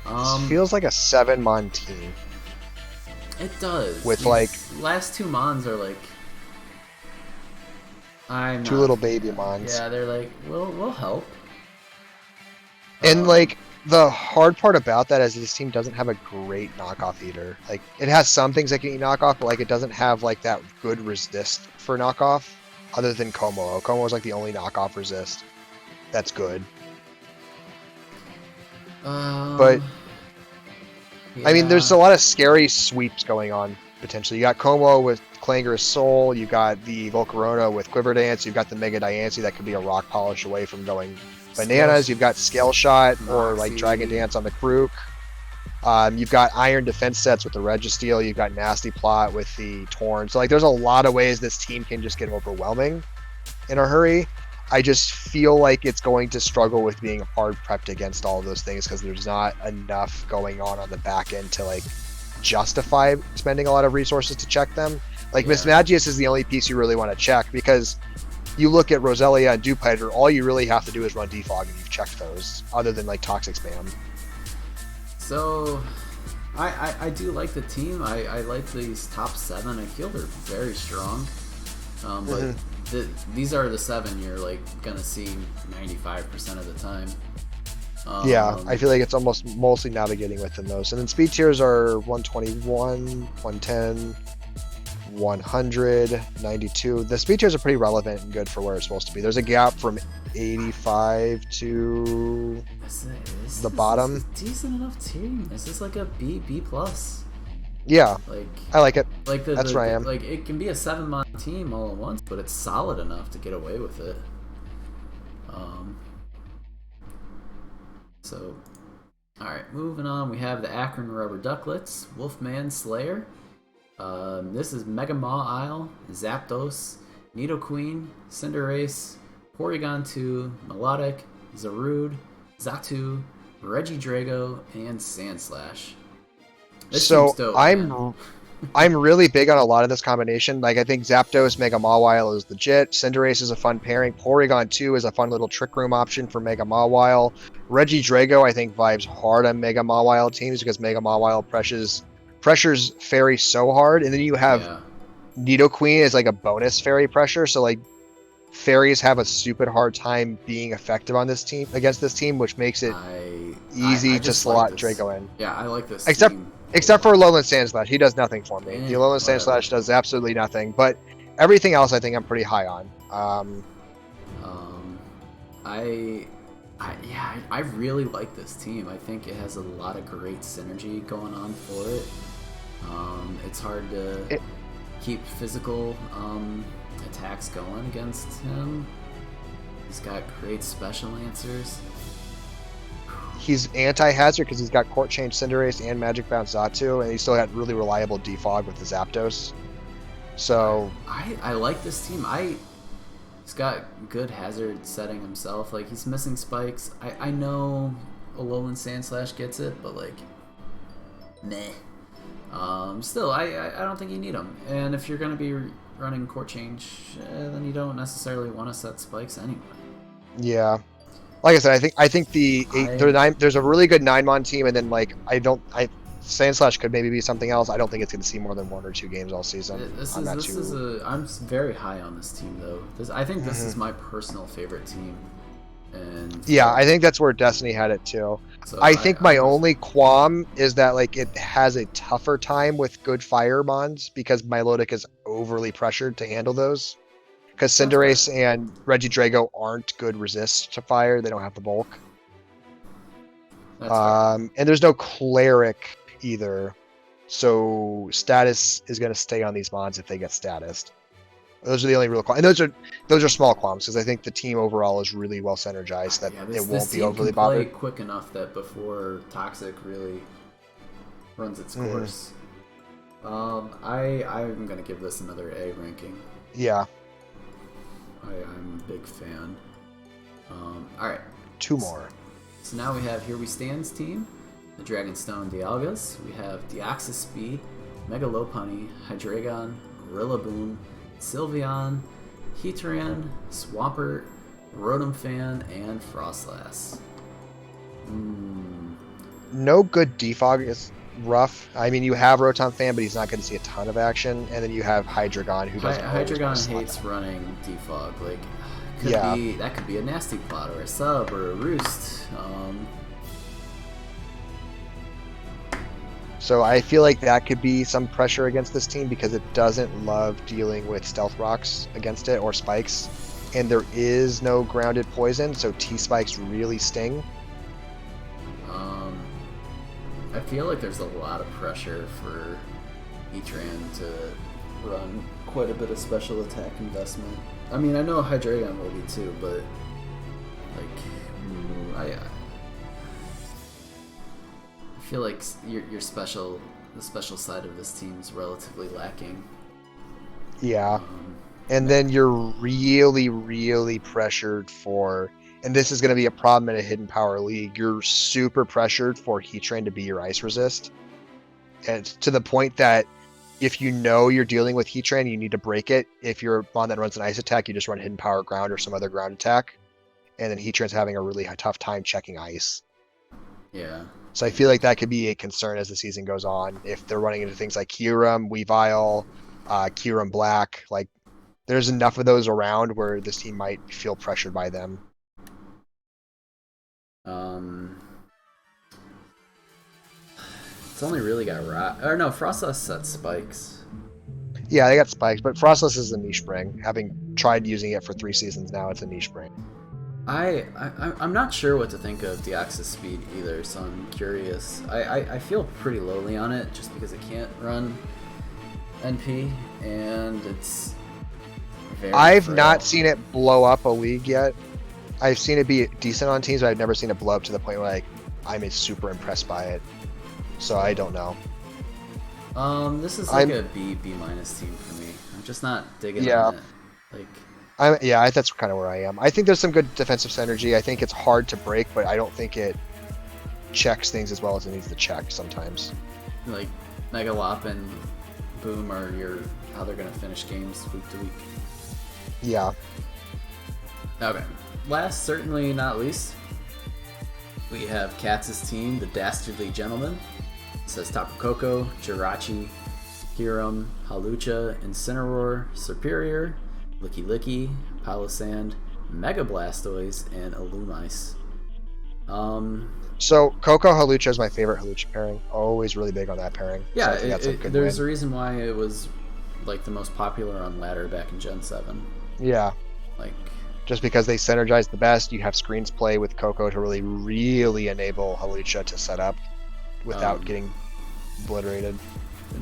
This feels like a 7-mon team. It does. With These like last 2 mons are like, two little baby mons. Yeah, they're like, we'll help. And like the hard part about that is this team doesn't have a great knockoff eater. Like it has some things that can eat knockoff, but like it doesn't have like that good resist for knockoff, other than Como. Como is like the only knockoff resist that's good. But yeah. I mean, there's a lot of scary sweeps going on potentially. You got Como with Clangorous Soul. You got the Volcarona with Quiver Dance. You've got the Mega Diancie that could be a rock polish away from going bananas. You've got Scale Shot or like Dragon Dance on the Krook. You've got Iron Defense sets with the Registeel. You've got Nasty Plot with the Torn. So like, there's a lot of ways this team can just get overwhelming in a hurry. I just feel like it's going to struggle with being hard prepped against all of those things because there's not enough going on the back end to like justify spending a lot of resources to check them. Like Mismagius is the only piece you really want to check because you look at Rosalia and Dewpider, all you really have to do is run Defog and you've checked those, other than like Toxic Spam. So, I do like the team. I like these top 7. I feel they're very strong. But these are the 7 you're like gonna see 95% of the time. Yeah, I feel like it's mostly navigating within those. And then speed tiers are 121, 110, 100, 92. The speed tiers are pretty relevant and good for where it's supposed to be. There's a gap from 85 to the bottom. This is a decent enough team. This is like a B+. Yeah, like I like it. Like that's where I am. Like it can be a 7-mon team all at once, but it's solid enough to get away with it. So, all right, moving on. We have the Akron Rubber Ducklets, Wolfman Slayer. This is Mega Maw-Isle, Zapdos, Nidoqueen, Cinderace, Porygon 2, Melodic, Zarude, Xatu, Regidrago, and Sandslash. So I'm really big on a lot of this combination. Like I think Zapdos, Mega Mawile is legit. Cinderace is a fun pairing. Porygon 2 is a fun little Trick Room option for Mega Mawile. Regidrago I think vibes hard on Mega Mawile teams because Mega Mawile pressures Fairy so hard, and then you have Nidoqueen as like a bonus Fairy pressure. So like Fairies have a stupid hard time being effective on this team against this team, which makes it easy to slot like Draco in. Yeah, I like this. Except for Alolan Sandslash, he does nothing for me. The Alolan Sandslash does absolutely nothing, but everything else I think I'm pretty high on. I really like this team. I think it has a lot of great synergy going on for it. It's hard to keep physical attacks going against him. He's got great special answers. He's anti-hazard because he's got Court Change Cinderace and Magic Bounce Xatu, and he's still got really reliable defog with the Zapdos. So I like this team. He's got good hazard setting himself. Like he's missing spikes. I know Alolan Sandslash gets it, but like, meh. Still, I don't think you need him. And if you're gonna be running Court Change, then you don't necessarily want to set spikes anyway. Yeah. like I said, I think there's a really good 9-mon team, and then like Sandslash could maybe be something else. I don't think it's going to see more than 1 or 2 games all season. I'm very high on this team though. I think this is my personal favorite team. And yeah, I think that's where Destiny had it too. So I think my only qualm is that like it has a tougher time with good fire mons because Milotic is overly pressured to handle those. Because Cinderace and Regidrago aren't good resist to fire. They don't have the bulk. And there's no cleric either. So status is going to stay on these mons if they get statused. Those are the only real qualms. And those are small qualms because I think the team overall is really well synergized that it won't be overly bothered. Play quick enough that before Toxic really runs its course. I'm going to give this another A ranking. Yeah. I'm a big fan. Alright. 2 more. So now we have Here We Stand's team, the Dragonstone Dialgas. We have Deoxys Speed, Mega Lopunny, Hydreigon, Rillaboom, Sylveon, Heatran, Swampert, Rotom Fan, and Frostlass. No good defog is rough. I mean, you have Rotom Fan, but he's not going to see a ton of action. And then you have Hydreigon, who doesn't. Hydreigon hates running defog. Like, that could be a Nasty Plot or a Sub or a Roost. So I feel like that could be some pressure against this team because it doesn't love dealing with Stealth Rocks against it or Spikes. And there is no grounded poison, so T-Spikes really sting. I feel like there's a lot of pressure for Heatran to run quite a bit of special attack investment. I mean, I know Hydreigon will be too, but like, I feel like the special side of this team is relatively lacking. Yeah, and then you're really, really pressured for. And this is going to be a problem in a Hidden Power League. You're super pressured for Heatran to be your Ice Resist. And to the point that if you know you're dealing with Heatran, you need to break it. If you're a mon that runs an Ice attack, you just run Hidden Power Ground or some other ground attack. And then Heatran's having a really tough time checking Ice. Yeah. So I feel like that could be a concern as the season goes on. If they're running into things like Kyurem, Weavile, Kyurem Black, like there's enough of those around where this team might feel pressured by them. It's only really got Frostlass set Spikes. Yeah, they got Spikes, but Frostlass is a niche bring. Having tried using it for 3 seasons now, it's a niche bring. I'm not sure what to think of Deoxys Speed either, so I'm curious. I feel pretty lowly on it just because it can't run NP, and it's very I've frail. not seen it blow up a league yet. I've seen it be decent on teams, but I've never seen it blow up to the point where I'm super impressed by it. So I don't know. This is like a B minus team for me. I'm just not digging on it. Like, that's kind of where I am. I think there's some good defensive synergy. I think it's hard to break, but I don't think it checks things as well as it needs to check sometimes. Like Megalop and Boom are how they're gonna finish games week to week. Yeah. Okay. Last, certainly not least, we have Katz's team, the Dastardly Gentlemen. It says Tapu Koko, Jirachi, Kyurem, Halucha, Incineroar, Superior, Licky Licky, Palossand, Mega Blastoise, and Illumise. So Koko Halucha is my favorite Halucha pairing. Always really big on that pairing. Yeah, so there's a reason why it was like the most popular on ladder back in Gen 7. Yeah. Like, just because they synergize the best, you have screens play with Koko to really enable Halucha to set up without getting obliterated.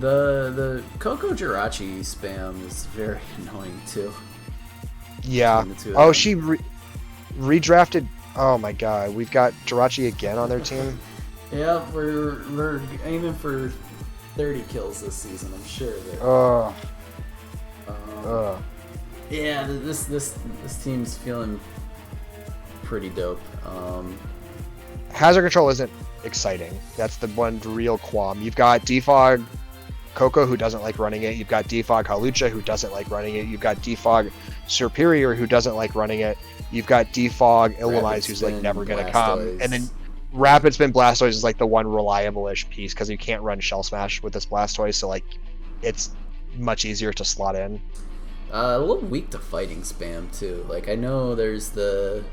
The Koko Jirachi spam is very annoying too. Yeah. Oh, she redrafted. Oh my god, we've got Jirachi again on their team. Yeah, we're aiming for 30 kills this season. I'm sure. Yeah, this team's feeling pretty dope. Hazard control isn't exciting. That's the one real qualm. You've got Defog Koko, who doesn't like running it. You've got Defog Halucha, who doesn't like running it. You've got Defog Superior, who doesn't like running it. You've got Defog, Illumise, who's like Spin, never gonna come, and then Blastoise. Rapid Spin Blastoise is like the one reliable-ish piece because you can't run Shell Smash with this Blastoise, so like it's much easier to slot in. A little weak to fighting spam too. Like I know there's the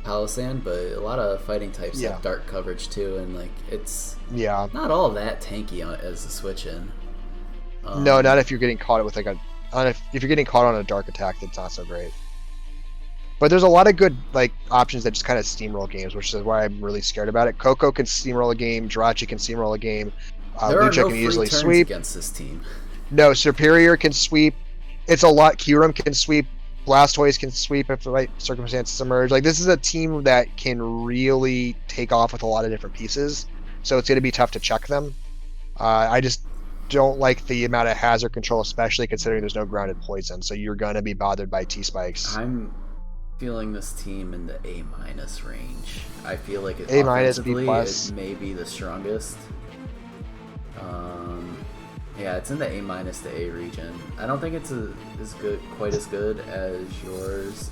Palisand, but a lot of fighting types have dark coverage too, and like it's not all that tanky as a switch in. No, not if you're getting caught with like if you're getting caught on a dark attack, that's not so great. But there's a lot of good like options that just kind of steamroll games, which is why I'm really scared about it. Coco can steamroll a game, Jirachi can steamroll a game, Lucha can easily sweep against this team. No, Superior can sweep. It's a lot. Kyurem can sweep. Blastoise can sweep if the right circumstances emerge. Like this is a team that can really take off with a lot of different pieces, so it's going to be tough to check them. I just don't like the amount of hazard control, especially considering there's no grounded poison, so you're going to be bothered by T-spikes. I'm feeling this team in the A- range. I feel like it A-, offensively B+. it may be the strongest. Yeah, it's in the A- to A region. I don't think it's quite as good as yours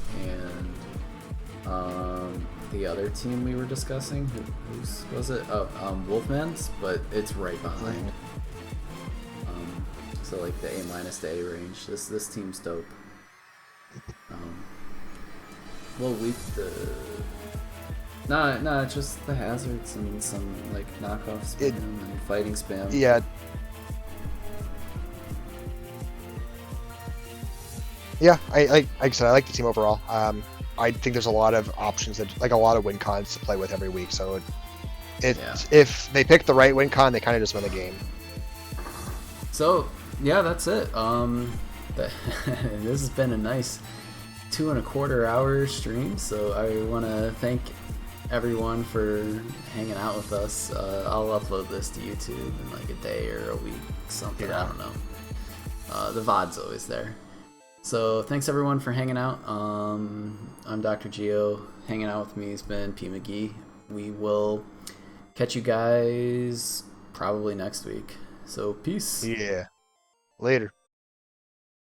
and the other team we were discussing. Whose was it? Oh, Wolfman's, but it's right behind. So like the A- to A range. This team's dope. Well, Nah, just the hazards and some like knockoff spam and fighting spam. Yeah. Yeah, like I said, I like the team overall. I think there's a lot of options that, like a lot of win cons to play with every week. So if they pick the right win con, they kind of just win the game. So yeah, that's it. This has been a nice 2.25 hour stream. So I want to thank everyone for hanging out with us. I'll upload this to YouTube in like a day or a week, something. I don't know. The VOD's always there. So thanks everyone for hanging out. I'm Dr. Geo. Hanging out with me has been P McGee. We will catch you guys probably next week. So peace. Yeah. Later.